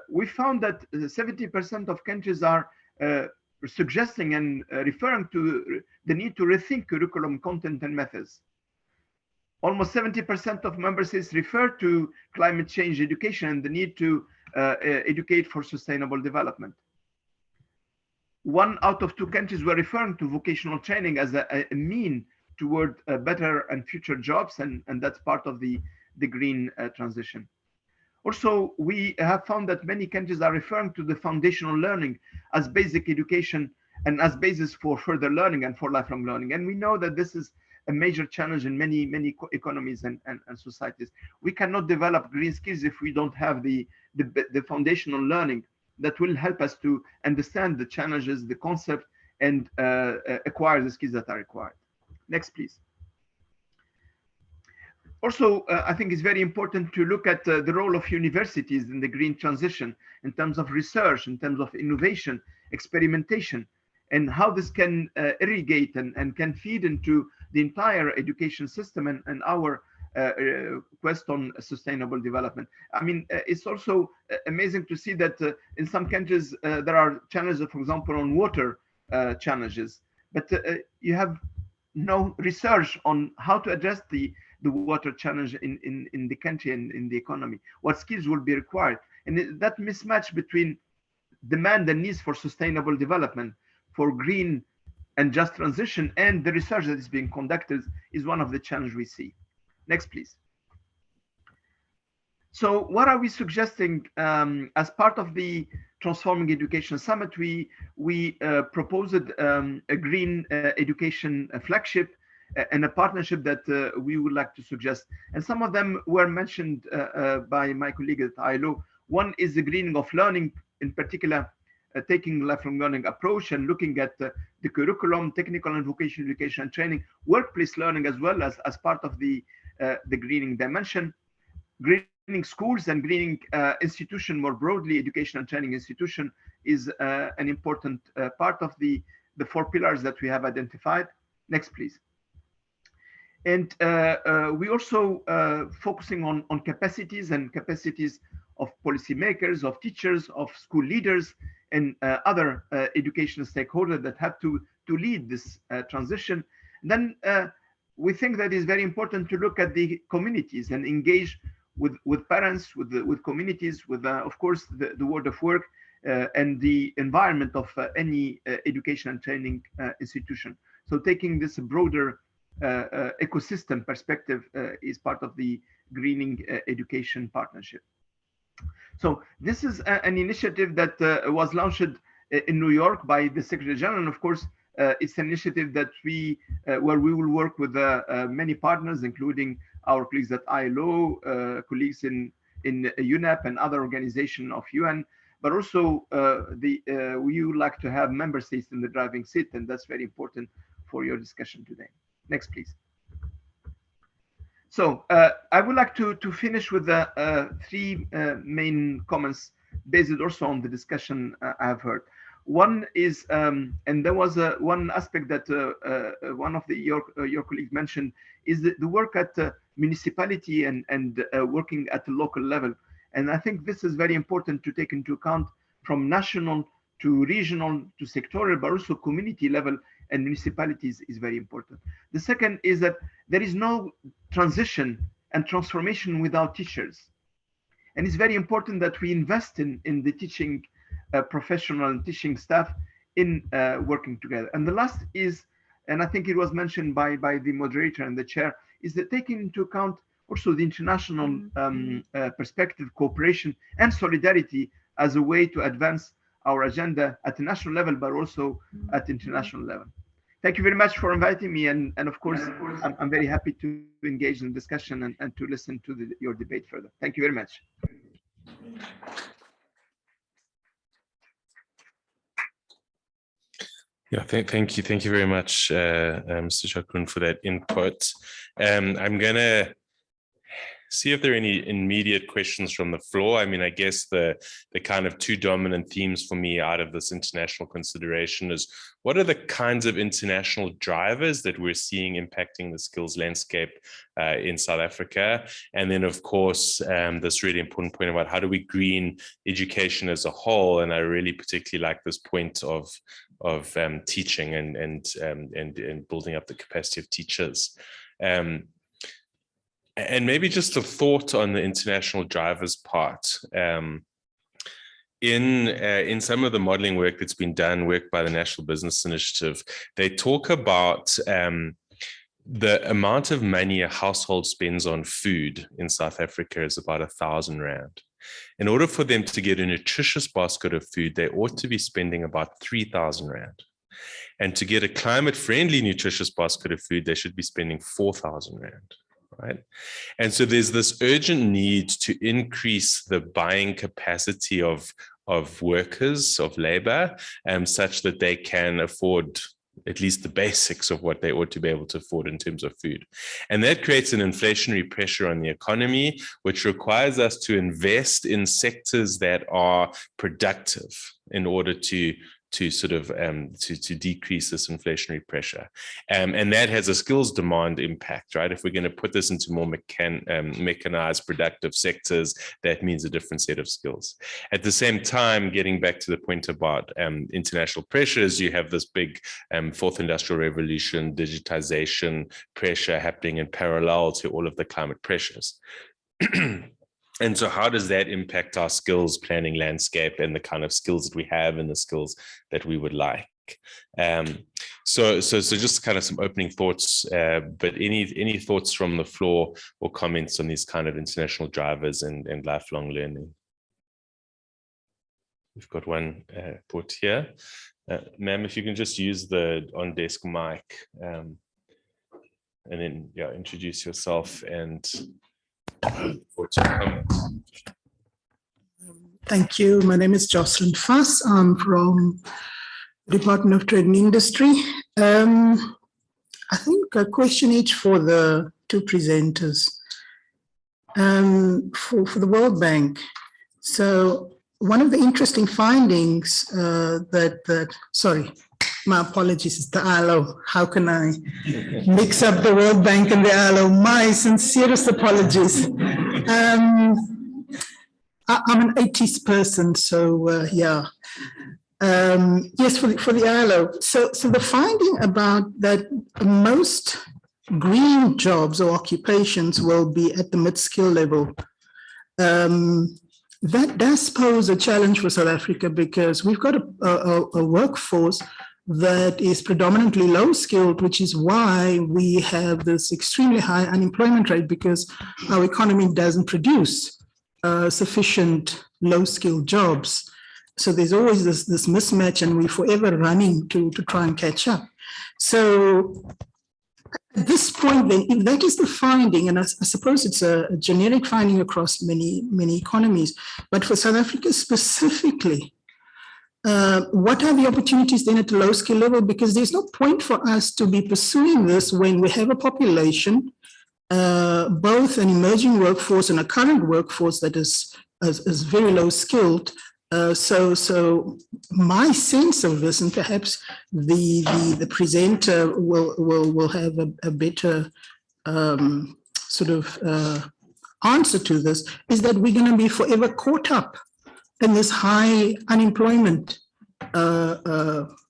we found that 70% of countries are suggesting and referring to the need to rethink curriculum content and methods. Almost 70% of member states refer to climate change education and the need to educate for sustainable development. 1 out of 2 countries were referring to vocational training as a mean toward better and future jobs, and that's part of the green transition. Also, we have found that many countries are referring to the foundational learning as basic education and as basis for further learning and for lifelong learning. And we know that this is a major challenge in many economies and societies. We cannot develop green skills if we don't have the foundational learning that will help us to understand the challenges, the concept, and acquire the skills that are required. Next, please. Also, I think it's very important to look at the role of universities in the green transition in terms of research, in terms of innovation, experimentation, and how this can irrigate and can feed into the entire education system and our quest on sustainable development. I mean, it's also amazing to see that in some countries there are challenges, for example, on water challenges, but you have no research on how to address the water challenge in the country and in the economy. What skills will be required? And that mismatch between demand and needs for sustainable development, for green and just transition, and the research that is being conducted is one of the challenges we see. Next, please. So what are we suggesting as part of the Transforming Education Summit? We proposed a green education flagship and a partnership that we would like to suggest. And some of them were mentioned by my colleague at ILO. One is the greening of learning, in particular, taking lifelong learning approach and looking at the curriculum, technical and vocational education and training, workplace learning as well as part of the greening dimension. Greening schools and greening institution more broadly, education and training institution is an important part of the 4 pillars that we have identified. Next, please. And we also focusing on capacities and capacities of policymakers, of teachers, of school leaders, and other educational stakeholders that have to lead this transition. And then we think that it's very important to look at the communities and engage with parents, with communities, with of course the world of work and the environment of any education and training institution. So taking this broader ecosystem perspective is part of the greening education partnership. So this is an initiative that was launched in New York by the Secretary General, and of course it's an initiative that where we will work with many partners, including our colleagues at ILO, colleagues in UNEP and other organizations of UN, but also we would like to have member states in the driving seat, and that's very important for your discussion today. Next, please. So I would like to finish with the 3 main comments based also on the discussion I have heard. One is, and there was one aspect that one of your colleagues mentioned, is the work at municipality and working at the local level. And I think this is very important to take into account from national to regional to sectoral, but also community level and municipalities is very important. The second is that there is no transition and transformation without teachers. And it's very important that we invest in the teaching professional and teaching staff in working together. And the last is, and I think it was mentioned by the moderator and the chair, is that taking into account also the international perspective, cooperation and solidarity as a way to advance our agenda at the national level, but also at international level. Thank you very much for inviting me. And of course, I'm very happy to engage in the discussion and to listen to your debate further. Thank you very much. Yeah, thank you very much, Mr. Chakun, for that input. I'm gonna see if there are any immediate questions from the floor. I mean, I guess the kind of 2 dominant themes for me out of this international consideration is, what are the kinds of international drivers that we're seeing impacting the skills landscape in South Africa? And then, of course, this really important point about how do we green education as a whole? And I really particularly like this point of teaching and building up the capacity of teachers. And maybe just a thought on the international drivers part. In some of the modeling work that's been done, work by the National Business Initiative, they talk about the amount of money a household spends on food in South Africa is about 1,000 Rand. In order for them to get a nutritious basket of food, they ought to be spending about 3,000 Rand. And to get a climate-friendly nutritious basket of food, they should be spending 4,000 Rand. Right. And so there's this urgent need to increase the buying capacity of workers, of labor, such that they can afford at least the basics of what they ought to be able to afford in terms of food. And that creates an inflationary pressure on the economy, which requires us to invest in sectors that are productive in order to sort of to decrease this inflationary pressure. And that has a skills demand impact, right? If we're going to put this into more mechanized productive sectors, that means a different set of skills. At the same time, getting back to the point about international pressures, you have this big fourth industrial revolution, digitization pressure happening in parallel to all of the climate pressures. And so how does that impact our skills planning landscape and the kind of skills that we have and the skills that we would like? So just kind of some opening thoughts, but any thoughts from the floor or comments on these kind of international drivers and lifelong learning? We've got one thought here. Ma'am, if you can just use the on-desk mic. then introduce yourself and what's your comment. Thank you. My name is Jocelyn Fuss. I'm from Department of Trade and Industry. I think a question each for the two presenters. For the World Bank. So one of the interesting findings sorry, my apologies, it's the ILO. How can I mix up the World Bank and the ILO? My sincerest apologies. I'm an 80s person, so yeah. Yes, for the ILO. So the finding about that most green jobs or occupations will be at the mid-skill level. That does pose a challenge for South Africa because we've got a workforce that is predominantly low-skilled, which is why we have this extremely high unemployment rate because our economy doesn't produce sufficient low-skilled jobs. So there's always this mismatch and we're forever running to try and catch up. So at this point, then, if that is the finding, and I suppose it's a generic finding across many economies, but for South Africa specifically, what are the opportunities then at the low skill level? Because there's no point for us to be pursuing this when we have a population, both an emerging workforce and a current workforce that is very low skilled. So my sense of this, and perhaps the presenter will have a better sort of answer to this, is that we're going to be forever caught up in this high unemployment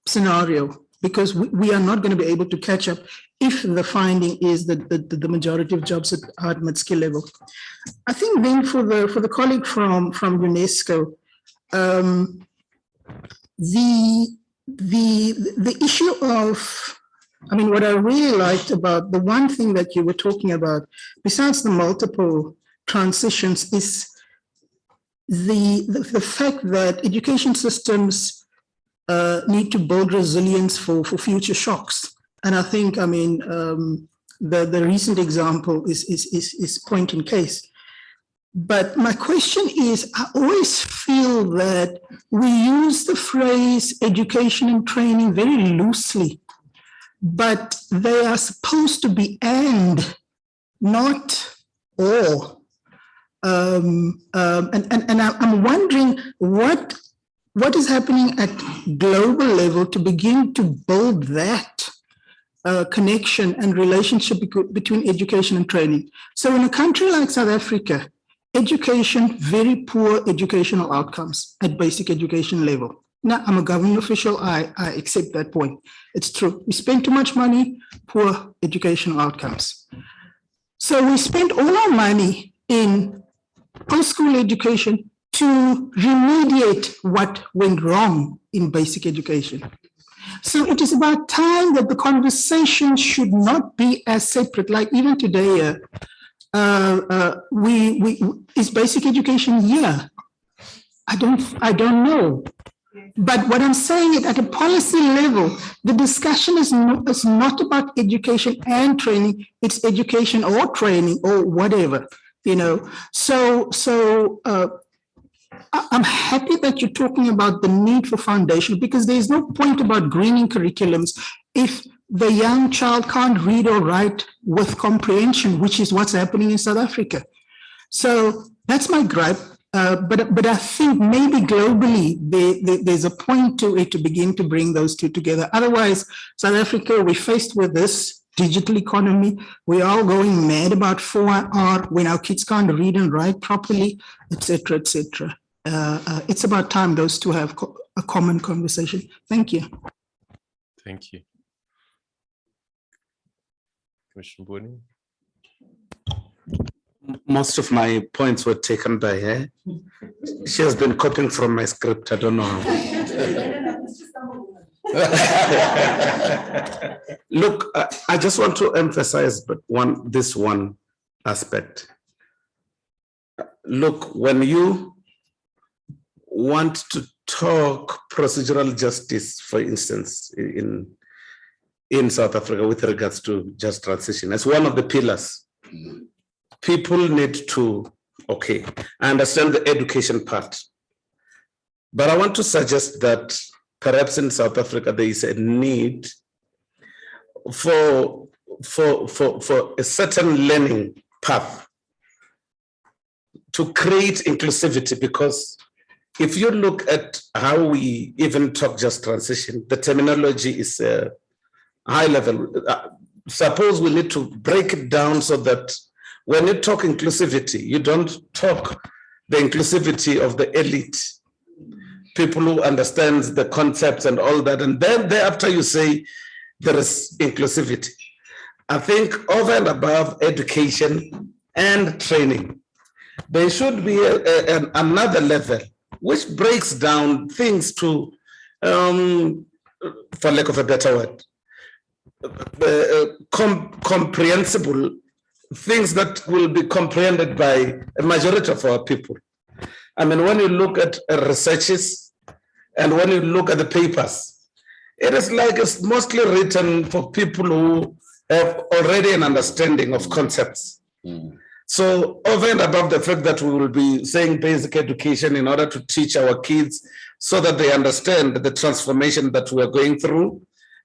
scenario, because we are not going to be able to catch up if the finding is that the majority of jobs are at mid-skill level. I think then for the colleague from UNESCO, the issue of, I mean, what I really liked about the one thing that you were talking about, besides the multiple transitions, is the fact that education systems need to build resilience for future shocks. And I think, I mean, the recent example is point in case. But my question is, I always feel that we use the phrase education and training very loosely, but they are supposed to be and, not or. And I'm wondering what is happening at global level to begin to build that connection and relationship between education and training. So in a country like South Africa, education, very poor educational outcomes at basic education level. Now, I'm a government official, I accept that point. It's true. We spend too much money, poor educational outcomes. So we spend all our money in post-school education to remediate what went wrong in basic education. So it is about time that the conversation should not be as separate, like even today, is basic education here? I don't know. But what I'm saying is at a policy level, the discussion is not about education and training, it's education or training or whatever, you know. So I'm happy that you're talking about the need for foundation, because there's no point about greening curriculums if the young child can't read or write with comprehension, which is what's happening in South Africa. So that's my gripe. But I think maybe globally there's a point to it to begin to bring those two together. Otherwise, South Africa, we're faced with this digital economy. We're all going mad about 4R when our kids can't read and write properly, et cetera, et cetera. It's about time those two have a common conversation. Thank you. Thank you. Commissioner Boarding. Most of my points were taken by her. She has been copying from my script. I don't know how. Look, I just want to emphasize this one aspect. Look, when you want to talk procedural justice, for instance, in in South Africa with regards to just transition as one of the pillars. People need to, okay, I understand the education part, but I want to suggest that perhaps in South Africa, there is a need for a certain learning path to create inclusivity, because if you look at how we even talk just transition, the terminology is high level. Suppose we need to break it down so that when you talk inclusivity, you don't talk the inclusivity of the elite, people who understand the concepts and all that, and then thereafter you say there is inclusivity. I think over and above education and training, there should be another level which breaks down things to, for lack of a better word, comprehensible things that will be comprehended by a majority of our people. I mean, when you look at researches and when you look at the papers, it is like it's mostly written for people who have already an understanding of concepts. So over and above the fact that we will be saying basic education in order to teach our kids so that they understand the transformation that we are going through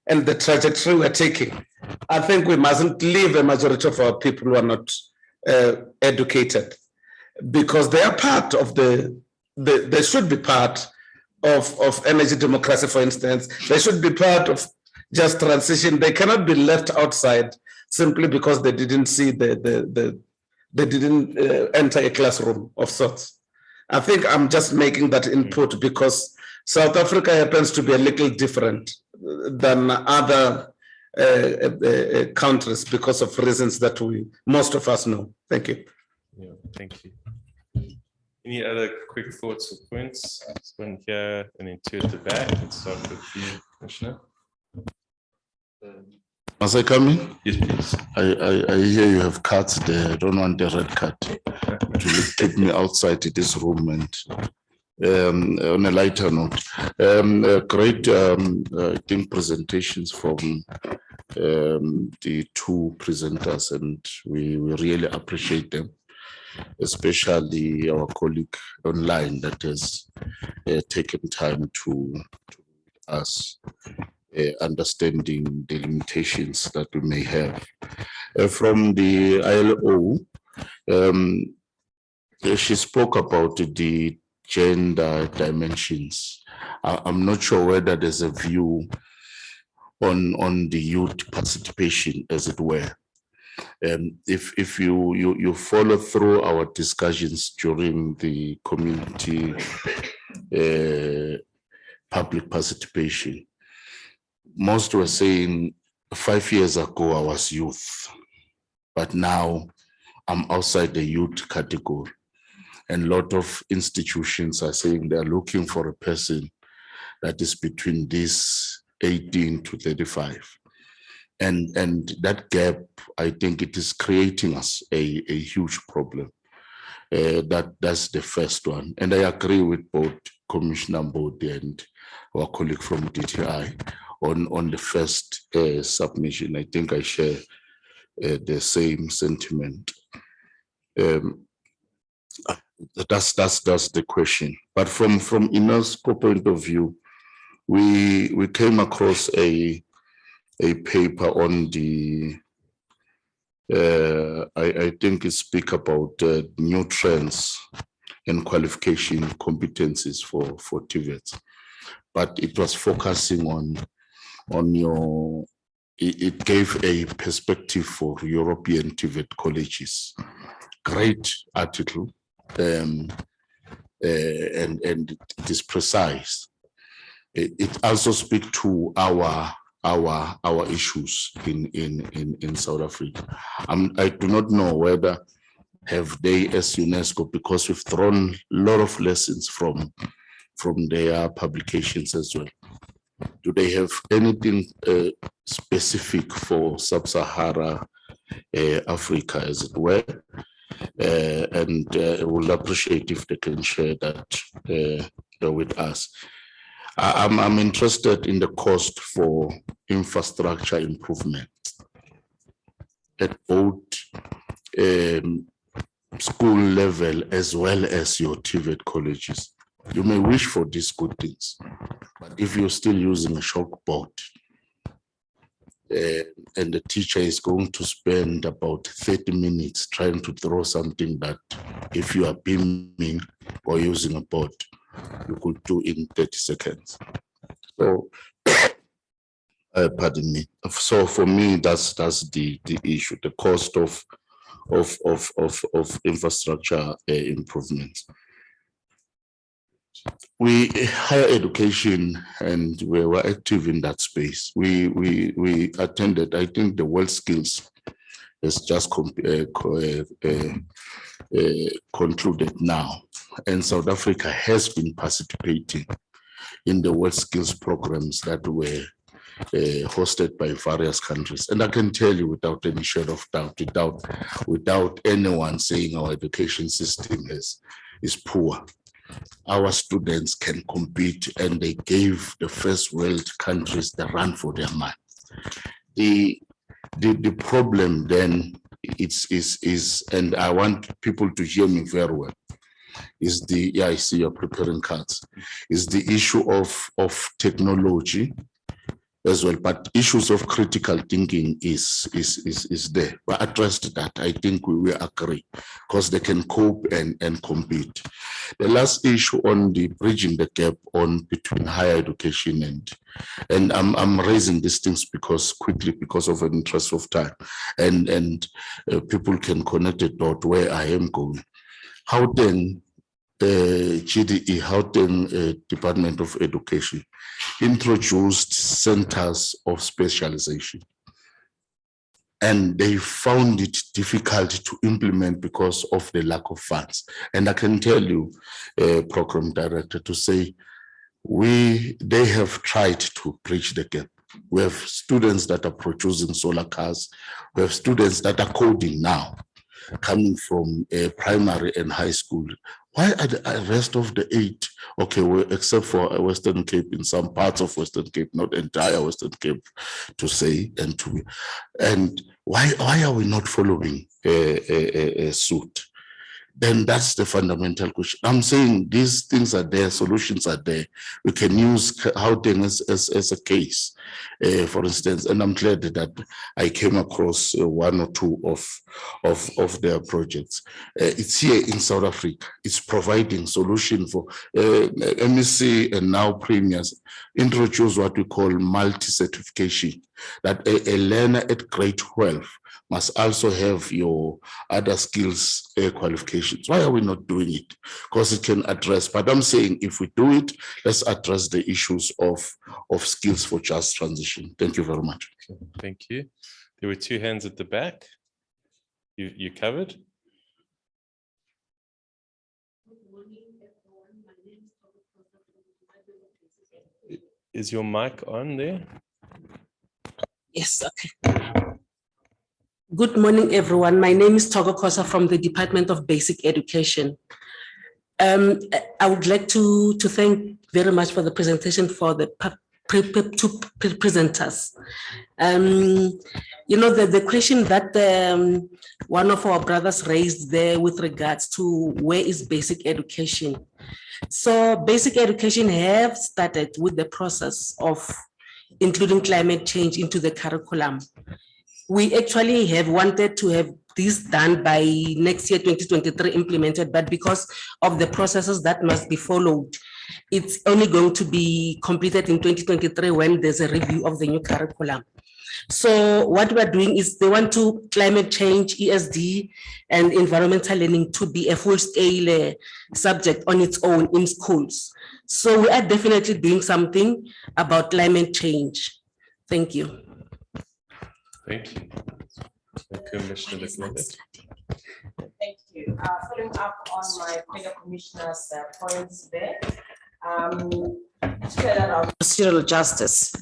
and the trajectory we're taking, I think we mustn't leave a majority of our people who are not educated, because they are part of they should be part of energy democracy, for instance. They should be part of just transition. They cannot be left outside simply because they didn't see they didn't enter a classroom of sorts. I think I'm just making that input because South Africa happens to be a little different than other countries because of reasons that most of us know. Thank you. Yeah, thank you. Any other quick thoughts or points? This one here and then two at the back. Let's start with you, Commissioner. Must I come in? Yes, please. I hear you have cards there. I don't want a red card to keep me outside this room. And on a lighter note, great, I think, presentations from the two presenters, and we really appreciate them, especially our colleague online that has taken time to us. Understanding the limitations that we may have. From the ILO, she spoke about the gender dimensions. I'm not sure whether there's a view on the youth participation, as it were. If you follow through our discussions during the community public participation, most were saying 5 years ago I was youth, but now I'm outside the youth category. And a lot of institutions are saying they're looking for a person that is between this 18 to 35. And that gap, I think it is creating us a huge problem. That's the first one. And I agree with both Commissioner Mbodi and our colleague from DTI on the first submission. I think I share the same sentiment. That's the question. But from UNESCO point of view, we came across a paper on the I think it speak about new trends and qualification competencies for TVETs, but it was focusing on it gave a perspective for European TVET colleges. Great article, and it is precise. It also speaks to our issues in South Africa. I do not know whether have they, as UNESCO, because we've thrown a lot of lessons from their publications as well. Do they have anything specific for Sub-Sahara Africa, as it were? And we'll appreciate if they can share that with us. I'm interested in the cost for infrastructure improvement at both school level as well as your TVET colleges. You may wish for these good things, but if you're still using a chalkboard and the teacher is going to spend about 30 minutes trying to throw something that if you are beaming or using a board, you could do in 30 seconds. So, pardon me. So for me, that's the issue, the cost of infrastructure improvements. We higher education, and we were active in that space. We attended, I think the World Skills is just concluded now, and South Africa has been participating in the World Skills programs that were hosted by various countries. And I can tell you without any shadow of doubt, without anyone saying our education system is poor, our students can compete, and they gave the first world countries the run for their money. The problem then is, and I want people to hear me very well, is the, yeah, I see you're preparing cards, is the issue of technology as well, but issues of critical thinking is there. We addressed that. I think we will agree, because they can cope and compete. The last issue on the bridging the gap on between higher education and I'm raising these things because of an interest of time, and people can connect the dot where I am going. How then GDE, how then Department of Education introduced centers of specialization, and they found it difficult to implement because of the lack of funds. And I can tell you, program director, to say they have tried to bridge the gap. We have students that are producing solar cars. We have students that are coding now, coming from primary and high school. Why are the rest of the 8, okay, well, except for Western Cape, in some parts of Western Cape, not entire Western Cape, to say, and why are we not following a suit? Then that's the fundamental question. I'm saying these things are there, solutions are there. We can use Gauteng as a case, for instance, and I'm glad that I came across 1 or 2 of their projects. It's here in South Africa. It's providing solution for MEC and now premiers introduce what we call multi-certification, that a learner at grade 12 must also have your other skills qualifications. Why are we not doing it? Because it can address, but I'm saying if we do it, let's address the issues of skills for just transition. Thank you very much. Thank you. There were 2 hands at the back. You covered? Is your mic on there? Yes, okay. Good morning, everyone. My name is Togo Kosa from the Department of Basic Education. I would like to thank very much for the presentation for the two presenters. You know, the question that one of our brothers raised there with regards to where is basic education. So basic education have started with the process of including climate change into the curriculum. We actually have wanted to have this done by next year, 2023 implemented, but because of the processes that must be followed, it's only going to be completed in 2023 when there's a review of the new curriculum. So what we're doing is they want to climate change, ESD, and environmental learning to be a full-scale subject on its own in schools. So we are definitely doing something about climate change. Thank you. Thank you. Commissioner Leclerc. Thank you. Following up on my fellow commissioners' points there, procedural justice.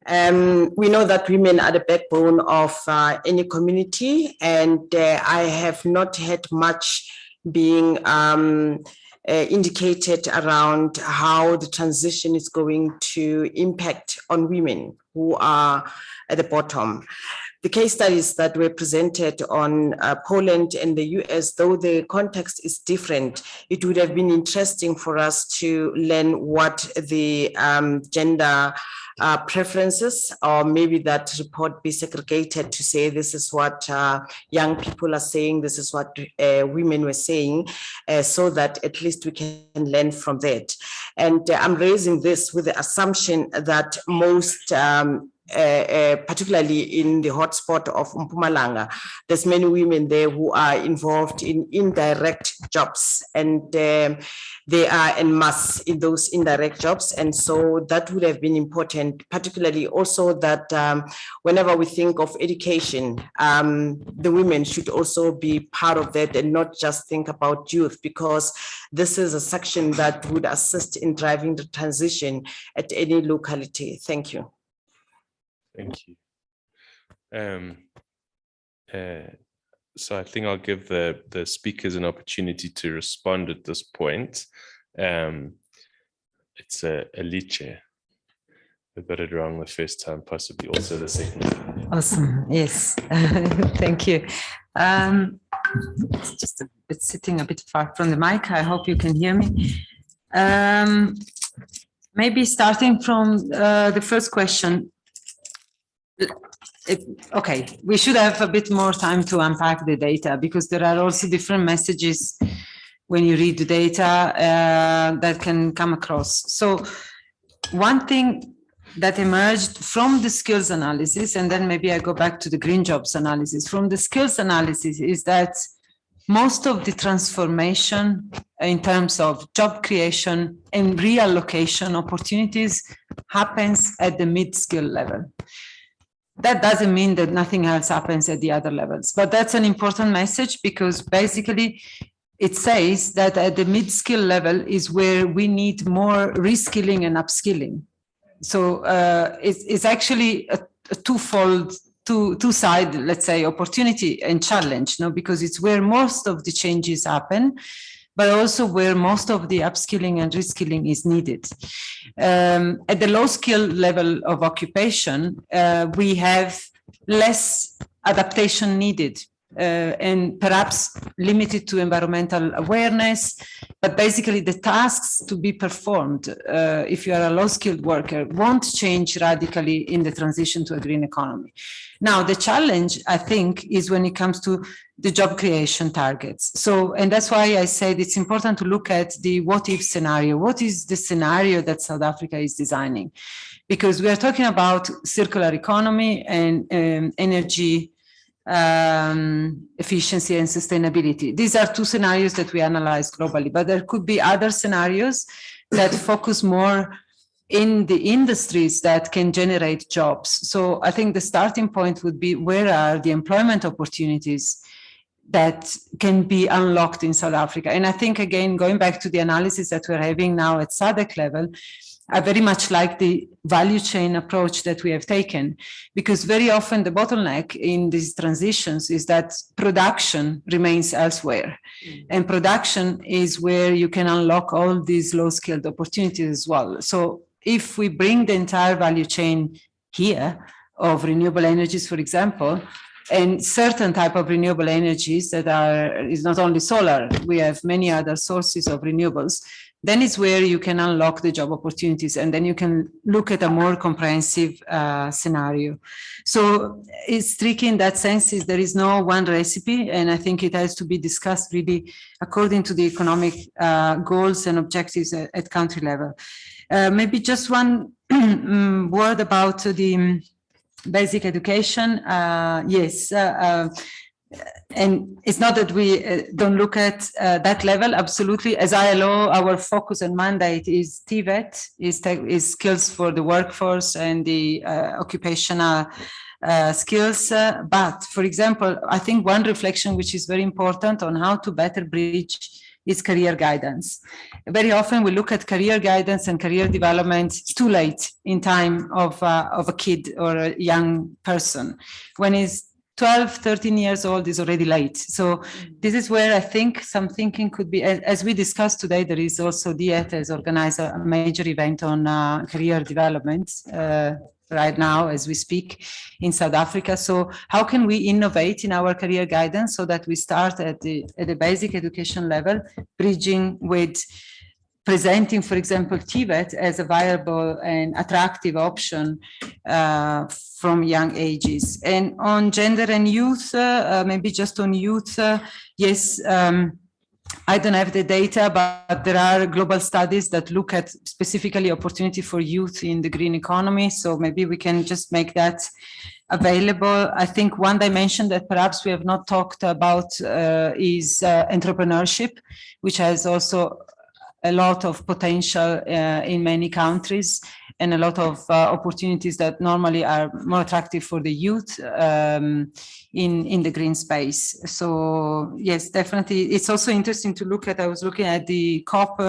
We know that women are the backbone of any community, and I have not had much being indicated around how the transition is going to impact on women who are at the bottom. The case studies that were presented on Poland and the US, though the context is different, it would have been interesting for us to learn what the gender preferences, or maybe that report be segregated to say this is what young people are saying, this is what women were saying, so that at least we can learn from that. And I'm raising this with the assumption that most particularly in the hotspot of Mpumalanga, there's many women there who are involved in indirect jobs, and they are en masse in those indirect jobs. And so that would have been important, particularly also that whenever we think of education, the women should also be part of that and not just think about youth, because this is a section that would assist in driving the transition at any locality. Thank you. Thank you. So I think I'll give the speakers an opportunity to respond at this point. It's Alice. I got it wrong the first time, possibly also the second time. Awesome. Yes. Thank you. It's just a bit sitting a bit far from the mic. I hope you can hear me. Maybe starting from the first question. Okay, we should have a bit more time to unpack the data, because there are also different messages when you read the data that can come across. So one thing that emerged from the skills analysis, and then maybe I go back to the green jobs analysis, from the skills analysis is that most of the transformation in terms of job creation and reallocation opportunities happens at the mid-skill level. That doesn't mean that nothing else happens at the other levels, but that's an important message, because basically it says that at the mid-skill level is where we need more reskilling and upskilling. So it's actually a twofold, two-side, let's say, opportunity and challenge, no? Because it's where most of the changes happen, but also where most of the upskilling and reskilling is needed. At the low skill level of occupation, we have less adaptation needed, and perhaps limited to environmental awareness, but basically the tasks to be performed, if you are a low-skilled worker, won't change radically in the transition to a green economy. Now, the challenge, I think, is when it comes to the job creation targets. So, and that's why I said it's important to look at the what-if scenario. What is the scenario that South Africa is designing? Because we are talking about circular economy and energy efficiency and sustainability. These are two scenarios that we analyze globally, but there could be other scenarios that focus more in the industries that can generate jobs. So I think the starting point would be, where are the employment opportunities that can be unlocked in South Africa? And I think, again, going back to the analysis that we're having now at SADC level, I very much like the value chain approach that we have taken, because very often the bottleneck in these transitions is that production remains elsewhere. And production is where you can unlock all these low-skilled opportunities as well. So if we bring the entire value chain here of renewable energies, for example, and certain type of renewable energies that is not only solar, we have many other sources of renewables, then it's where you can unlock the job opportunities, and then you can look at a more comprehensive scenario. So it's tricky in that sense, is there is no one recipe, and I think it has to be discussed really according to the economic goals and objectives at country level. Maybe just one word about the basic education. Yes. And it's not that we don't look at that level, absolutely. As ILO, our focus and mandate is DHET, is skills for the workforce and the occupational skills. But for example, I think one reflection which is very important on how to better bridge is career guidance. Very often we look at career guidance and career development too late in time of a kid or a young person, when it's 12, 13 years old is already late. So this is where I think some thinking could be, as we discussed today, there is also DHET has organized a major event on career development right now as we speak in South Africa. So how can we innovate in our career guidance so that we start at the basic education level, bridging with presenting, for example, TVET as a viable and attractive option from young ages. And on gender and youth, maybe just on youth, yes, I don't have the data, but there are global studies that look at specifically opportunity for youth in the green economy. So maybe we can just make that available. I think one dimension that perhaps we have not talked about is entrepreneurship, which has also a lot of potential in many countries and a lot of opportunities that normally are more attractive for the youth in the green space. So yes, definitely. It's also interesting to look at, I was looking at the COP,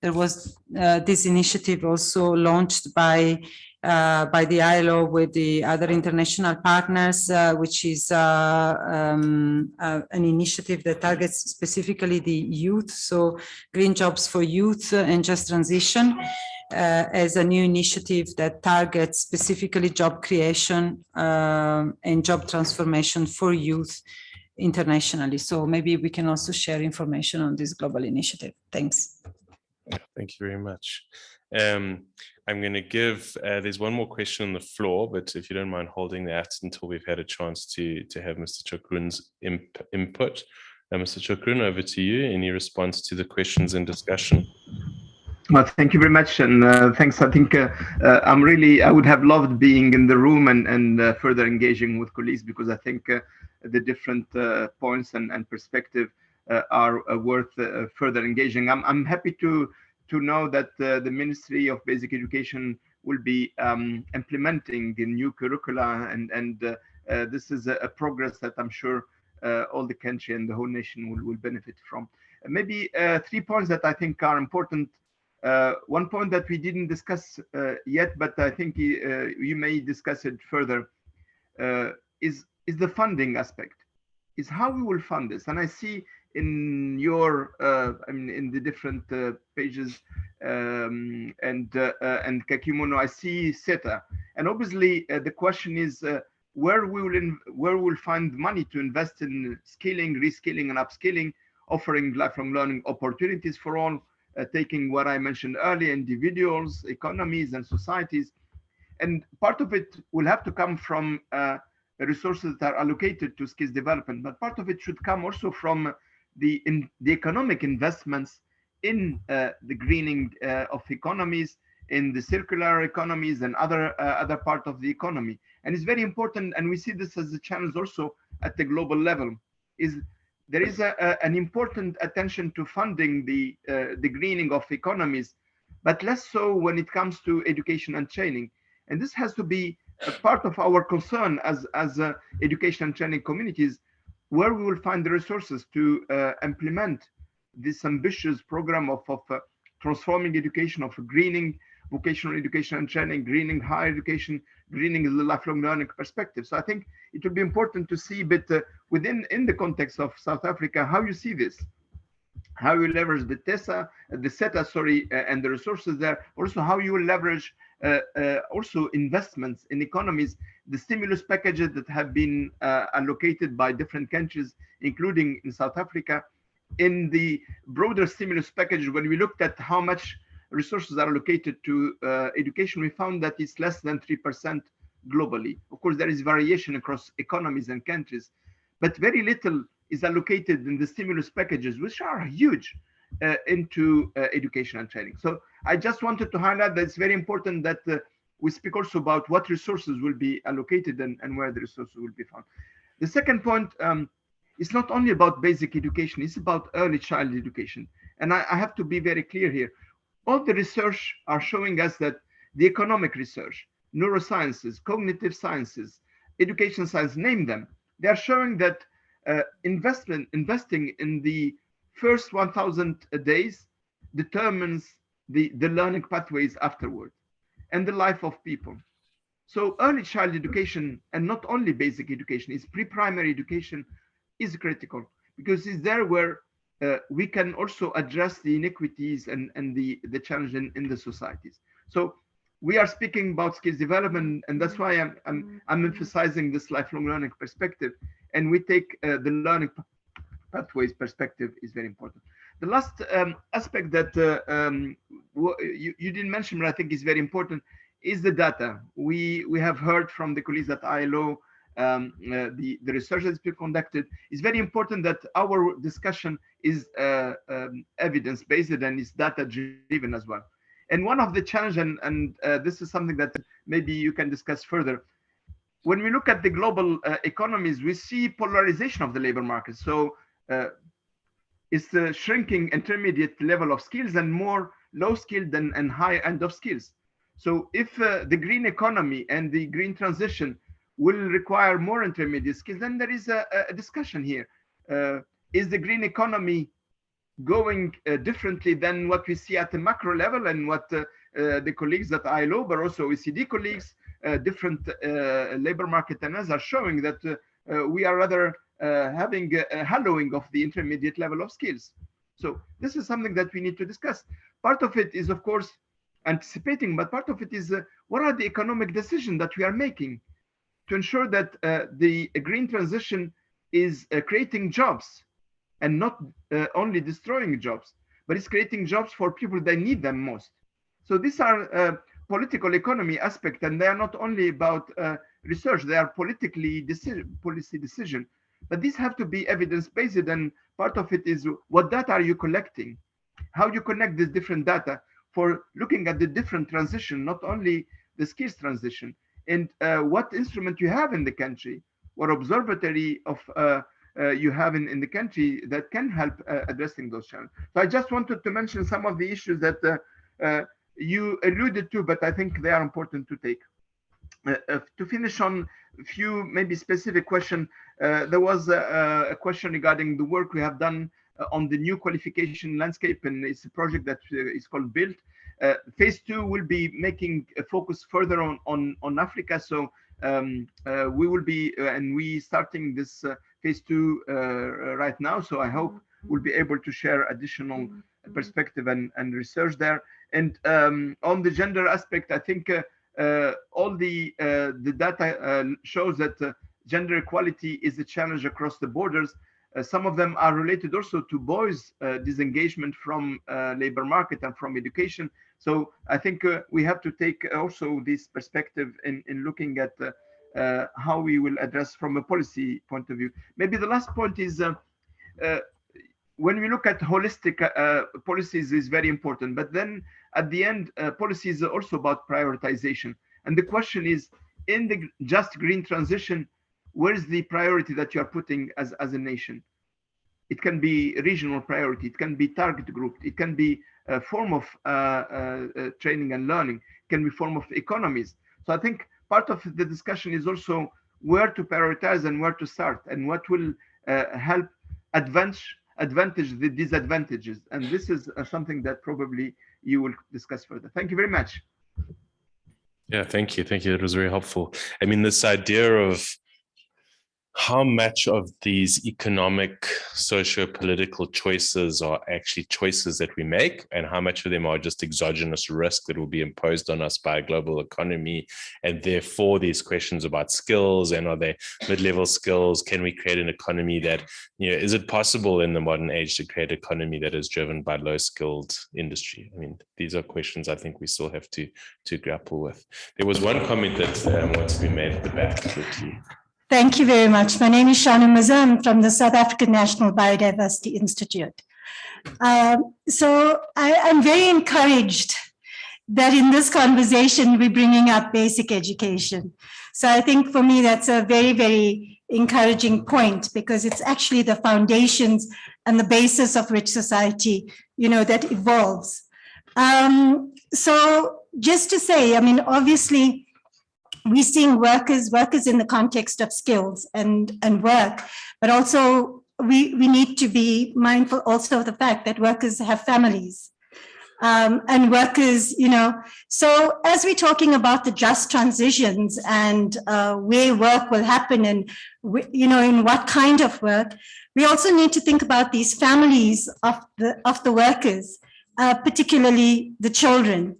there was this initiative also launched by the ILO with the other international partners, which is an initiative that targets specifically the youth. So Green Jobs for Youth and Just Transition as a new initiative that targets specifically job creation and job transformation for youth internationally. So maybe we can also share information on this global initiative. Thanks. Thank you very much. I'm going to give, there's one more question on the floor, but if you don't mind holding that until we've had a chance to have Mr. Chokrun's input. Mr. Chokrun, over to you. Any response to the questions and discussion? Well, thank you very much, and thanks. I think I would have loved being in the room and further engaging with colleagues, because I think the different points and perspective are worth further engaging. I'm happy to know that the Ministry of Basic Education will be implementing the new curricula, and this is a progress that I'm sure all the country and the whole nation will benefit from. Maybe 3 points that I think are important. One point that we didn't discuss yet, but I think you may discuss it further, is the funding aspect, is how we will fund this. And I see in your, in the different pages and Kakimono, I see SETA, and obviously the question is where we'll find money to invest in skilling, reskilling, and upskilling, offering lifelong learning opportunities for all, taking what I mentioned earlier, individuals, economies, and societies. And part of it will have to come from the resources that are allocated to skills development, but part of it should come also from the economic investments in the greening of economies, in the circular economies, and other part of the economy. And it's very important, and we see this as a challenge also at the global level, is there is an important attention to funding the greening of economies, but less so when it comes to education and training. And this has to be a part of our concern as education and training communities, where we will find the resources to implement this ambitious program of transforming education, of greening vocational education and training, greening higher education, greening the lifelong learning perspective. So I think it will be important to see a bit in the context of South Africa, how you see this, how you leverage the SETA, and the resources there. Also, how you will leverage also investments in economies, the stimulus packages that have been allocated by different countries, including in South Africa. In the broader stimulus package, when we looked at how much resources are allocated to education, we found that it's less than 3% globally. Of course, there is variation across economies and countries, but very little is allocated in the stimulus packages, which are huge, into education and training. So I just wanted to highlight that it's very important that we speak also about what resources will be allocated and where the resources will be found. The second point, it's not only about basic education, it's about early child education. And I have to be very clear here. All the research are showing us that the economic research, neurosciences, cognitive sciences, education science, name them, they are showing that investing in the first 1,000 days determines the learning pathways afterward and the life of people. So early child education, and not only basic education, is pre-primary education, is critical, because it's there where we can also address the inequities and the challenge in the societies. So we are speaking about skills development, and that's why I'm emphasizing this lifelong learning perspective, and we take the learning pathways perspective is very important. The last aspect that you didn't mention, but I think is very important, is the data. We have heard from the colleagues at ILO, the research that's been conducted. It's very important that our discussion is evidence-based and is data-driven as well. And one of the challenge, and this is something that maybe you can discuss further, when we look at the global economies, we see polarization of the labor market. So it's the shrinking intermediate level of skills and more low skilled and high end of skills. So if the green economy and the green transition will require more intermediate skills, then there is a discussion here. Is the green economy going differently than what we see at the macro level, and what the colleagues at ILO, but also OECD colleagues, different labor market analysts are showing that we are rather having a hollowing of the intermediate level of skills. So this is something that we need to discuss. Part of it is, of course, anticipating, but part of it is what are the economic decisions that we are making to ensure that the green transition is creating jobs and not only destroying jobs, but it's creating jobs for people that need them most. So these are political economy aspect, and they are not only about research, they are policy decision. But these have to be evidence-based, and part of it is what data are you collecting? How you connect this different data for looking at the different transition, not only the skills transition, and what instrument you have in the country, what observatory of you have in the country that can help addressing those challenges. So I just wanted to mention some of the issues that you alluded to, but I think they are important to take. To finish on a few maybe specific question, there was a question regarding the work we have done on the new qualification landscape, and it's a project that is called BUILD. Phase 2 will be making a focus further on Africa. So we will be, and we starting this phase 2 right now. So I hope we'll be able to share additional perspective and research there. And on the gender aspect, I think all the data shows that gender equality is a challenge across the borders. Some of them are related also to boys' disengagement from labor market and from education. So I think we have to take also this perspective in looking at how we will address from a policy point of view. Maybe the last point is when we look at holistic policies is very important, but then at the end, policy is also about prioritization. And the question is, in the just green transition, where is the priority that you are putting as a nation? It can be regional priority, it can be target group, it can be a form of training and learning, it can be form of economies. So I think part of the discussion is also where to prioritize and where to start, and what will help advantage the disadvantages. And this is something that probably you will discuss further. Thank you very much. Yeah, thank you. Thank you. That was very helpful. I mean, this idea of how much of these economic, socio-political choices are actually choices that we make, and how much of them are just exogenous risk that will be imposed on us by a global economy. And therefore, these questions about skills, and are they mid-level skills? Can we create an economy that, is it possible in the modern age to create an economy that is driven by low-skilled industry? I mean, these are questions I think we still have to grapple with. There was one comment that wants to be made at the back quickly. Thank you very much. My name is Shana Mazam from the South African National Biodiversity Institute. So I'm very encouraged that in this conversation, we're bringing up basic education. So I think for me, that's a very, very encouraging point, because it's actually the foundations and the basis of which society, that evolves. So just to say, I mean, obviously, we're seeing workers in the context of skills and work, but also we need to be mindful also of the fact that workers have families. and workers, you know. So as we're talking about the just transitions and where work will happen and, you know, in what kind of work, we also need to think about these families of the workers, particularly the children.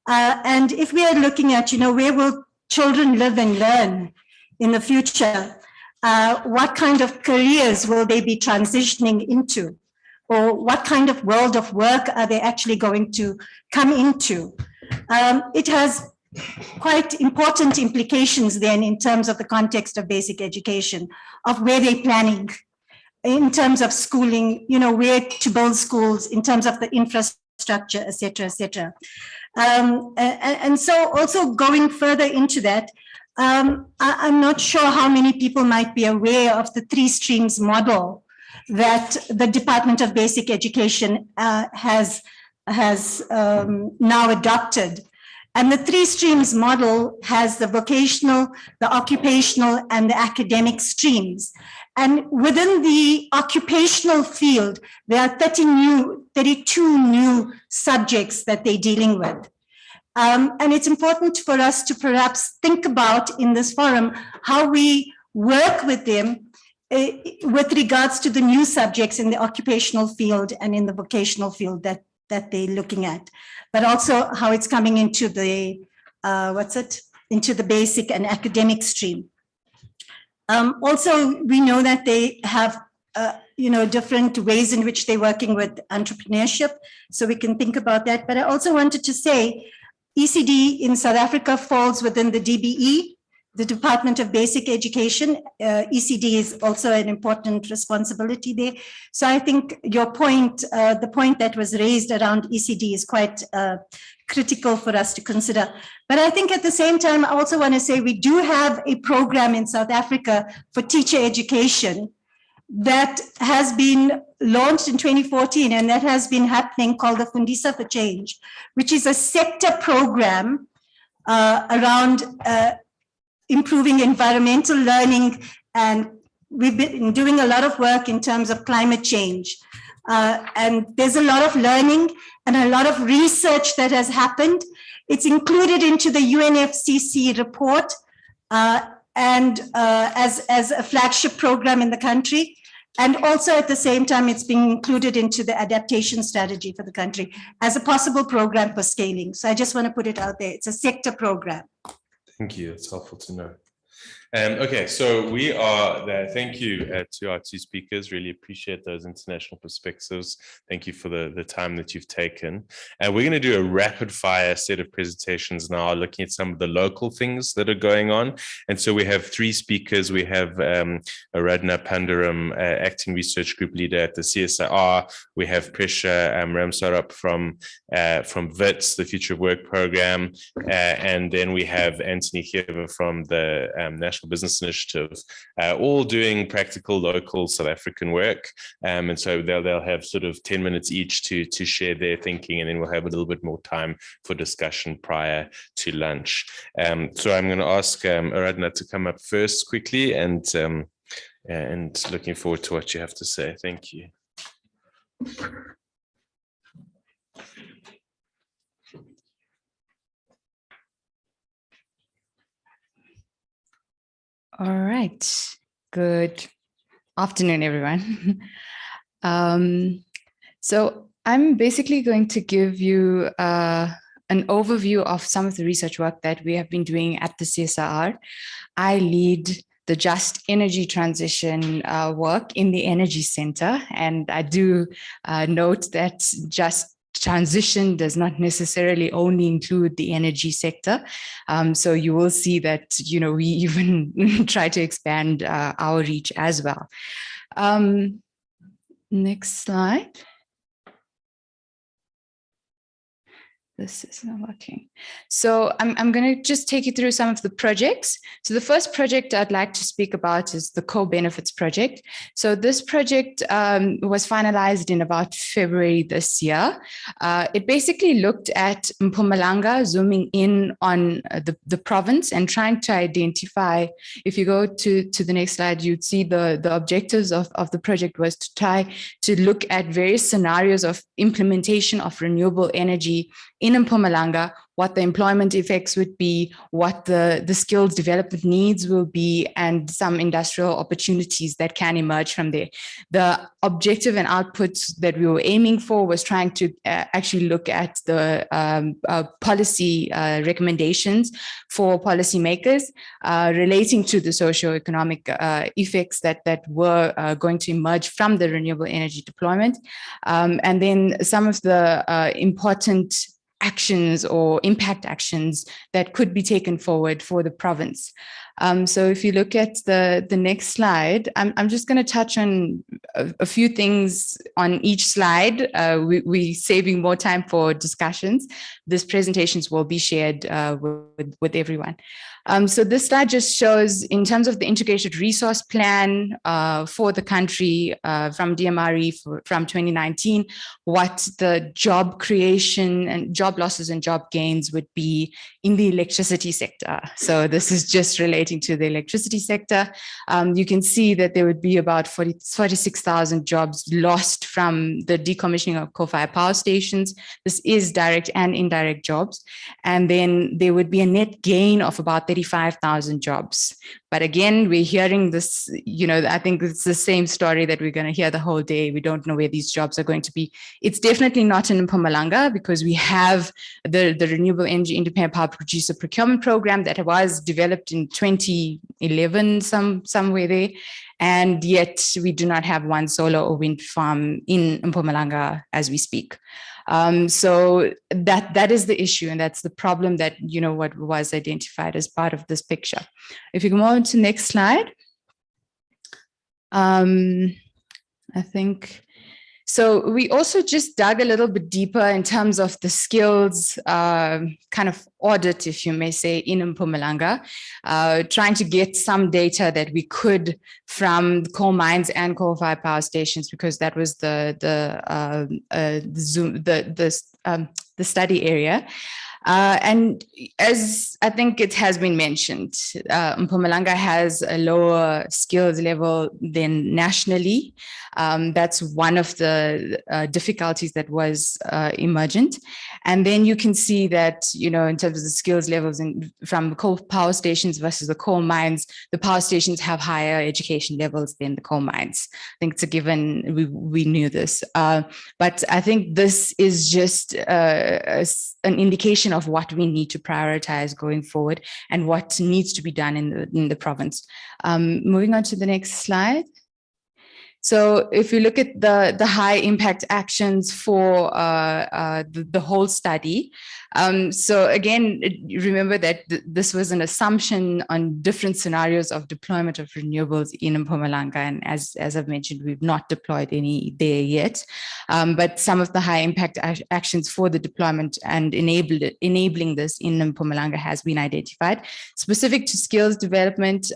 And if we are looking at, you know, where will children live and learn in the future, what kind of careers will they be transitioning into? Or what kind of world of work are they actually going to come into? It has quite important implications then in terms of the context of basic education, of where they're planning, in terms of schooling, you know, where to build schools, in terms of the infrastructure, et cetera, et cetera. And so also going further into that, I'm not sure how many people might be aware of the 3 streams model that the Department of Basic Education has now adopted. And the 3 streams model has the vocational, the occupational, and the academic streams. And within the occupational field, there are 32 new subjects that they're dealing with. And it's important for us to perhaps think about in this forum how we work with them with regards to the new subjects in the occupational field and in the vocational field that they're looking at, but also how it's coming into the, into the basic and academic stream. Also, we know that they have, you know, different ways in which they're working with entrepreneurship, so we can think about that. But I also wanted to say, ECD in South Africa falls within the DBE, the Department of Basic Education. ECD is also an important responsibility there. So I think your point, the point that was raised around ECD is quite critical for us to consider. But I think at the same time, I also want to say we do have a program in South Africa for teacher education that has been launched in 2014 and that has been happening, called the Fundisa for Change, which is a sector program around improving environmental learning. And we've been doing a lot of work in terms of climate change. And there's a lot of learning and a lot of research that has happened. It's included into the UNFCCC report and as a flagship program in the country. And also at the same time, it's being included into the adaptation strategy for the country as a possible program for scaling. So I just want to put it out there. It's a sector program. Thank you. It's helpful to know. Okay, so we are there. Thank you to our 2 speakers. Really appreciate those international perspectives. Thank you for the time that you've taken. And we're going to do a rapid fire set of presentations now, looking at some of the local things that are going on. And so we have 3 speakers. We have Aradhana Pandaram, Acting Research Group Leader at the CSIR. We have Prisha Ramsarup from WITS, the Future of Work Program. And then we have Anthony Hever from the National Business Initiative, all doing practical local South African work. And so they'll have sort of 10 minutes each to share their thinking, and then we'll have a little bit more time for discussion prior to lunch. So I'm going to ask Aradhana to come up first quickly, and looking forward to what you have to say. Thank you. All right. Good afternoon, everyone. So I'm basically going to give you an overview of some of the research work that we have been doing at the CSIR. I lead the Just Energy Transition work in the Energy Center, and I do note that just transition does not necessarily only include the energy sector. So you will see that, you know, we even try to expand our reach as well. Next slide. This is not working. So I'm going to just take you through some of the projects. So the first project I'd like to speak about is the co-benefits project. So this project was finalized in about February this year. It basically looked at Mpumalanga, zooming in on the province and trying to identify, if you go to the next slide, you'd see the objectives of the project was to try to look at various scenarios of implementation of renewable energy in Mpumalanga, what the employment effects would be, what the skills development needs will be, and some industrial opportunities that can emerge from there. The objective and outputs that we were aiming for was trying to actually look at the policy recommendations for policymakers relating to the socioeconomic effects that were going to emerge from the renewable energy deployment. And then some of the important actions or impact actions that could be taken forward for the province. So if you look at the next slide, I'm just going to touch on a few things on each slide. We're saving more time for discussions. These presentations will be shared with everyone. So this slide just shows, in terms of the integrated resource plan for the country from DMRE from 2019, what the job creation and job losses and job gains would be in the electricity sector. So this is just relating to the electricity sector. You can see that there would be about 46,000 jobs lost from the decommissioning of coal-fired power stations. This is direct and indirect jobs. And then there would be a net gain of about 35,000 jobs. But again, we're hearing this, I think it's the same story that we're going to hear the whole day. We don't know where these jobs are going to be. It's definitely not in Mpumalanga, because we have the Renewable Energy Independent Power Producer Procurement Program that was developed in 2011, somewhere there. And yet we do not have one solar or wind farm in Mpumalanga as we speak. So that is the issue, and that's the problem that, what was identified as part of this picture. If you go on to the next slide, I think. So we also just dug a little bit deeper in terms of the skills kind of audit, if you may say, in Mpumalanga, trying to get some data that we could from coal mines and coal-fired power stations, because that was the study area. And as I think it has been mentioned, Mpumalanga has a lower skills level than nationally. That's one of the difficulties that was emergent. And then you can see that, in terms of the skills levels from the coal power stations versus the coal mines, the power stations have higher education levels than the coal mines. I think it's a given, we knew this. But I think this is just an indication of what we need to prioritize going forward and what needs to be done in the province. Moving on to the next slide. So if you look at the high impact actions for the whole study, so again, remember that this was an assumption on different scenarios of deployment of renewables in Mpumalanga. And as I've mentioned, we've not deployed any there yet. But some of the high impact actions for the deployment and enabling this in Mpumalanga has been identified. Specific to skills development,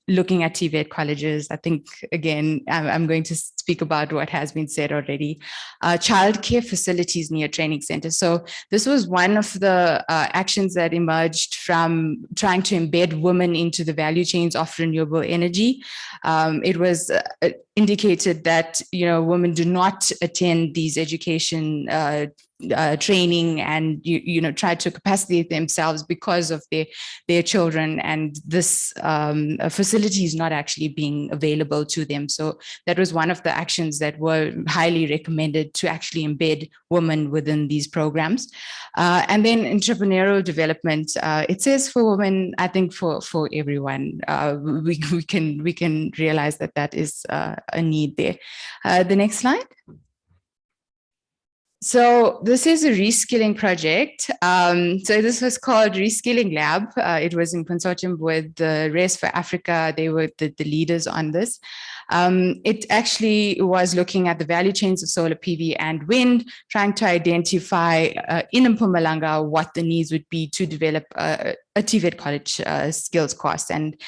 looking at TVET colleges, I think, again, I'm going to speak about what has been said already. Childcare facilities near training centers. So this was one of the actions that emerged from trying to embed women into the value chains of renewable energy. It was indicated that women do not attend these education training and try to capacitate themselves because of their children, and this facility is not actually being available to them. So that was one of the actions that were highly recommended, to actually embed women within these programs. And then entrepreneurial development, it says for women, I think for everyone, we can realize that is a need there. The next slide. So this is a reskilling project. So this was called Reskilling Lab. It was in consortium with the Race for Africa. They were the leaders on this. It actually was looking at the value chains of solar PV and wind, trying to identify in Mpumalanga what the needs would be to develop a TVET college skills course. And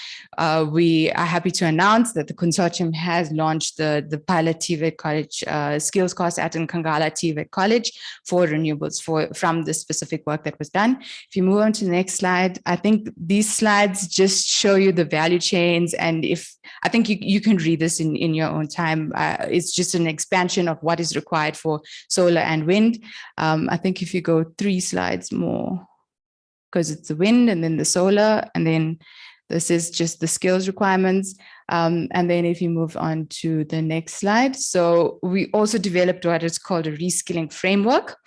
we are happy to announce that the consortium has launched the pilot TVET college skills course at Nkangala TVET College for renewables from the specific work that was done. If you move on to the next slide, I think these slides just show you the value chains. And I think you can read this in your own time. It's just an expansion of what is required for solar and wind. I think if you go 3 slides more, because it's the wind and then the solar, and then this is just the skills requirements. And then if you move on to the next slide. So we also developed what is called a reskilling framework.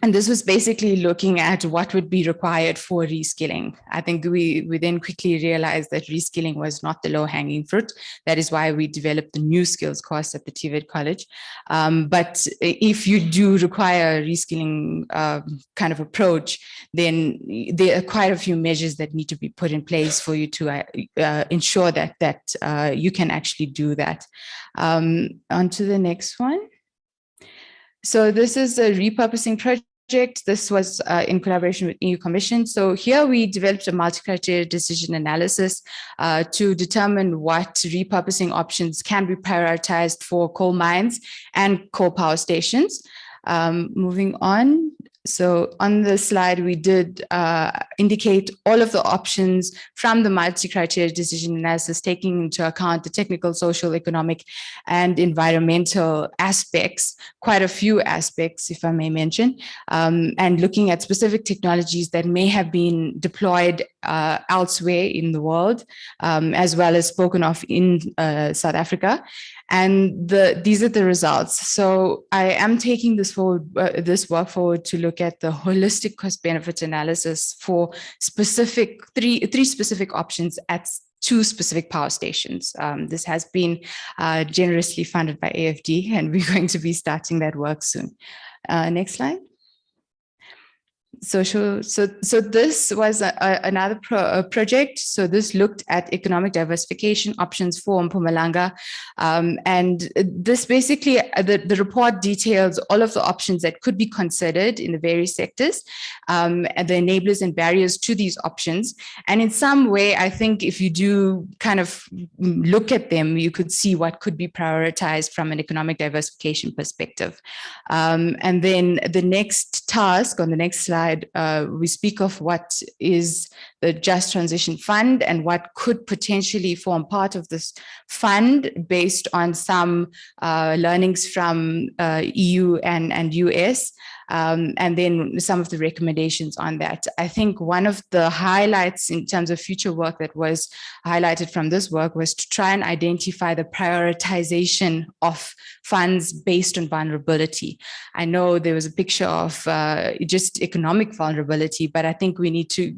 And this was basically looking at what would be required for reskilling. I think we then quickly realized that reskilling was not the low-hanging fruit. That is why we developed the new skills course at the TVET College. But if you do require a reskilling kind of approach, then there are quite a few measures that need to be put in place for you to ensure that you can actually do that. On to the next one. So this is a repurposing project. This was in collaboration with EU Commission. So here we developed a multi-criteria decision analysis to determine what repurposing options can be prioritized for coal mines and coal power stations. Moving on. So on the slide, we did indicate all of the options from the multi-criteria decision analysis, taking into account the technical, social, economic, and environmental aspects, quite a few aspects, if I may mention, and looking at specific technologies that may have been deployed elsewhere in the world, as well as spoken of in South Africa. And these are the results. So I am taking this work forward to look at the holistic cost-benefit analysis for three specific options at 2 specific power stations. This has been generously funded by AFD, and we're going to be starting that work soon. Next slide. So this was another project. So this looked at economic diversification options for Mpumalanga. And this basically, the report details all of the options that could be considered in the various sectors, and the enablers and barriers to these options. And in some way, I think if you do kind of look at them, you could see what could be prioritized from an economic diversification perspective. And then the next task on the next slide, we speak of what is the Just Transition Fund and what could potentially form part of this fund based on some learnings from EU and US. And then some of the recommendations on that. I think one of the highlights in terms of future work that was highlighted from this work was to try and identify the prioritization of funds based on vulnerability. I know there was a picture of just economic vulnerability, but I think we need to,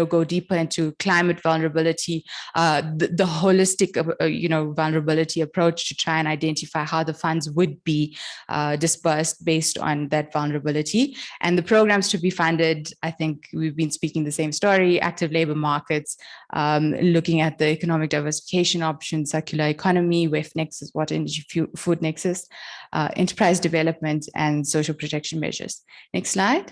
go deeper into climate vulnerability, the holistic, vulnerability approach to try and identify how the funds would be dispersed based on that vulnerability. And the programs to be funded, I think we've been speaking the same story: active labor markets, looking at the economic diversification options, circular economy, WEF nexus, water, energy, food nexus, enterprise development, and social protection measures. Next slide.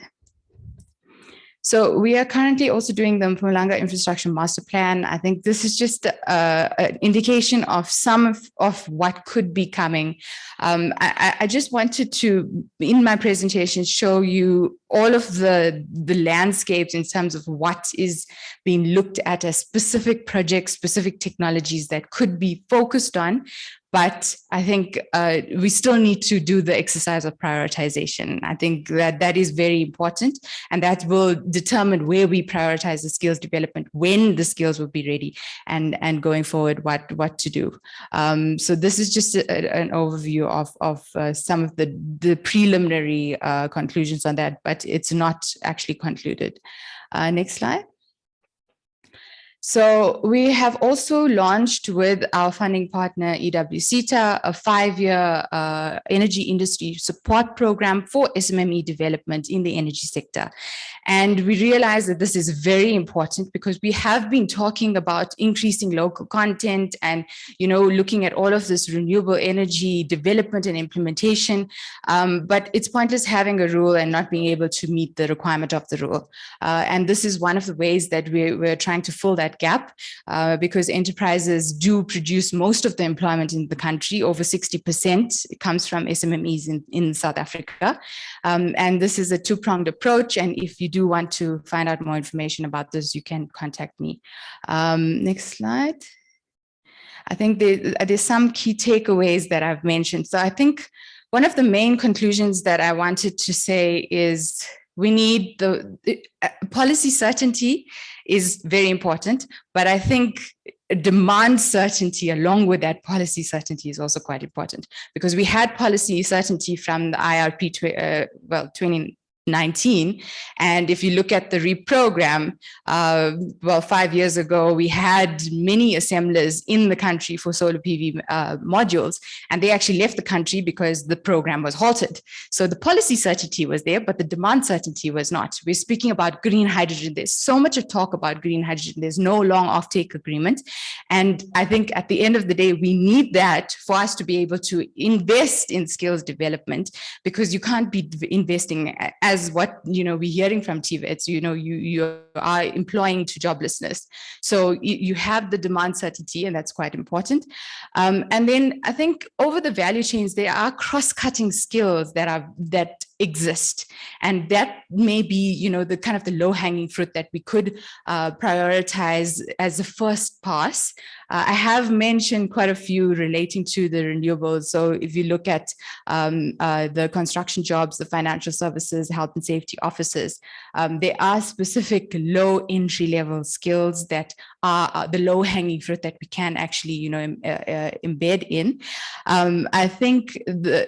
So we are currently also doing the Mpumalanga Infrastructure Master Plan. I think this is just an indication of some of what could be coming. I just wanted to, in my presentation, show you all of the landscapes in terms of what is being looked at as specific projects, specific technologies that could be focused on. But I think we still need to do the exercise of prioritization. I think that is very important, and that will determine where we prioritize the skills development, when the skills will be ready, and going forward, what to do. So this is just an overview of some of the preliminary conclusions on that, but it's not actually concluded. Next slide. So we have also launched with our funding partner, EWSETA, a 5-year energy industry support program for SMME development in the energy sector. And we realize that this is very important because we have been talking about increasing local content and, looking at all of this renewable energy development and implementation. But it's pointless having a rule and not being able to meet the requirement of the rule. And this is one of the ways that we're trying to fill that gap because enterprises do produce most of the employment in the country. Over 60% comes from SMMEs in South Africa. And this is a two-pronged approach. And if you do want to find out more information about this, you can contact me. Next slide. I think there's some key takeaways that I've mentioned. So I think one of the main conclusions that I wanted to say is we need the policy certainty is very important, but I think demand certainty along with that policy certainty is also quite important because we had policy certainty from the IRP 2019. And if you look at the reprogram, 5 years ago, we had many assemblers in the country for solar PV modules, and they actually left the country because the program was halted. So the policy certainty was there, but the demand certainty was not. We're speaking about green hydrogen. There's so much of talk about green hydrogen. There's no long offtake agreement. And I think at the end of the day, we need that for us to be able to invest in skills development because you can't be investing as what we're hearing from TVETs, you are employing to joblessness. So you have the demand certainty, and that's quite important. And then I think over the value chains, there are cross-cutting skills that exist, and that may be the kind of the low-hanging fruit that we could prioritize as a first pass. I have mentioned quite a few relating to the renewables. So if you look at the construction jobs, the financial services, health and safety officers, there are specific low entry level skills that are the low hanging fruit that we can actually embed in. I think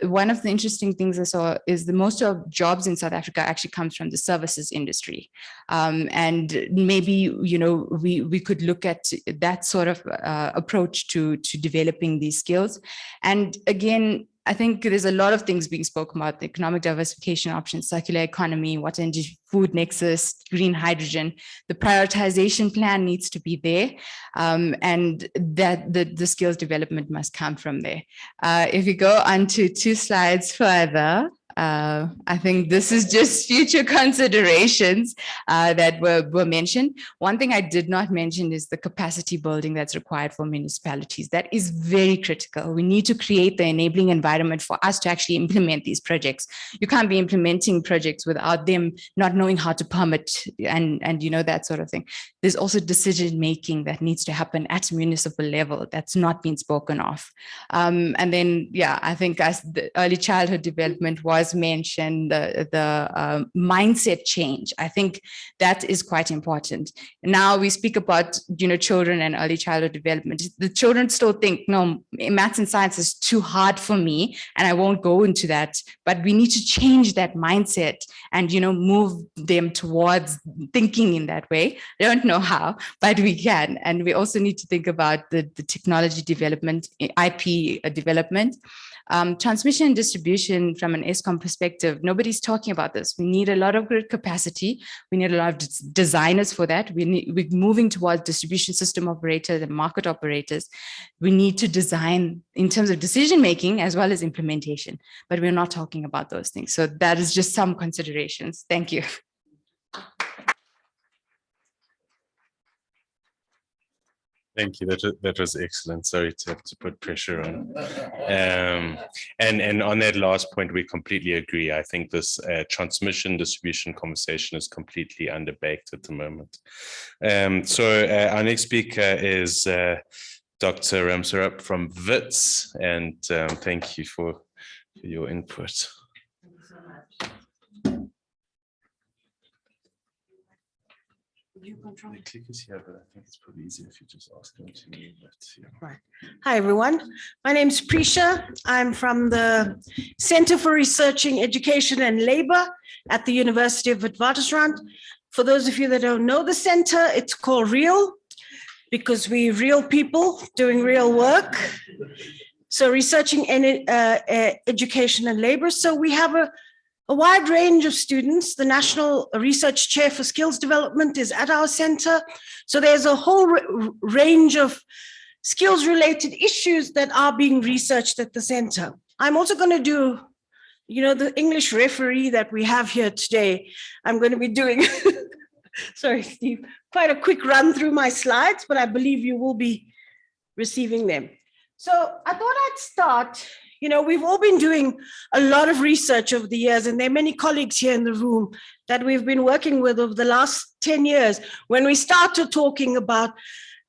one of the interesting things I saw is the most of jobs in South Africa actually comes from the services industry. And maybe, we could look at that sort of approach to developing these skills. And again, I think there's a lot of things being spoken about: the economic diversification options, circular economy, water and food nexus, green hydrogen. The prioritization plan needs to be there, and that the skills development must come from there. If you go on to 2 slides further, I think this is just future considerations that were mentioned. One thing I did not mention is the capacity building that's required for municipalities. That is very critical. We need to create the enabling environment for us to actually implement these projects. You can't be implementing projects without them not knowing how to permit and that sort of thing. There's also decision making that needs to happen at municipal level that's not been spoken of. And then, I think as the early childhood development was mentioned, the mindset change. I think that is quite important. Now we speak about children and early childhood development. The children still think, no, maths and science is too hard for me and I won't go into that. But we need to change that mindset and move them towards thinking in that way. I don't know how, but we can. And we also need to think about the technology development, IP development. Transmission and distribution from an ESCOM perspective, nobody's talking about this. We need a lot of grid capacity. We need a lot of designers for that. We're moving towards distribution system operators and market operators. We need to design in terms of decision-making as well as implementation, but we're not talking about those things. So that is just some considerations. Thank you. Thank you. That was excellent. Sorry to have to put pressure on. And on that last point, we completely agree. I think this transmission distribution conversation is completely underbaked at the moment. So our next speaker is Dr. Ramsarup from WITS, and thank you for your input. Thank you so much. You control it. Clickers here, but I think it's probably easier if you just ask them to move it here. Right. Hi, everyone. My name is Prisha. I'm from the Center for Researching Education and Labor at the University of Witwatersrand. For those of you that don't know the center, it's called REAL. because we're real people doing real work. So researching education and labor. So we have a wide range of students. The National Research Chair for Skills Development is at our center. So there's a whole range of skills-related issues that are being researched at the center. I'm also going to do, you know, the English referee that we have here today. I'm going to be doing, sorry, Steve, quite a quick run through my slides, but I believe you will be receiving them. So I thought I'd start, you know, we've all been doing a lot of research over the years, and there are many colleagues here in the room that we've been working with over the last 10 years. When we started talking about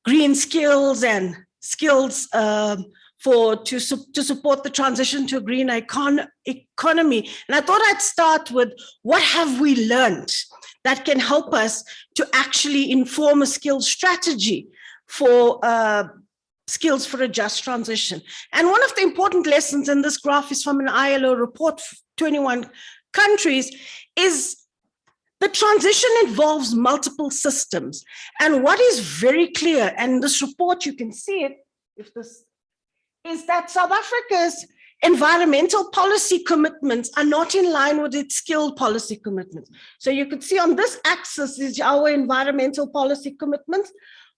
green skills and skills to support the transition to a green economy. And I thought I'd start with what have we learned that can help us to actually inform a skills strategy for skills for a just transition. And one of the important lessons in this graph is from an ILO report, 21 countries, is the transition involves multiple systems. And what is very clear, and in this report you can see it, if this, is that South Africa's environmental policy commitments are not in line with its skill policy commitments. So you could see on this axis is our environmental policy commitments.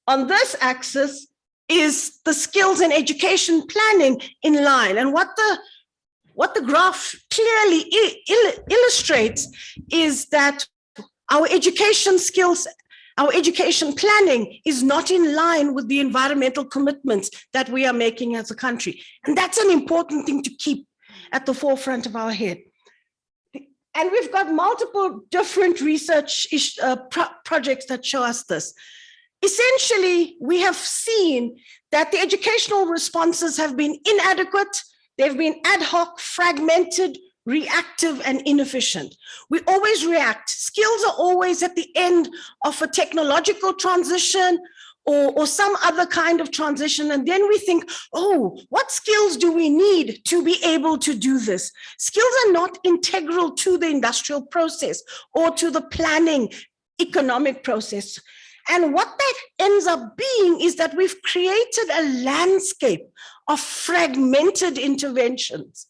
On this axis is the skills and education planning in line. And what the graph clearly illustrates is that our education skills, our education planning is not in line with the environmental commitments that we are making as a country. And that's an important thing to keep at the forefront of our head. And we've got multiple different research projects that show us this. Essentially, we have seen that the educational responses have been inadequate, they've been ad hoc, fragmented, reactive, and inefficient. We always react. Skills are always at the end of a technological transition or some other kind of transition. And then we think, oh, what skills do we need to be able to do this? Skills are not integral to the industrial process or to the planning economic process. And what that ends up being is that we've created a landscape of fragmented interventions.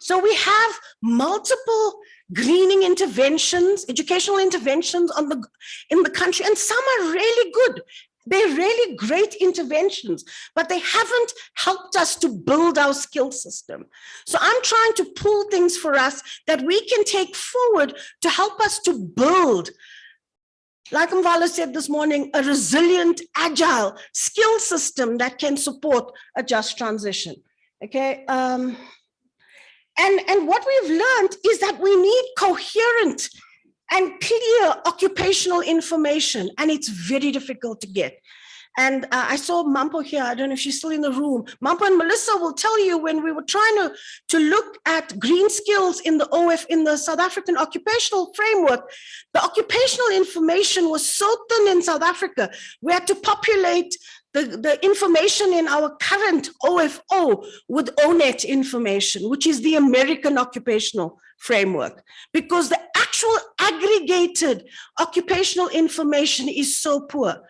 So we have multiple greening interventions, educational interventions in the country, and some are really good. They're really great interventions, but they haven't helped us to build our skill system. So I'm trying to pull things for us that we can take forward to help us to build, like Mvala said this morning, a resilient, agile skill system that can support a just transition. Okay. And what we've learned is that we need coherent and clear occupational information, and it's very difficult to get. And I saw Mampo here, I don't know if she's still in the room. Mampo and Melissa will tell you when we were trying to look at green skills in the South African occupational framework, the occupational information was so thin in South Africa. We had to populate the information in our current OFO with ONET information, which is the American occupational framework, because the actual aggregated occupational information is so poor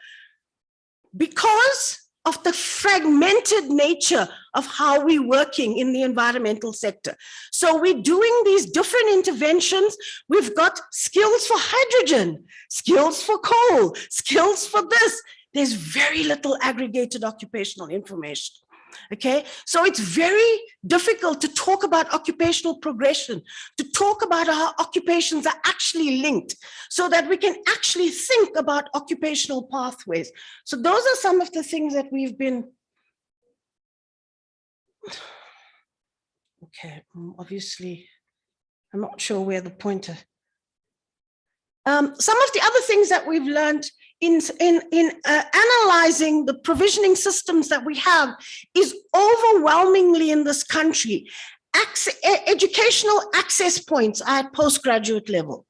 because of the fragmented nature of how we're working in the environmental sector. So we're doing these different interventions. We've got skills for hydrogen, skills for coal, skills for this. There's very little aggregated occupational information. Okay, so it's very difficult to talk about occupational progression, to talk about how occupations are actually linked so that we can actually think about occupational pathways. So those are some of the things that we've been. Okay, obviously, I'm not sure where the pointer. Some of the other things that we've learned in analyzing the provisioning systems that we have is overwhelmingly in this country, educational access points are at postgraduate level.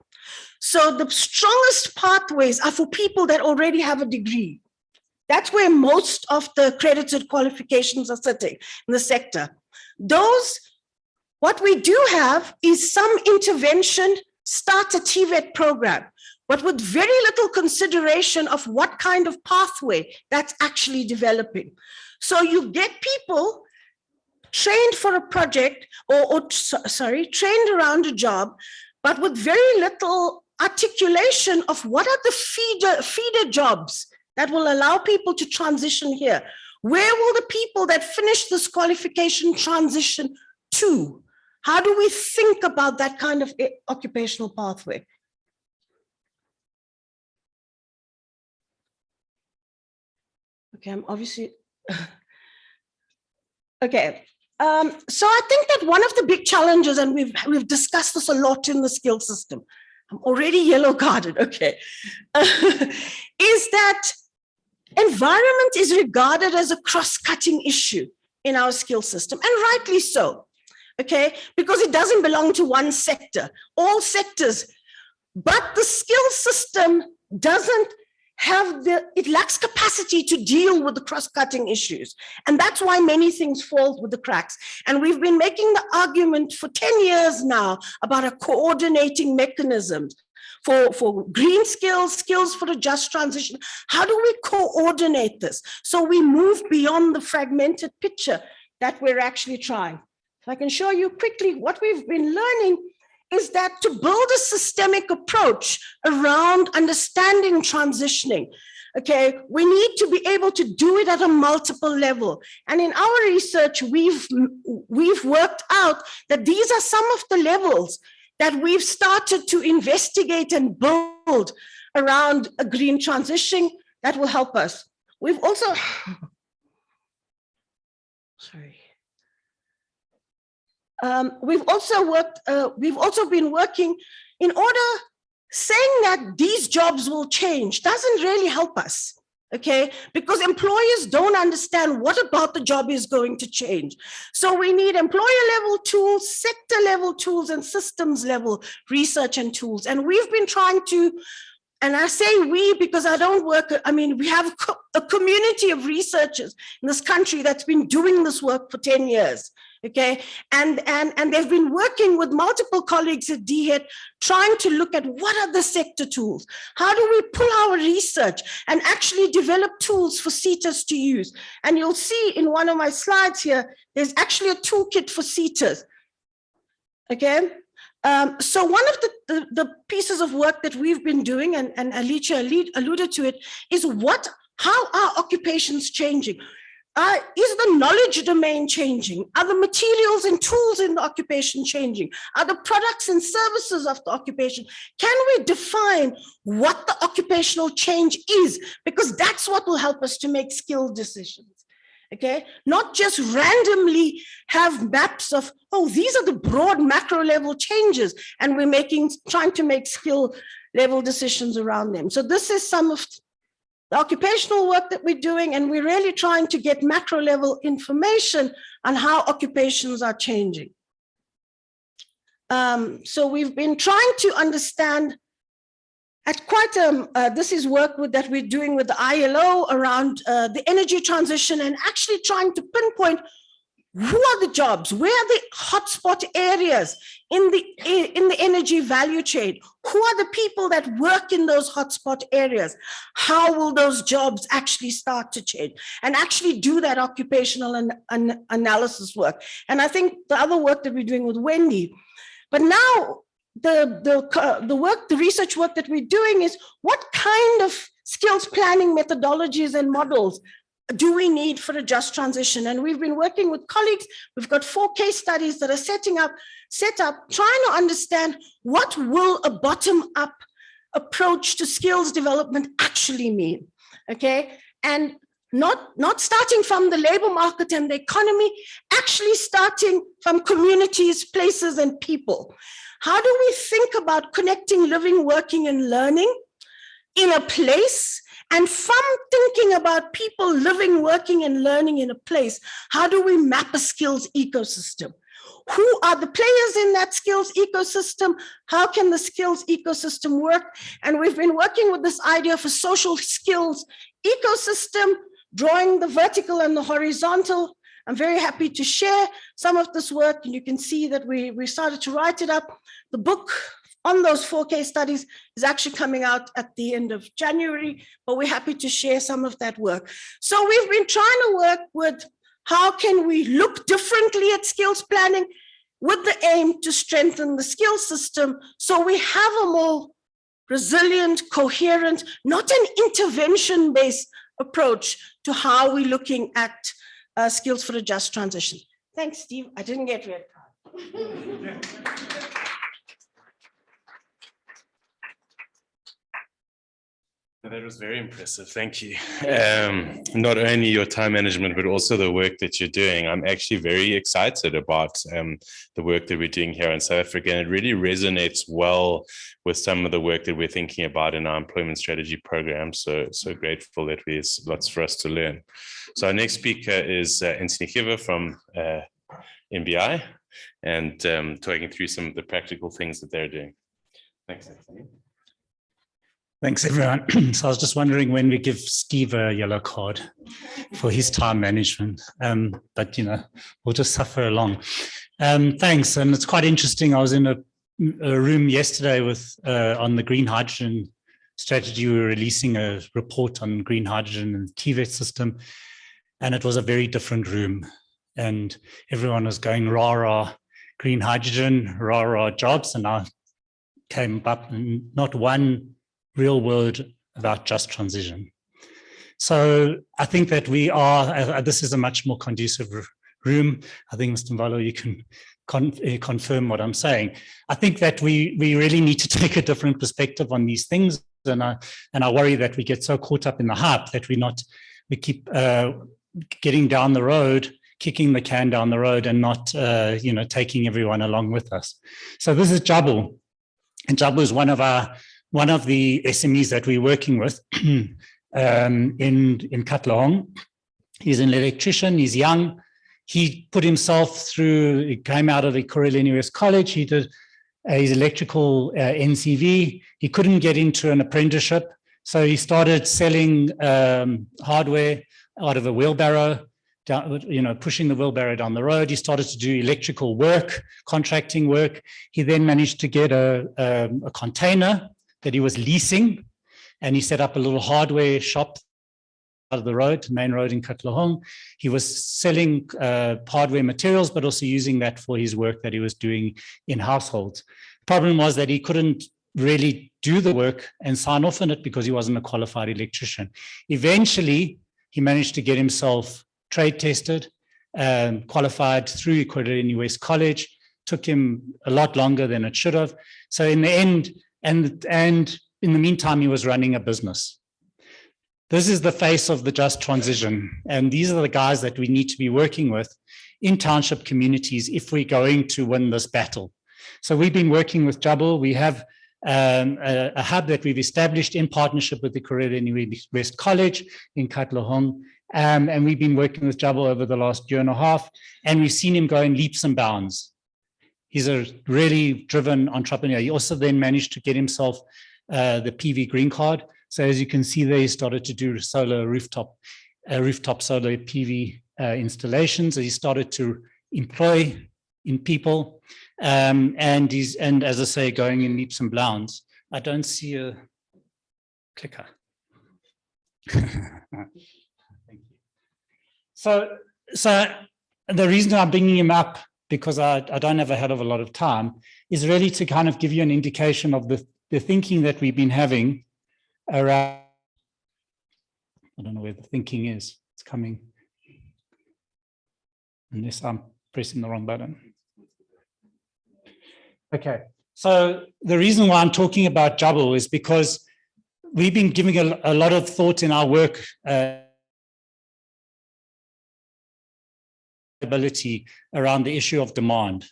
So the strongest pathways are for people that already have a degree. That's where most of the accredited qualifications are sitting in the sector. What we do have is some intervention, start a TVET program, but with very little consideration of what kind of pathway that's actually developing. So you get people trained for a project trained around a job, but with very little articulation of what are the feeder jobs that will allow people to transition here. Where will the people that finish this qualification transition to? How do we think about that kind of occupational pathway? Okay, I'm obviously, okay. So I think that one of the big challenges, and we've discussed this a lot in the skill system, I'm already yellow carded, okay, is that environment is regarded as a cross-cutting issue in our skill system, and rightly so, okay, because it doesn't belong to one sector, all sectors, but the skill system doesn't have it lacks capacity to deal with the cross-cutting issues. And that's why many things fall with the cracks. And we've been making the argument for 10 years now about a coordinating mechanism for green skills, skills for a just transition. How do we coordinate this? So we move beyond the fragmented picture that we're actually trying. If I can show you quickly what we've been learning is that to build a systemic approach around understanding transitioning, okay, we need to be able to do it at a multiple level. And in our research, we've worked out that these are some of the levels that we've started to investigate and build around a green transition that will help us. We've also, sorry. We've also been working in order, saying that these jobs will change doesn't really help us, okay? Because employers don't understand what about the job is going to change. So we need employer level tools, sector level tools, and systems level research and tools. And we've been trying to, and I say we because I don't work, I mean, we have a community of researchers in this country that's been doing this work for 10 years. Okay, and they've been working with multiple colleagues at DHET, trying to look at what are the sector tools? How do we pull our research and actually develop tools for CETAs to use? And you'll see in one of my slides here, there's actually a toolkit for CETAs. Okay, so one of the pieces of work that we've been doing, and Alicia alluded to it, is how are occupations changing? Is the knowledge domain changing? Are the materials and tools in the occupation changing? Are the products and services of the occupation? Can we define what the occupational change is? Because that's what will help us to make skill decisions, okay? Not just randomly have maps of, oh, these are the broad macro level changes, and we're trying to make skill level decisions around them. So this is some of the occupational work that we're doing, and we're really trying to get macro level information on how occupations are changing. So we've been trying to understand at quite this is work that we're doing with the ILO around the energy transition, and actually trying to pinpoint who are the jobs, where are the hotspot areas in the energy value chain? Who are the people that work in those hotspot areas? How will those jobs actually start to change? And actually do that occupational analysis work. And I think the other work that we're doing with Wendy. But now the research work that we're doing is what kind of skills planning methodologies and models do we need for a just transition? And we've been working with colleagues. We've got 4 case studies that are set up, trying to understand what will a bottom-up approach to skills development actually mean, okay? And not starting from the labor market and the economy, actually starting from communities, places, and people. How do we think about connecting living, working, and learning in a place? And from thinking about people living, working, and learning in a place, how do we map a skills ecosystem? Who are the players in that skills ecosystem? How can the skills ecosystem work? And we've been working with this idea of a social skills ecosystem, drawing the vertical and the horizontal. I'm very happy to share some of this work, and you can see that we started to write it up. The book on those 4 case studies is actually coming out at the end of January, but we're happy to share some of that work. So we've been trying to work with how can we look differently at skills planning with the aim to strengthen the skills system so we have a more resilient, coherent, not an intervention-based approach to how we're looking at skills for a just transition. Thanks, Steve. I didn't get red card. That was very impressive. Thank you. Not only your time management, but also the work that you're doing. I'm actually very excited about the work that we're doing here in South Africa. And it really resonates well with some of the work that we're thinking about in our employment strategy program. So grateful that there's lots for us to learn. So our next speaker is Nsinikiva from NBI and talking through some of the practical things that they're doing. Thanks, Anthony. Thanks, everyone. So I was just wondering when we give Steve a yellow card for his time management, but we'll just suffer along. Thanks, and it's quite interesting. I was in a room yesterday with on the green hydrogen strategy. We were releasing a report on green hydrogen and the DHET system, and it was a very different room. And everyone was going rah rah green hydrogen, rah rah jobs, and I came up and not one real word about just transition. So I think that we are, this is a much more conducive room. I think, Mr. Mvalo, you can confirm what I'm saying. I think that we really need to take a different perspective on these things. And I worry that we get so caught up in the hype that we keep getting down the road, kicking the can down the road and not, taking everyone along with us. So this is Jabu. And Jabu is one of the SMEs that we're working with in Katlehong. He's an electrician, he's young. He put himself through, he came out of the Ekurhuleni West College, he did his electrical NCV. He couldn't get into an apprenticeship, so he started selling hardware out of a wheelbarrow, pushing the wheelbarrow down the road. He started to do electrical work, contracting work. He then managed to get a container that he was leasing, and he set up a little hardware shop out of the road, main road in Katlehong. He was selling hardware materials, but also using that for his work that he was doing in households. The problem was that he couldn't really do the work and sign off on it because he wasn't a qualified electrician. Eventually, he managed to get himself trade tested, qualified through Ekurhuleni West College. Took him a lot longer than it should have. So in the end, and in the meantime, he was running a business. This is the face of the just transition. And these are the guys that we need to be working with in township communities if we're going to win this battle. So we've been working with Jabu. We have a hub that we've established in partnership with the Ekurhuleni West College in Katlehong. And we've been working with Jabu over the last year and a half, and we've seen him go in leaps and bounds. He's a really driven entrepreneur. He also then managed to get himself the PV green card. So as you can see there, he started to do solar rooftop solar PV installations. He started to employ in people, and as I say, going in leaps and bounds. I don't see a clicker. Thank you. So the reason I'm bringing him up, because I don't have a hell of a lot of time, is really to kind of give you an indication of the thinking that we've been having around. I don't know where the thinking is. It's coming. Unless I'm pressing the wrong button. Okay, so the reason why I'm talking about Jabu is because we've been giving a lot of thought in our work ability around the issue of demand.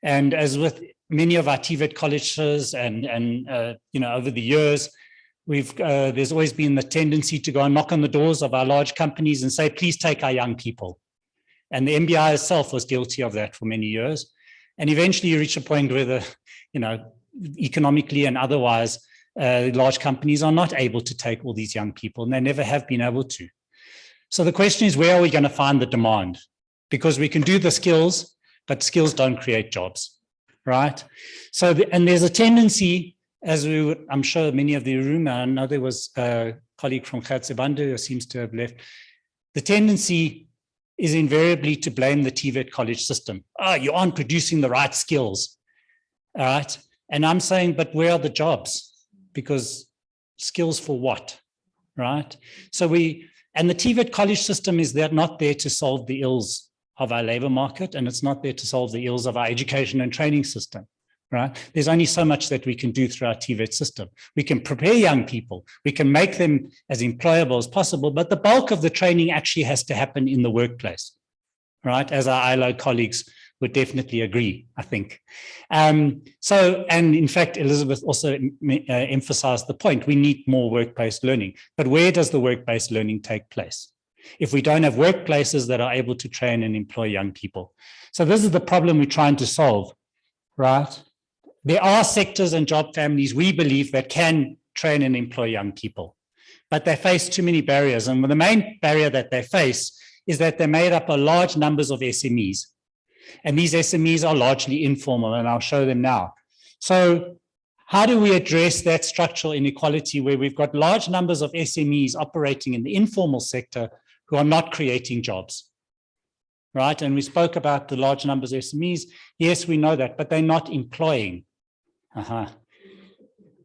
And as with many of our TVET colleges and over the years, there's always been the tendency to go and knock on the doors of our large companies and say, please take our young people. And the MBI itself was guilty of that for many years. And eventually you reach a point where economically and otherwise, large companies are not able to take all these young people, and they never have been able to. So the question is, where are we going to find the demand? Because we can do the skills, but skills don't create jobs. right? So, and there's a tendency, as we would, I'm sure many of the room, I know there was a colleague from Gatsebande who seems to have left. The tendency is invariably to blame the TVET college system. Oh, you aren't producing the right skills, all right? And I'm saying, but where are the jobs? Because skills for what, right? So and the TVET college system is not there to solve the ills of our labor market, and it's not there to solve the ills of our education and training system, right? There's only so much that we can do through our TVET system. We can prepare young people, we can make them as employable as possible, but the bulk of the training actually has to happen in the workplace, right? As our ILO colleagues would definitely agree, I think. And in fact, Elizabeth also emphasized the point, we need more work-based learning. But where does the work-based learning take place if we don't have workplaces that are able to train and employ young people? So this is the problem we're trying to solve, right? There are sectors and job families, we believe, that can train and employ young people, but they face too many barriers. And the main barrier that they face is that they're made up of large numbers of SMEs. And these SMEs are largely informal, and I'll show them now. So how do we address that structural inequality where we've got large numbers of SMEs operating in the informal sector who are not creating jobs, right? And we spoke about the large numbers of SMEs. Yes, we know that, but they're not employing. I'm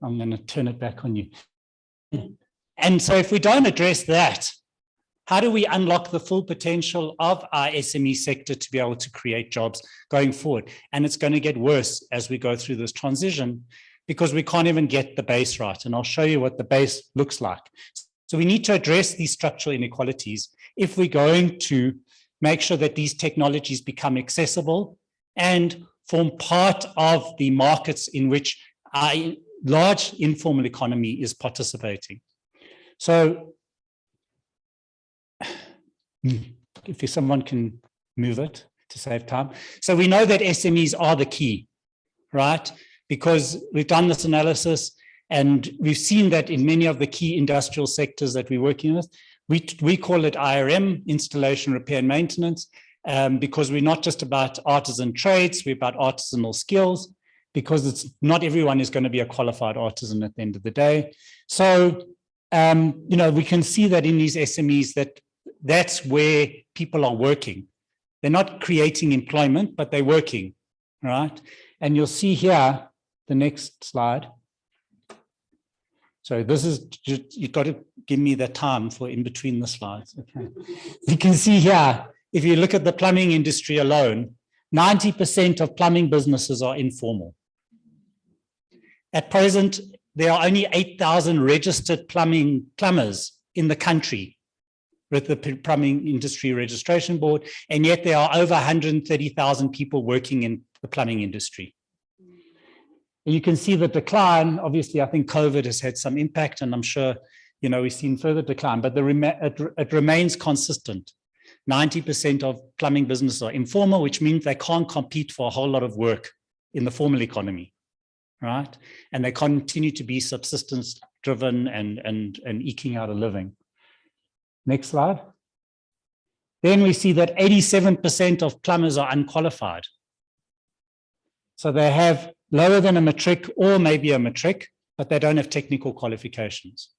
going to turn it back on you. And so if we don't address that, how do we unlock the full potential of our SME sector to be able to create jobs going forward? And it's going to get worse as we go through this transition because we can't even get the base right. And I'll show you what the base looks like. So we need to address these structural inequalities if we're going to make sure that these technologies become accessible and form part of the markets in which our large informal economy is participating. So if someone can move it to save time. So we know that SMEs are the key, right? Because we've done this analysis and we've seen that in many of the key industrial sectors that we're working with. We call it IRM, installation, repair and maintenance, because we're not just about artisan trades, we're about artisanal skills, because it's not everyone is going to be a qualified artisan at the end of the day. So, we can see that in these SMEs that's where people are working. They're not creating employment, but they're working, right? And you'll see here, the next slide. So this is, you've got to give me the time for in between the slides. Okay. You can see here, if you look at the plumbing industry alone, 90% of plumbing businesses are informal. At present, there are only 8,000 registered plumbers in the country with the Plumbing Industry Registration Board, and yet there are over 130,000 people working in the plumbing industry. And you can see the decline. Obviously, I think COVID has had some impact, and I'm sure we've seen further decline, but it remains consistent. 90% of plumbing businesses are informal, which means they can't compete for a whole lot of work in the formal economy, right? And they continue to be subsistence driven and eking out a living. Next slide. Then we see that 87% of plumbers are unqualified. So they have lower than a matric or maybe a matric, but they don't have technical qualifications.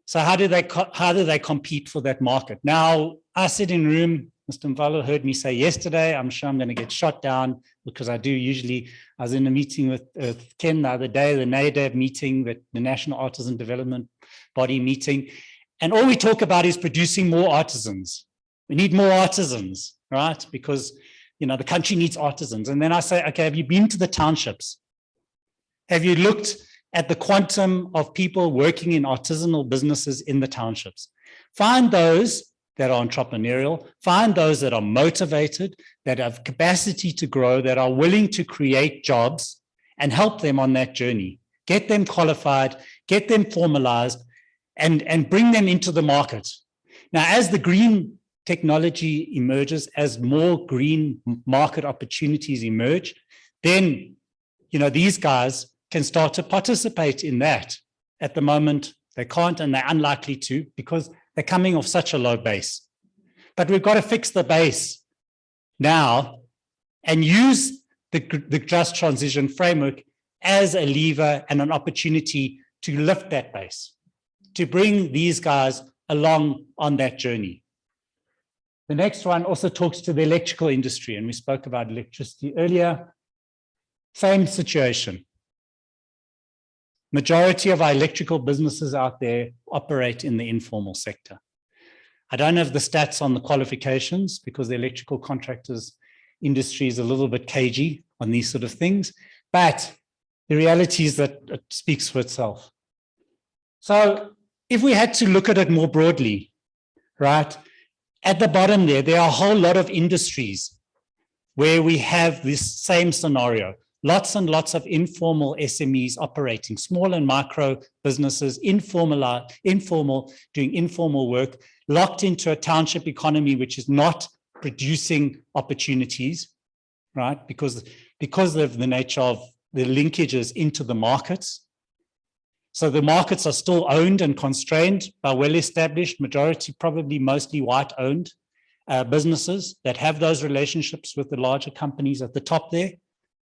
So how do they compete for that market? Now, I sit in room, Mr. Mvalo heard me say yesterday, I'm sure I'm going to get shot down because I do usually. I was in a meeting with Ken the other day, the NADAB meeting, the National Artisan Development Body meeting. And all we talk about is producing more artisans. We need more artisans, right? Because, the country needs artisans. And then I say, okay, have you been to the townships? Have you looked at the quantum of people working in artisanal businesses in the townships? Find those that are entrepreneurial, find those that are motivated, that have capacity to grow, that are willing to create jobs, and help them on that journey. Get them qualified, get them formalized, and bring them into the market. Now, as the green technology emerges, as more green market opportunities emerge, then, these guys can start to participate in that. At the moment, they can't, and they're unlikely to because they're coming off such a low base. But we've got to fix the base now and use the just transition framework as a lever and an opportunity to lift that base, to bring these guys along on that journey. The next one also talks to the electrical industry, and we spoke about electricity earlier. Same situation. Majority of our electrical businesses out there operate in the informal sector. I don't have the stats on the qualifications because the electrical contractors industry is a little bit cagey on these sort of things, but the reality is that it speaks for itself. So if we had to look at it more broadly, right, at the bottom there are a whole lot of industries where we have this same scenario. Lots and lots of informal SMEs operating, small and micro businesses, informal, doing informal work, locked into a township economy which is not producing opportunities, right? Because of the nature of the linkages into the markets. So the markets are still owned and constrained by well-established, majority, probably mostly white-owned businesses that have those relationships with the larger companies at the top there.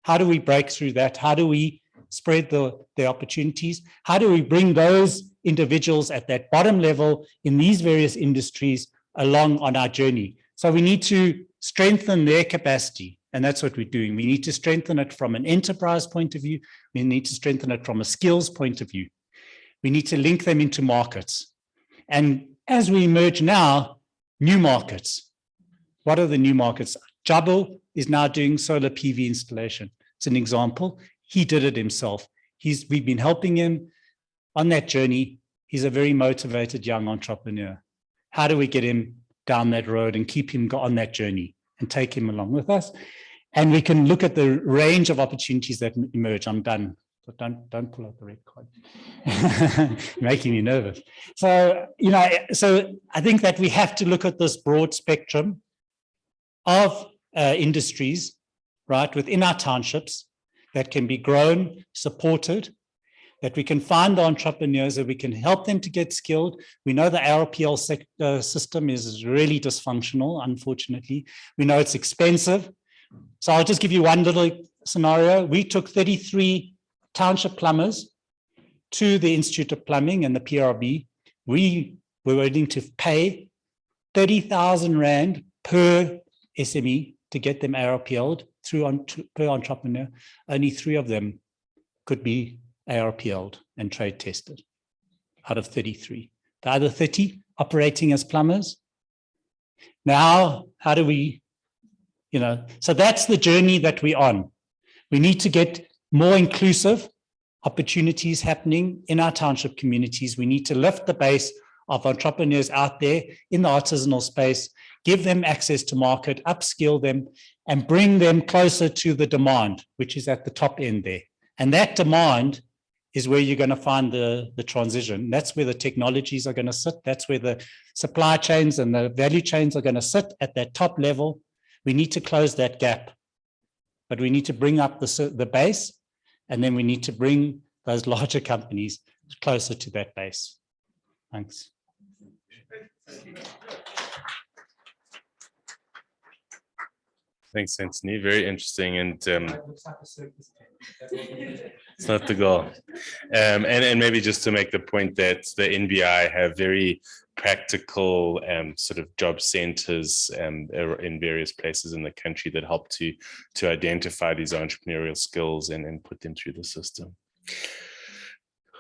How do we break through that? How do we spread the opportunities? How do we bring those individuals at that bottom level in these various industries along on our journey? So we need to strengthen their capacity, and that's what we're doing. We need to strengthen it from an enterprise point of view. We need to strengthen it from a skills point of view. We need to link them into markets. And as we emerge now, new markets. What are the new markets? Jabu is now doing solar PV installation. It's an example. He did it himself. We've been helping him on that journey. He's a very motivated young entrepreneur. How do we get him down that road and keep him on that journey and take him along with us? And we can look at the range of opportunities that emerge. I'm done. So don't pull out the red card. You're making me nervous. So, so I think that we have to look at this broad spectrum of industries, right, within our townships that can be grown, supported, that we can find the entrepreneurs, that we can help them to get skilled. We know the RPL system is really dysfunctional, unfortunately. We know it's expensive. So I'll just give you one little scenario. We took 33 township plumbers to the Institute of Plumbing and the PRB. We were willing to pay 30,000 Rand per SME to get them ARPL'd per entrepreneur. Only 3 of them could be ARPL'd and trade tested out of 33. The other 30 operating as plumbers. Now, how do we, so that's the journey that we're on. We need to get more inclusive opportunities happening in our township communities. We need to lift the base of entrepreneurs out there in the artisanal space, give them access to market, upskill them, and bring them closer to the demand, which is at the top end there. And that demand is where you're going to find the transition. That's where the technologies are going to sit. That's where the supply chains and the value chains are going to sit at that top level. We need to close that gap, but we need to bring up the base, and then we need to bring those larger companies closer to that base. Thanks. Thanks, Anthony. Very interesting, and it's not the goal. And maybe just to make the point that the NBI have very practical sort of job centers in various places in the country that help to identify these entrepreneurial skills and put them through the system.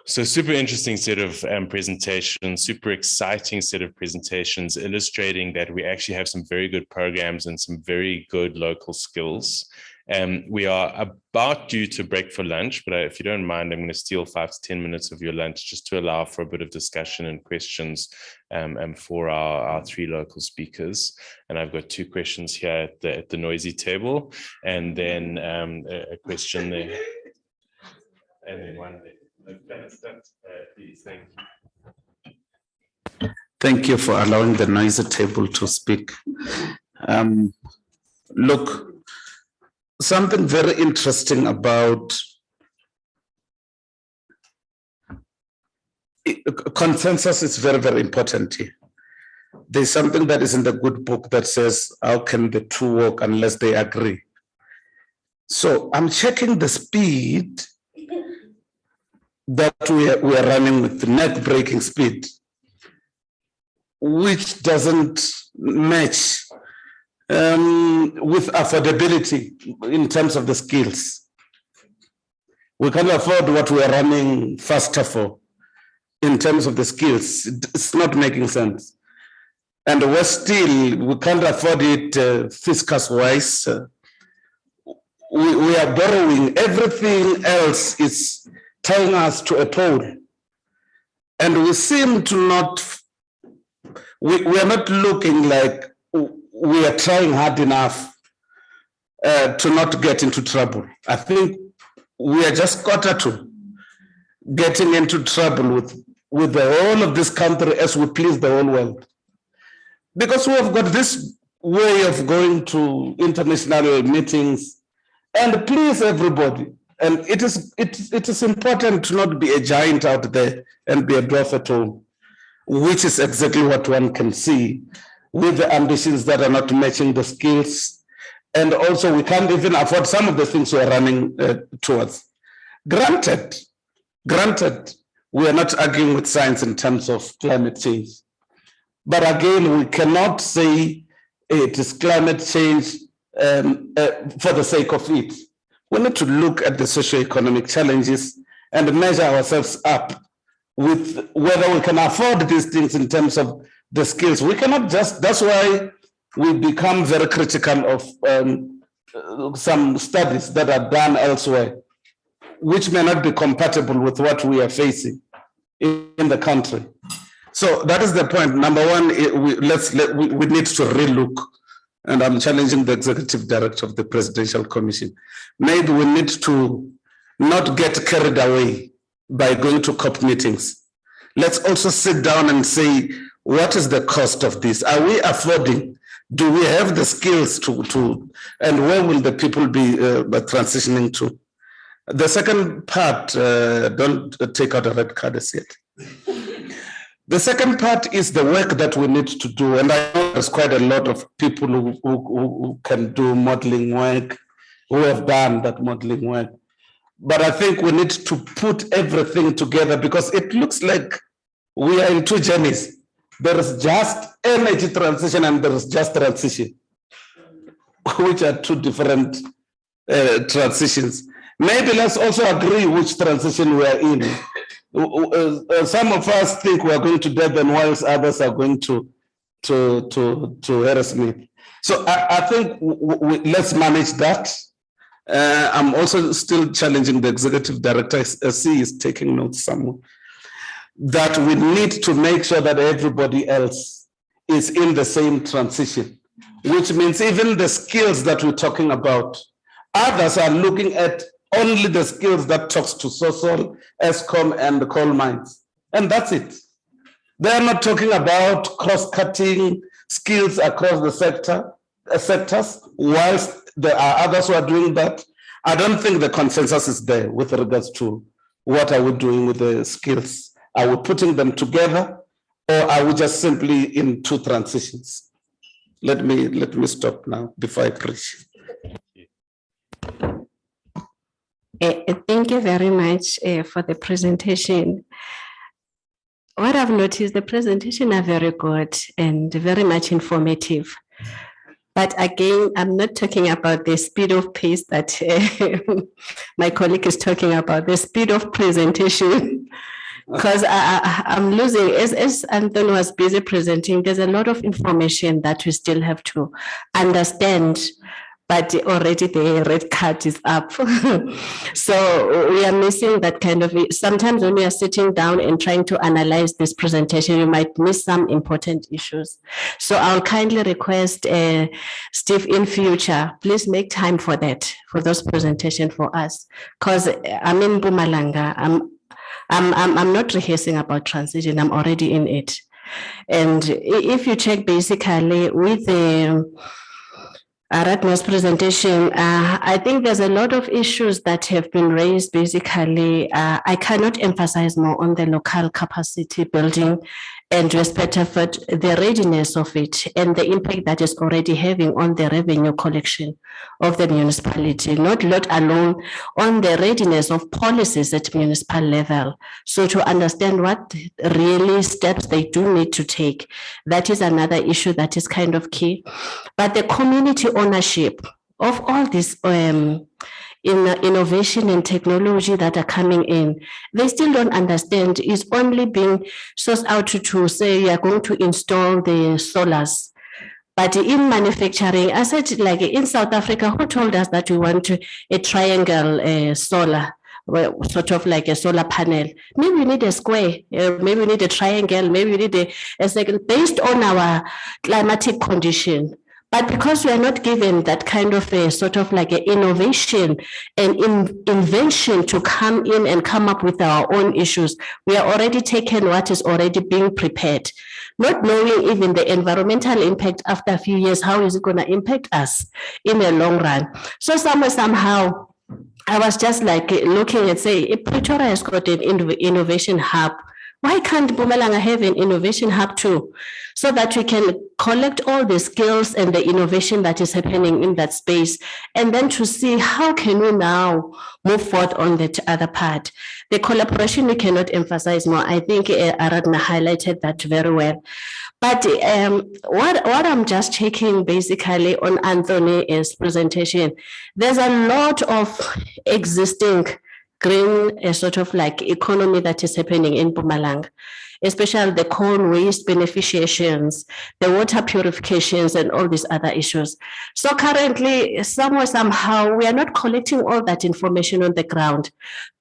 So super interesting set of presentations, super exciting set of presentations illustrating that we actually have some very good programs and some very good local skills. We are about due to break for lunch, but if you don't mind, I'm going to steal 5 to 10 minutes of your lunch just to allow for a bit of discussion and questions for our 3 local speakers. And I've got 2 questions here at the noisy table, and then a question there, and then one there. Please, thank you. Thank you for allowing the noisy table to speak. Look, something very interesting about consensus is very, very important here. There's something that is in the good book that says, how can the two work unless they agree? So I'm checking the speed that we are running with, the net breaking speed, which doesn't match with affordability in terms of the skills. We can't afford what we are running faster for in terms of the skills. It's not making sense. And we're still, we can't afford it fiscus-wise. We are borrowing. Everything else is tying us to a pole. And we seem to not, we are not looking like we are trying hard enough to not get into trouble. I think we are just quarter to getting into trouble with the whole of this country as we please the whole world. Because we have got this way of going to international meetings and please everybody. And it is important to not be a giant out there and be a dwarf at home, which is exactly what one can see with the ambitions that are not matching the skills. And also we can't even afford some of the things we are running towards. Granted, we are not arguing with science in terms of climate change. But again, we cannot say it is climate change for the sake of it. We need to look at the socio-economic challenges and measure ourselves up with whether we can afford these things in terms of the skills. We cannot just, that's why we become very critical of some studies that are done elsewhere, which may not be compatible with what we are facing in the country. So that is the point. Number one, we need to relook, and I'm challenging the executive director of the Presidential Commission. Maybe we need to not get carried away by going to COP meetings. Let's also sit down and say, what is the cost of this? Are we affording? Do we have the skills to and where will the people be transitioning to? The second part, don't take out a red card as yet. The second part is the work that we need to do. And I know there's quite a lot of people who can do modeling work, who have done that modeling work. But I think we need to put everything together because it looks like we are in two journeys. There is just energy transition and there is just transition, which are two different transitions. Maybe let's also agree which transition we are in. Some of us think we are going to Durban, whilst others are going to Harrismith. So I think let's manage that. I'm also still challenging the executive director, as he is taking notes somewhere, that we need to make sure that everybody else is in the same transition, which means even the skills that we're talking about, others are looking at only the skills that talks to social, ESCOM, and the coal mines. And that's it. They're not talking about cross-cutting skills across the sectors, whilst there are others who are doing that. I don't think the consensus is there with regards to what are we doing with the skills. Are we putting them together or are we just simply in two transitions? Let me stop now before I preach. Thank you very much for the presentation. What I've noticed, the presentation are very good and very much informative. But again, I'm not talking about the speed of pace that my colleague is talking about, the speed of presentation. Because I'm losing, as Anthony was busy presenting, there's a lot of information that we still have to understand. But already the red card is up. So we are missing that kind of, sometimes when we are sitting down and trying to analyze this presentation, you might miss some important issues. So I'll kindly request Steve in future, please make time for that, for those presentations for us. Because I'm in Mpumalanga, I'm not rehearsing about transition, I'm already in it. And if you check basically with the Aratna's presentation, I think there's a lot of issues that have been raised. Basically, I cannot emphasize more on the local capacity building and EWSETA for the readiness of it and the impact that is already having on the revenue collection of the municipality, not let alone on the readiness of policies at municipal level. So to understand what really steps they do need to take, that is another issue that is kind of key. But the community ownership of all this in innovation and technology that are coming in, they still don't understand. Is only being sourced out to say you are going to install the solars. But in manufacturing, I said, like in South Africa, who told us that we want a triangle solar, sort of like a solar panel? Maybe we need a square, maybe we need a triangle, maybe we need a second, based on our climatic condition. But because we are not given that kind of a sort of like an innovation and invention to come in and come up with our own issues, we are already taking what is already being prepared, not knowing even the environmental impact after a few years, how is it going to impact us in the long run? So somehow, I was just like looking and say, if Pretoria has got an innovation hub, why can't Mpumalanga have an innovation hub too? So that we can collect all the skills and the innovation that is happening in that space, and then to see how can we now move forward on that other part. The collaboration we cannot emphasize more. I think Aradna highlighted that very well. But what I'm just checking basically on Anthony's presentation, there's a lot of existing green sort of like economy that is happening in Mpumalanga, especially the coal waste beneficiations, the water purifications, and all these other issues. So currently, somehow, we are not collecting all that information on the ground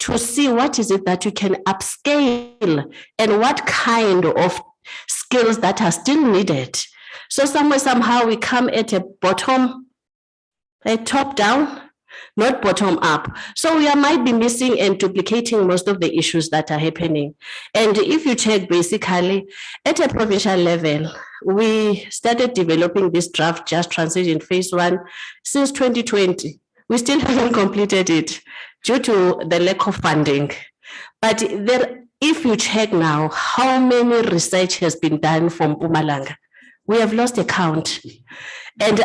to see what is it that you can upscale and what kind of skills that are still needed. So somehow we come at a top down, not bottom up. So we might be missing and duplicating most of the issues that are happening. And if you check basically at a provincial level, we started developing this draft just transition phase 1 since 2020. We still haven't completed it due to the lack of funding. But there, if you check now how many research has been done from Mpumalanga, we have lost a count. And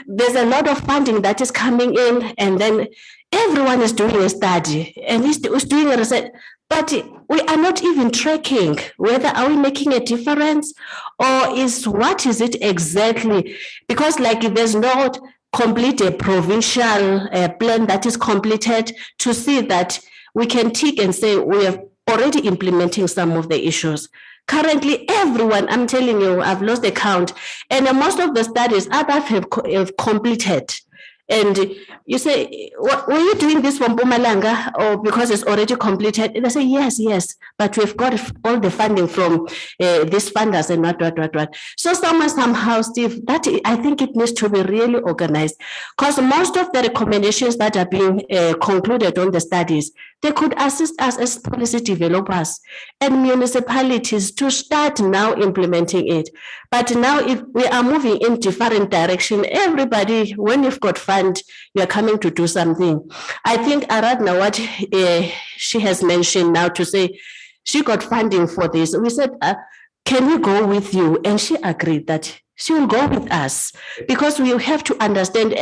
there's a lot of funding that is coming in, and then everyone is doing a study and is doing a research, but we are not even tracking whether are we making a difference or what is it exactly? Because like there's not complete a provincial plan that is completed to see that we can tick and say we are already implementing some of the issues. Currently, everyone, I'm telling you, I've lost the count. And most of the studies others have completed. And you say, were you doing this from Mpumalanga or because it's already completed? And they say, yes, but we've got all the funding from these funders and what. So somehow, Steve, that I think it needs to be really organized, because most of the recommendations that are being concluded on the studies, they could assist us as policy developers and municipalities to start now implementing it. But now if we are moving in different direction, everybody, when you've got fund, you are coming to do something. I think Aradna, what she has mentioned now to say, she got funding for this. We said, can we go with you? And she agreed that she will go with us, because we have to understand,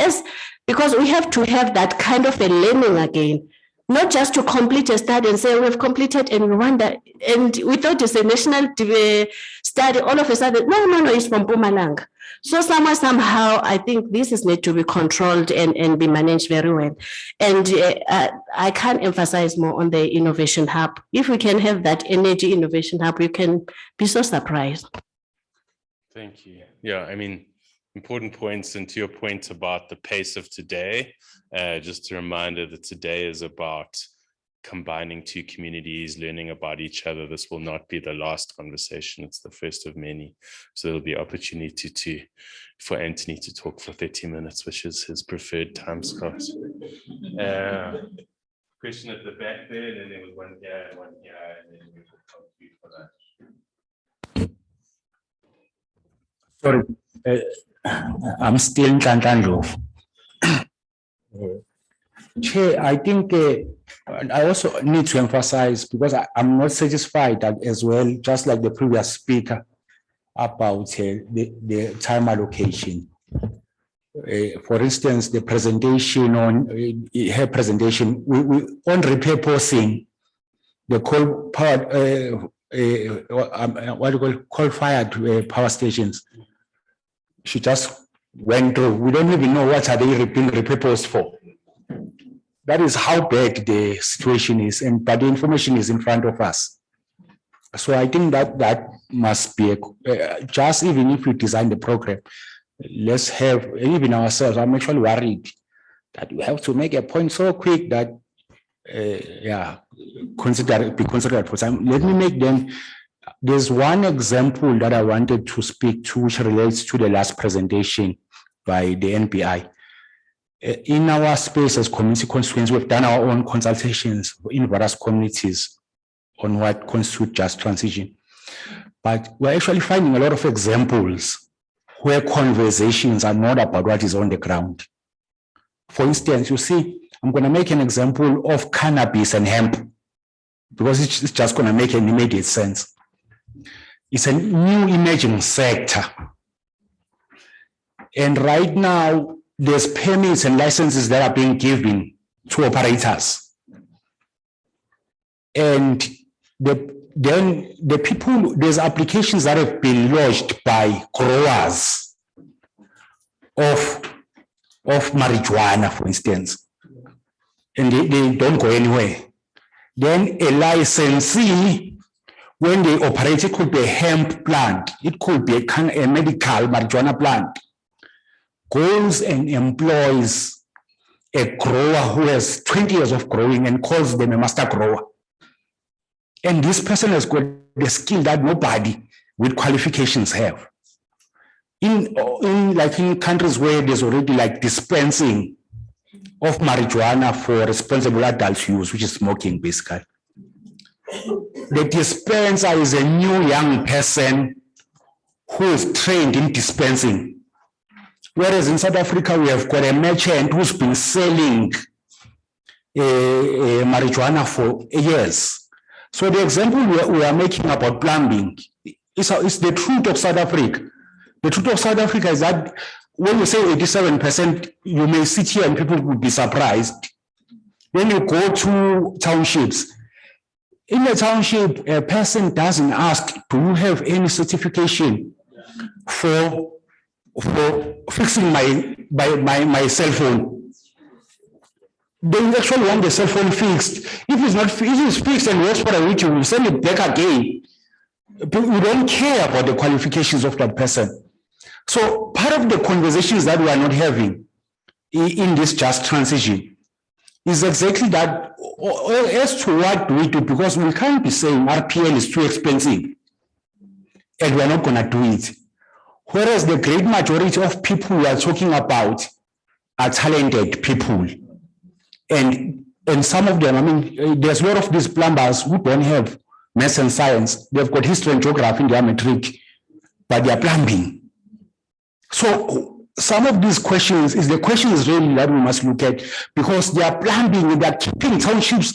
because we have to have that kind of a learning again. Not just to complete a study and say we've completed and we wonder, and we thought it's a national study, all of a sudden, no, it's from Mpumalanga. So somehow, I think this is need to be controlled and be managed very well. And I can't emphasize more on the innovation hub. If we can have that energy innovation hub, you can be so surprised. Thank you. Yeah, I mean, important points. And to your point about the pace of today, just a reminder that today is about combining two communities, learning about each other. This will not be the last conversation. It's the first of many. So there'll be opportunity for Anthony to talk for 30 minutes, which is his preferred time slot. Question at the back there, and then there was one here, and then we will conclude for that. Sorry, I'm still in Tantandro. Chair, I think I also need to emphasize, because I'm not satisfied that as well, just like the previous speaker, about the time allocation. For instance, the presentation on her presentation, we on repurposing the coal powered, what do you call coal-fired power stations. She just went through. We don't even know what are they being repurposed for. That is how bad the situation is, but the information is in front of us. So I think that must be just even if we design the program, let's have even ourselves. I'm actually worried that we have to make a point so quick that be considered for time. Let me make them. There's one example that I wanted to speak to, which relates to the last presentation by the NPI. In our space as community constituents, we've done our own consultations in various communities on what constitutes just transition. But we're actually finding a lot of examples where conversations are not about what is on the ground. For instance, you see, I'm going to make an example of cannabis and hemp, because it's just going to make an immediate sense. It's a new emerging sector. And right now, there's permits and licenses that are being given to operators. And then the people, there's applications that have been lodged by growers of marijuana, for instance, and they don't go anywhere. Then a licensee, when they operate, it could be a hemp plant, it could be a medical marijuana plant, goes and employs a grower who has 20 years of growing and calls them a master grower. And this person has got the skill that nobody with qualifications have. In countries where there's already like dispensing of marijuana for responsible adult use, which is smoking basically. The dispenser is a new young person who is trained in dispensing. Whereas in South Africa, we have got a merchant who's been selling marijuana for years. So the example we are making about plumbing is the truth of South Africa. The truth of South Africa is that when you say 87%, you may sit here and people would be surprised. When you go to townships, in the township, a person doesn't ask, do you have any certification for fixing my cell phone? They actually want the cell phone fixed. If it's fixed and works for a week, you will send it back again. We don't care about the qualifications of that person. So part of the conversations that we are not having in this just transition is exactly that, as to what do we do, because we can't be saying RPL is too expensive and we're not going to do it. Whereas the great majority of people we are talking about are talented people. And some of them, I mean, there's a lot of these plumbers who don't have maths and science. They've got history and geography in their matric, but they are plumbing. So some of these questions is the questions really that we must look at, because they are plumbing and they are keeping townships